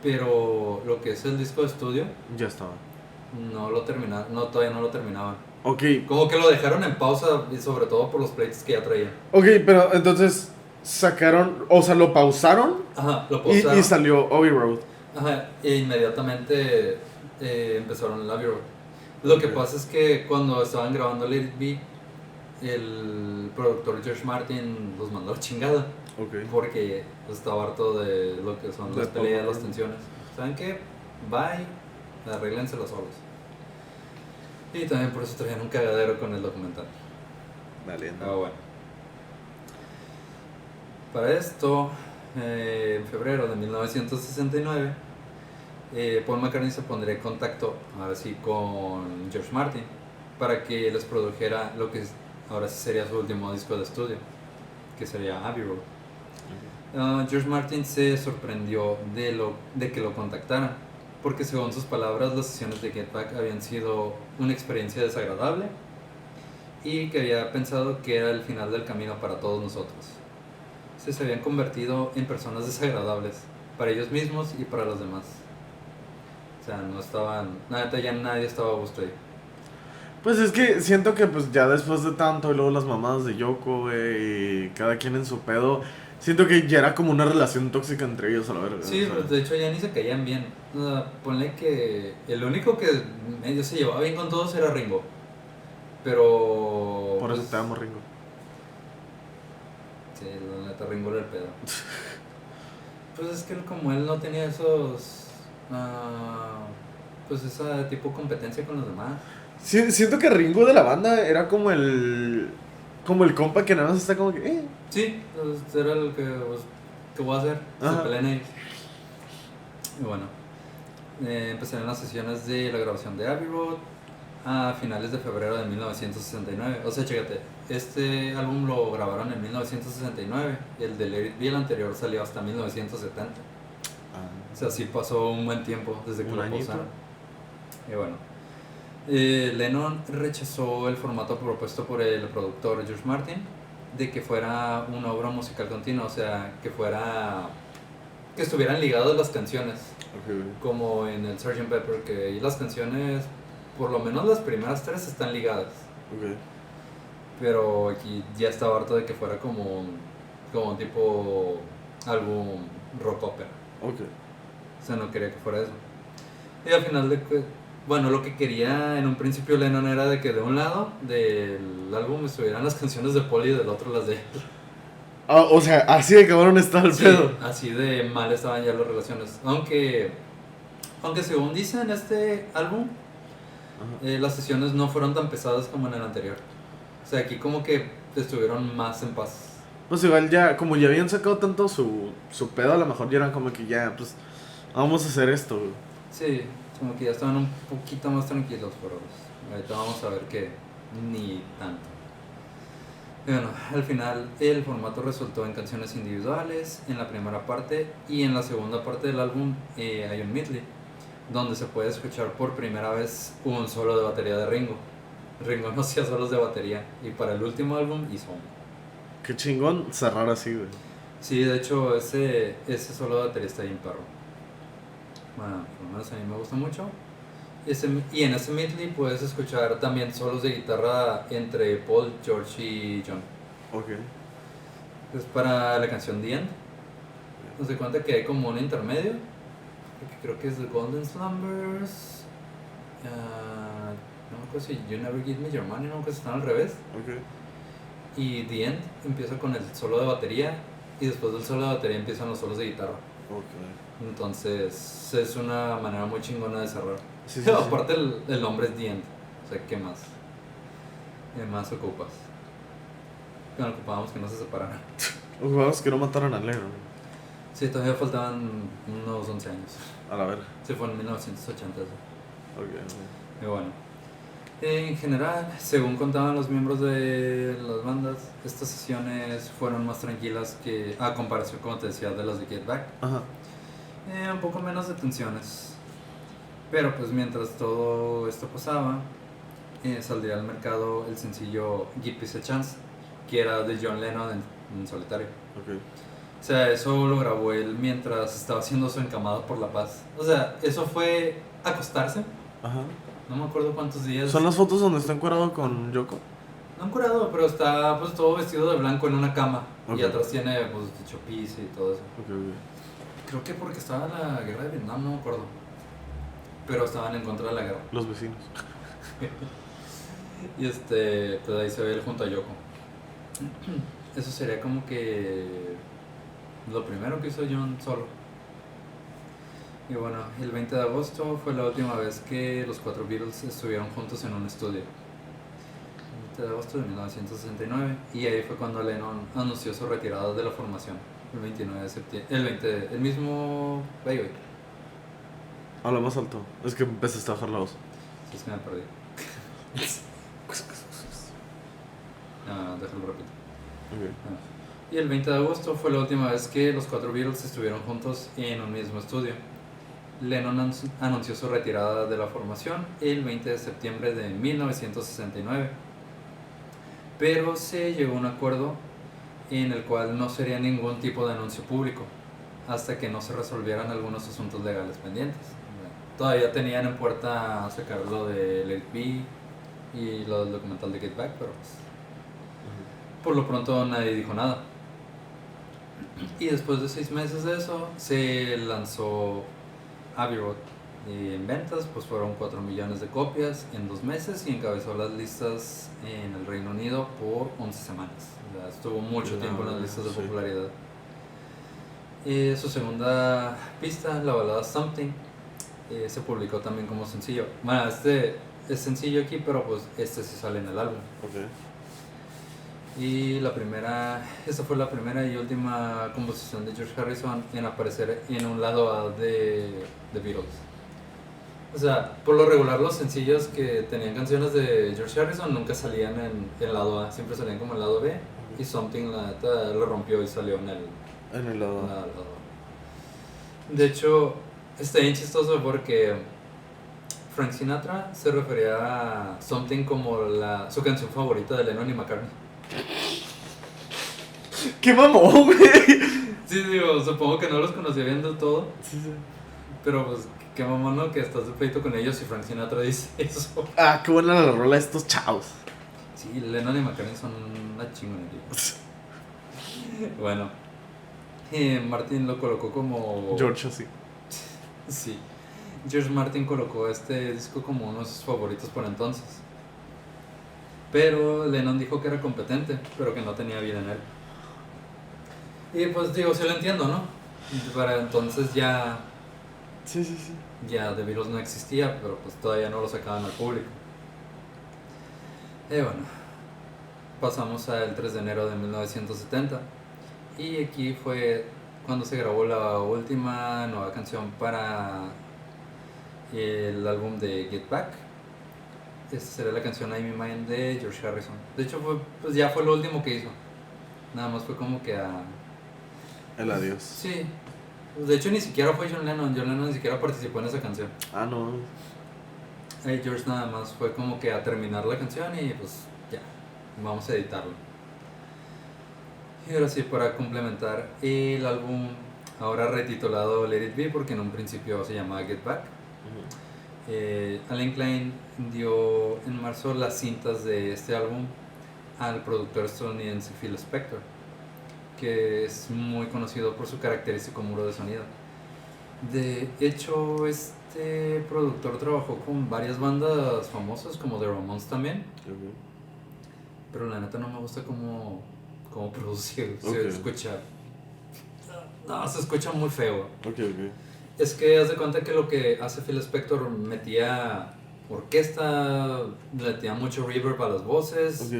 pero lo que es el disco de estudio Ya estaba. no lo terminaron, todavía no lo terminaban. Ok. Como que lo dejaron en pausa y sobre todo por los pleitos que ya traían. Ok, pero entonces sacaron, o sea, lo pausaron Ajá, lo pausaron. y salió Abbey Road. Ajá, e inmediatamente empezaron el Abbey Road. Lo que Ok. pasa es que cuando estaban grabando Let It Be, el productor George Martin los mandó a la chingada Ok. porque estaba harto de lo que son De las peleas, todo. las tensiones. ¿Saben qué? Bye, arréglenselas solos. Y también por eso traían un cagadero con el documental. Vale. Bueno. Para esto, en febrero de 1969, Paul McCartney se pondría en contacto, ahora sí, con George Martin para que les produjera lo que ahora sí sería su último disco de estudio, que sería Abbey Road. George Martin se sorprendió de que lo contactaran, porque según sus palabras las sesiones de Get Back habían sido una experiencia desagradable y que había pensado que era el final del camino para todos nosotros. Se habían convertido en personas desagradables para ellos mismos y para los demás. O sea, no estaban, nada, ya nadie estaba a gusto ahí. Pues es que siento que pues ya después de tanto y luego las mamadas de Yoko, güey, y cada quien en su pedo, siento que ya era como una relación tóxica entre ellos a la verga. Sí, o sea. pues de hecho ya ni se caían bien. O sea, ponle que el único que medio se llevaba bien con todos era Ringo. Pero... Por eso pues, te amo, Ringo. Sí, la neta Ringo era el pedo. Pues es que como él no tenía esos... pues esa tipo de competencia con los demás. Siento que Ringo de la banda era como el compa que nada más está como que, Sí, pues era el que, pues, ¿qué voy a hacer? Se Ajá. pelean ellos. Y bueno, empezaron las sesiones de la grabación de Abbey Road a finales de febrero de 1969. O sea, chécate, este álbum lo grabaron en 1969 y el de Let It Be, el anterior, salió hasta 1970. O sea, sí pasó un buen tiempo desde que Un lo añito. pausaron. Y bueno, Lennon rechazó el formato propuesto por el productor George Martin de que fuera una obra musical continua, o sea, que estuvieran ligadas las canciones, como en el Sgt. Pepper, que ahí las canciones, por lo menos las primeras 3 están ligadas, pero aquí ya estaba harto de que fuera como tipo álbum rock opera. O sea, no quería que fuera eso. Y al final bueno, lo que quería en un principio Lennon era de que de un lado del álbum estuvieran las canciones de Paul y del otro las de él. O sea, así de cabrón está el Sí, pedo. así de mal estaban ya las relaciones. Aunque según dicen este álbum, las sesiones no fueron tan pesadas como en el anterior. O sea, aquí como que estuvieron más en paz. Pues igual ya, como ya habían sacado tanto su pedo, a lo mejor ya eran como que ya, pues, vamos a hacer esto, güey. Sí, como que ya estaban un poquito más tranquilos, pero pues, ahorita vamos a ver ni tanto. Y bueno, al final el formato resultó en canciones individuales en la primera parte, y en la segunda parte del álbum hay un medley donde se puede escuchar por primera vez un solo de batería de Ringo. Ringo no hacía solos de batería, y para el último álbum hizo uno. Qué chingón cerrar así, güey. Sí, de hecho ese solo de batería está bien perro. Bueno, por lo menos a mí me gusta mucho. Y en ese medley puedes escuchar también solos de guitarra entre Paul, George y John. Ok. Es para la canción The End. Nos de cuenta que hay como un intermedio, que creo que es The Golden Slumbers. No me acuerdo si You Never Give Me Your Money, no, que están al revés. Ok. Y The End empieza con el solo de batería, y después del solo de batería empiezan los solos de guitarra. Ok. Entonces es una manera muy chingona de cerrar. Sí, sí, Pero sí. aparte el nombre es The End. O sea, ¿qué más? ¿Qué más ocupas? Bueno, ocupábamos que no se separaran. Los juegos que no mataron al negro. Sí, todavía faltaban unos 11 años. A la verga. Se fue en 1980. Eso. Ok. Y bueno, en general, según contaban los miembros de las bandas, estas sesiones fueron más tranquilas que a comparación, como te decía, de las de Get Back. Ajá. Un poco menos de tensiones. Pero pues mientras todo esto pasaba, saldría al mercado el sencillo Give Peace a Chance, que era de John Lennon en solitario. Ok. O sea, eso lo grabó él mientras estaba haciendo su encamado por la paz. O sea, eso fue acostarse. Ajá. No me acuerdo cuántos días. ¿Son las fotos donde está encuadrado con Yoko? No han curado, pero está pues todo vestido de blanco en una cama. Ok. Y atrás tiene pues chopis y todo eso. Ok, ok. Creo que porque estaba en la guerra de Vietnam, no me acuerdo. Pero estaban en contra de la guerra. Los vecinos. Y pues ahí se ve él junto a Yoko. Eso sería como que lo primero que hizo John solo. Y bueno, el 20 de agosto fue la última vez que los cuatro Beatles estuvieron juntos en un estudio. El 20 de agosto de 1969. Y ahí fue cuando Lennon anunció su retirada de la formación. El 29 de septiembre. El mismo... Baby. Habla más alto. Es que empezaste a bajar la voz. Si es que me perdí. Déjalo repito. Ok. Y el 20 de agosto fue la última vez que los cuatro Beatles estuvieron juntos en un mismo estudio. Lennon anunció su retirada de la formación el 20 de septiembre de 1969, pero se llegó a un acuerdo en el cual no sería ningún tipo de anuncio público hasta que no se resolvieran algunos asuntos legales pendientes. Todavía tenían en puerta sacar lo de Let It Be y lo del documental de Get Back, pero pues, por lo pronto nadie dijo nada. Y después de 6 meses de eso, se lanzó Abbey Road. Y en ventas pues fueron 4 millones de copias en 2 meses, y encabezó las listas en el Reino Unido por 11 semanas. O sea, estuvo mucho tiempo en las listas de popularidad. Su segunda pista, la balada Something, se publicó también como sencillo. Bueno, es sencillo aquí, pero pues sí sale en el álbum. Ok. Y esta fue la primera y última composición de George Harrison en aparecer en un lado A de Beatles. O sea, por lo regular los sencillos que tenían canciones de George Harrison nunca salían en el lado A, siempre salían como en el lado B. Y Something, la neta, lo rompió y salió en el lado A. De hecho, está bien chistoso porque Frank Sinatra se refería a Something como su canción favorita de Lennon y McCartney. ¡Qué mamón, güey! Sí, digo, supongo que no los conocía bien del todo. Sí. Pero pues, qué mamón, ¿no? Que estás de pleito con ellos y Frank Sinatra dice eso. Ah, qué buena la rola de estos chavos. Sí, Lennon y McCartney son una chingonería. Bueno, Martin lo colocó como... George, así. Sí, George Martin colocó este disco como uno de sus favoritos por entonces. Pero Lennon dijo que era competente, pero que no tenía vida en él. Y pues digo, sí lo entiendo, ¿no? Para entonces ya... Sí. Ya The Beatles no existía, pero pues todavía no lo sacaban al público. Y bueno, pasamos al 3 de enero de 1970. Y aquí fue cuando se grabó la última nueva canción para el álbum de Get Back. Esta sería la canción I'm in Mine de George Harrison. De hecho, pues ya fue lo último que hizo. Nada más fue como que a... El adiós. Sí. Pues de hecho, ni siquiera fue John Lennon. John Lennon ni siquiera participó en esa canción. Ah, no. George nada más fue como que a terminar la canción y pues ya, vamos a editarlo. Y ahora sí, para complementar el álbum, ahora retitulado Let It Be, porque en un principio se llamaba Get Back. Allen Klein dio en marzo las cintas de este álbum al productor estadounidense Phil Spector, que es muy conocido por su característico muro de sonido. De hecho, este productor trabajó con varias bandas famosas como The Ramones también, pero la neta no me gusta cómo produce, se escucha... No, se escucha muy feo. Es que haz de cuenta que lo que hace Phil Spector metía orquesta, le metía mucho reverb a las voces.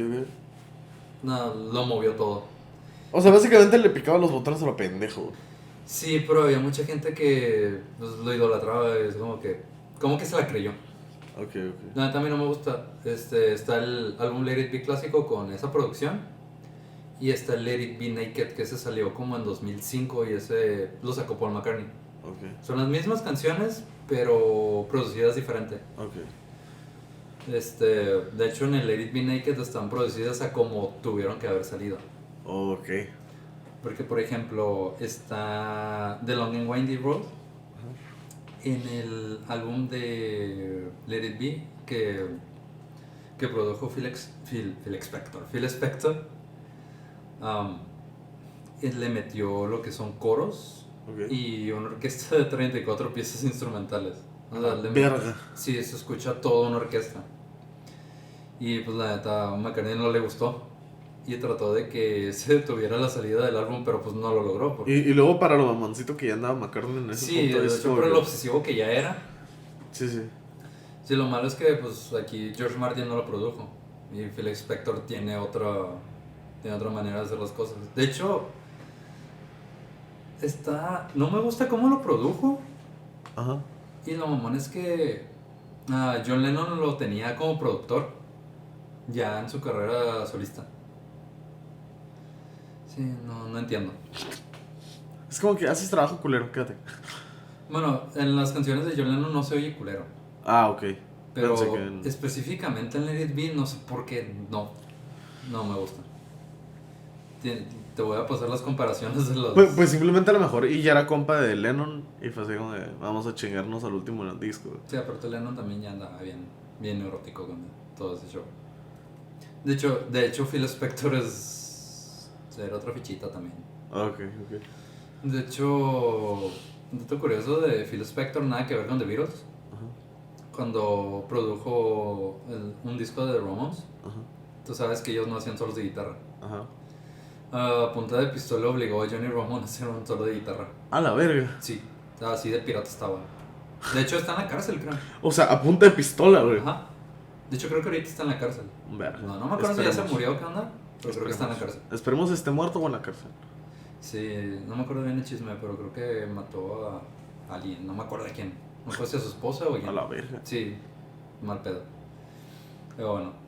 No, lo movió todo. O sea, básicamente le picaba los botones a lo pendejo. Sí, pero había mucha gente que pues, lo idolatraba, es como que se la creyó. No, también no me gusta. Está el álbum Let It Be clásico con esa producción. Y está el Let It Be Naked, que ese salió como en 2005 y ese lo sacó Paul McCartney. Son las mismas canciones, pero producidas diferente. De hecho, en el Let It Be Naked están producidas a como tuvieron que haber salido. Porque, por ejemplo, está The Long and Windy Road. En el álbum de Let It Be que produjo Phil Spector, él le metió lo que son coros y una orquesta de 34 piezas instrumentales. O sea, Verga. Sí, se escucha toda una orquesta. Y pues la neta, a McCartney no le gustó. Y trató de que se detuviera la salida del álbum, pero pues no lo logró. Y luego para lo mamoncito que ya andaba McCartney en ese punto. Sí, de hecho, por lo obsesivo que ya era. Sí. Sí, lo malo es que pues aquí George Martin no lo produjo. Y Phil Spector tiene otra manera de hacer las cosas. De hecho, no me gusta cómo lo produjo. Y lo mamón es que John Lennon lo tenía como productor ya en su carrera solista. Sí, no entiendo. Es como que haces trabajo culero, quédate. Bueno, en las canciones de John Lennon no se oye culero. Pero específicamente en Let It Be no sé por qué no me gusta. Te voy a pasar las comparaciones de los... Pues simplemente a lo mejor y ya era compa de Lennon y fue así como de vamos a chingarnos al último en el disco. Sí, aparte Lennon también ya andaba bien neurótico con todo ese show. De hecho Phil Spector era otra fichita también. De hecho, un dato curioso de Phil Spector, nada que ver con The Beatles. Cuando produjo un disco de The Ramones, tú sabes que ellos no hacían solos de guitarra. A punta de pistola obligó a Johnny Ramone a hacer un solo de guitarra. A la verga. Sí, así de pirata estaba. De hecho está en la cárcel, creo. O sea, a punta de pistola, güey. De hecho creo que ahorita está en la cárcel. Verga. No me acuerdo si ya se murió o qué onda, pero creo que está en la cárcel. Esperemos esté muerto o en la cárcel. Sí, no me acuerdo bien el chisme, pero creo que mató a alguien, no me acuerdo de quién. No sé si a su esposa o quién. A la verga. Sí, mal pedo. Pero bueno.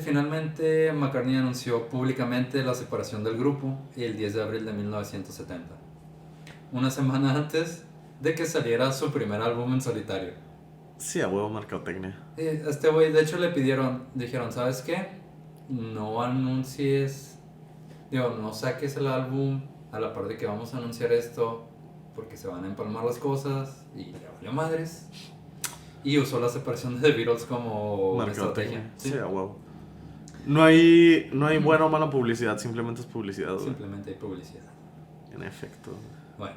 Finalmente McCartney anunció públicamente la separación del grupo el 10 de abril de 1970. Una semana antes de que saliera su primer álbum en solitario. Sí, a huevo mercadotecnia. Este güey, de hecho dijeron, ¿sabes qué? No anuncies, no saques el álbum a la par de que vamos a anunciar esto, porque se van a empalmar las cosas y le valió madres. Y usó la separación de The Beatles como estrategia. Sí, a huevo. No hay buena o mala publicidad, simplemente es publicidad. Simplemente hay publicidad. En efecto. Bueno,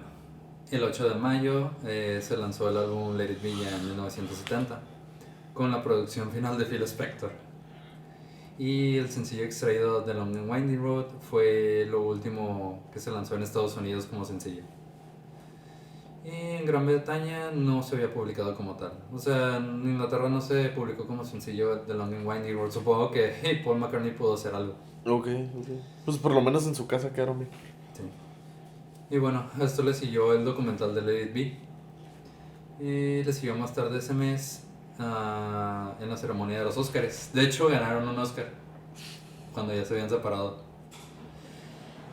el 8 de mayo se lanzó el álbum Let It Be ya en 1970, con la producción final de Phil Spector. Y el sencillo extraído de Long and Windy Road fue lo último que se lanzó en Estados Unidos como sencillo. Y en Gran Bretaña no se había publicado como tal. O sea, en Inglaterra no se publicó como sencillo The Long and Windy Road. Supongo que Paul McCartney pudo hacer algo. Pues por lo menos en su casa quedaron bien. Sí. Y bueno, a esto le siguió el documental de Let It Be. Y le siguió más tarde ese mes en la ceremonia de los Oscars. De hecho, ganaron un Oscar cuando ya se habían separado.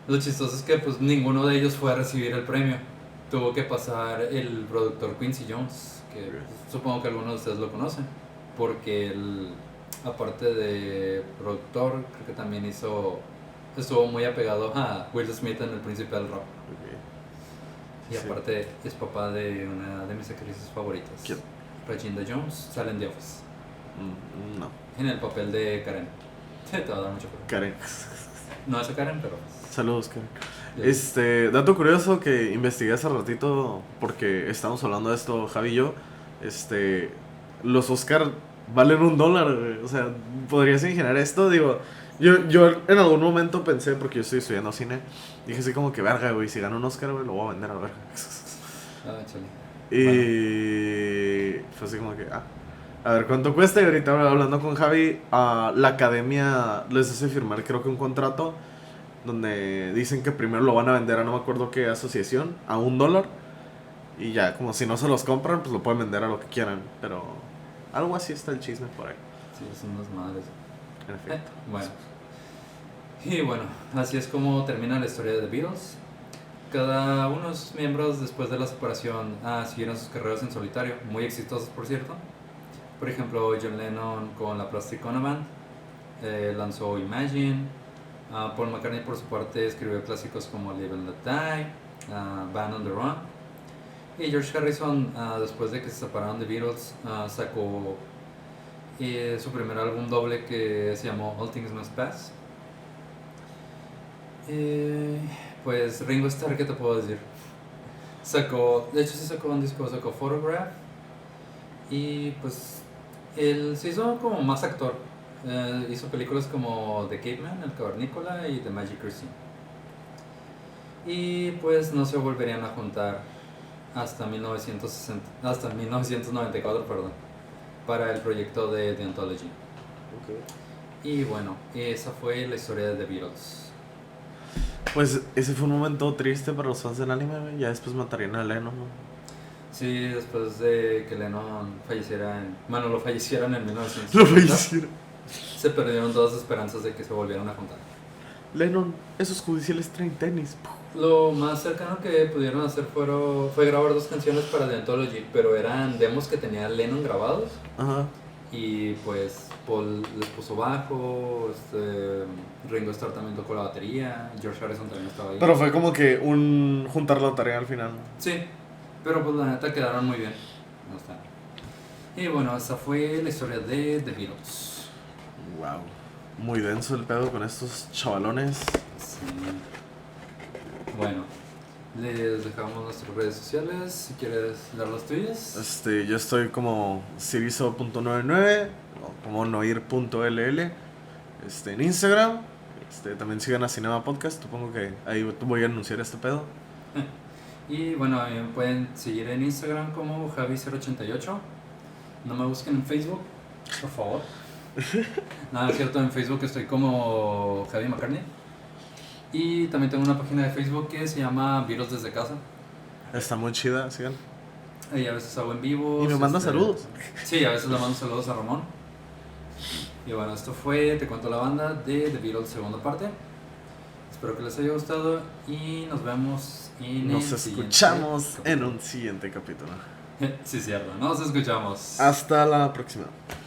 Lo chistoso es que pues ninguno de ellos fue a recibir el premio. Tuvo que pasar el productor Quincy Jones, que supongo que algunos de ustedes lo conocen, porque él, aparte de productor, creo que también estuvo muy apegado a Will Smith en El Príncipe del Rap. Y aparte es papá de una de mis actrices favoritas. ¿Quién? Regina Jones, sale en The Office. No. En el papel de Karen. Te va a dar mucho pena. Karen. No es a Karen, pero... Saludos, Karen. Ya. Dato curioso que investigué hace ratito, porque estamos hablando de esto, Javi y yo. Los Oscar valen $1, güey. O sea, ¿podrías imaginar esto? Digo, yo en algún momento pensé, porque yo estoy estudiando cine, dije así como que, verga, güey, si gano un Oscar, güey, lo voy a vender a la verga. Chale. Y fue así como que, a ver cuánto cuesta. Y ahorita hablando con Javi, la academia les hace firmar, creo que un contrato donde dicen que primero lo van a vender a no me acuerdo qué asociación, a $1. Y ya, como si no se los compran, pues lo pueden vender a lo que quieran. Pero algo así está el chisme por ahí. Sí, son unas madres. En efecto. Bueno. Y bueno, así es como termina la historia de The Beatles. Cada uno de sus miembros después de la separación siguieron sus carreras en solitario, muy exitosas por cierto. Por ejemplo, John Lennon con la Plastic Ono Band lanzó Imagine. Paul McCartney por su parte escribió clásicos como Live and Let Die, Band on the Run. Y George Harrison, después de que se separaron de Beatles, sacó su primer álbum doble que se llamó All Things Must Pass. Pues Ringo Starr, ¿qué te puedo decir? De hecho sí sacó un disco, sacó Photograph. Y pues él se hizo como más actor. Hizo películas como The Caveman, El Cavernícola y The Magic Christine. Y pues no se volverían a juntar hasta 1994, perdón, para el proyecto de The Anthology. Y bueno, esa fue la historia de The Beatles. Pues ese fue un momento triste para los fans del anime, güey. Ya después matarían a Lennon, ¿no? Sí, después de que Lennon lo fallecieran en 1950. Lo fallecieron. Se perdieron todas las esperanzas de que se volvieran a juntar. Lennon, esos judiciales traen tenis. Lo más cercano que pudieron hacer fue grabar 2 canciones para The Anthology, pero eran demos que tenía Lennon grabados. Ajá. Y pues Paul les puso bajo, Ringo Starr también tocó la batería, George Harrison también estaba ahí. Pero fue como que juntar la tarea al final. Sí, pero pues la neta quedaron muy bien. No está. Y bueno, esa fue la historia de The Beatles. Wow. Muy denso el pedo con estos chavalones. Sí. Bueno, les dejamos nuestras redes sociales. Si quieres dar las tuyas. Yo estoy como sirizo.99 o como noir.ll en Instagram. También sigan a Cinema Podcast. Supongo que ahí voy a anunciar este pedo. Y bueno, a mí me pueden seguir en Instagram como Javi088. No me busquen en Facebook, por favor. Nada, es cierto, en Facebook estoy como Javi McCartney. Y también tengo una página de Facebook que se llama Virus desde casa. Está muy chida, sigan. Ahí a veces hago en vivo. Y me manda saludos. Sí, a veces le mando saludos a Ramón. Y bueno, esto fue Te Cuento la Banda de The Beatles segunda parte. Espero que les haya gustado y nos vemos Nos escuchamos en un siguiente capítulo. Sí, cierto. Nos escuchamos. Hasta la próxima.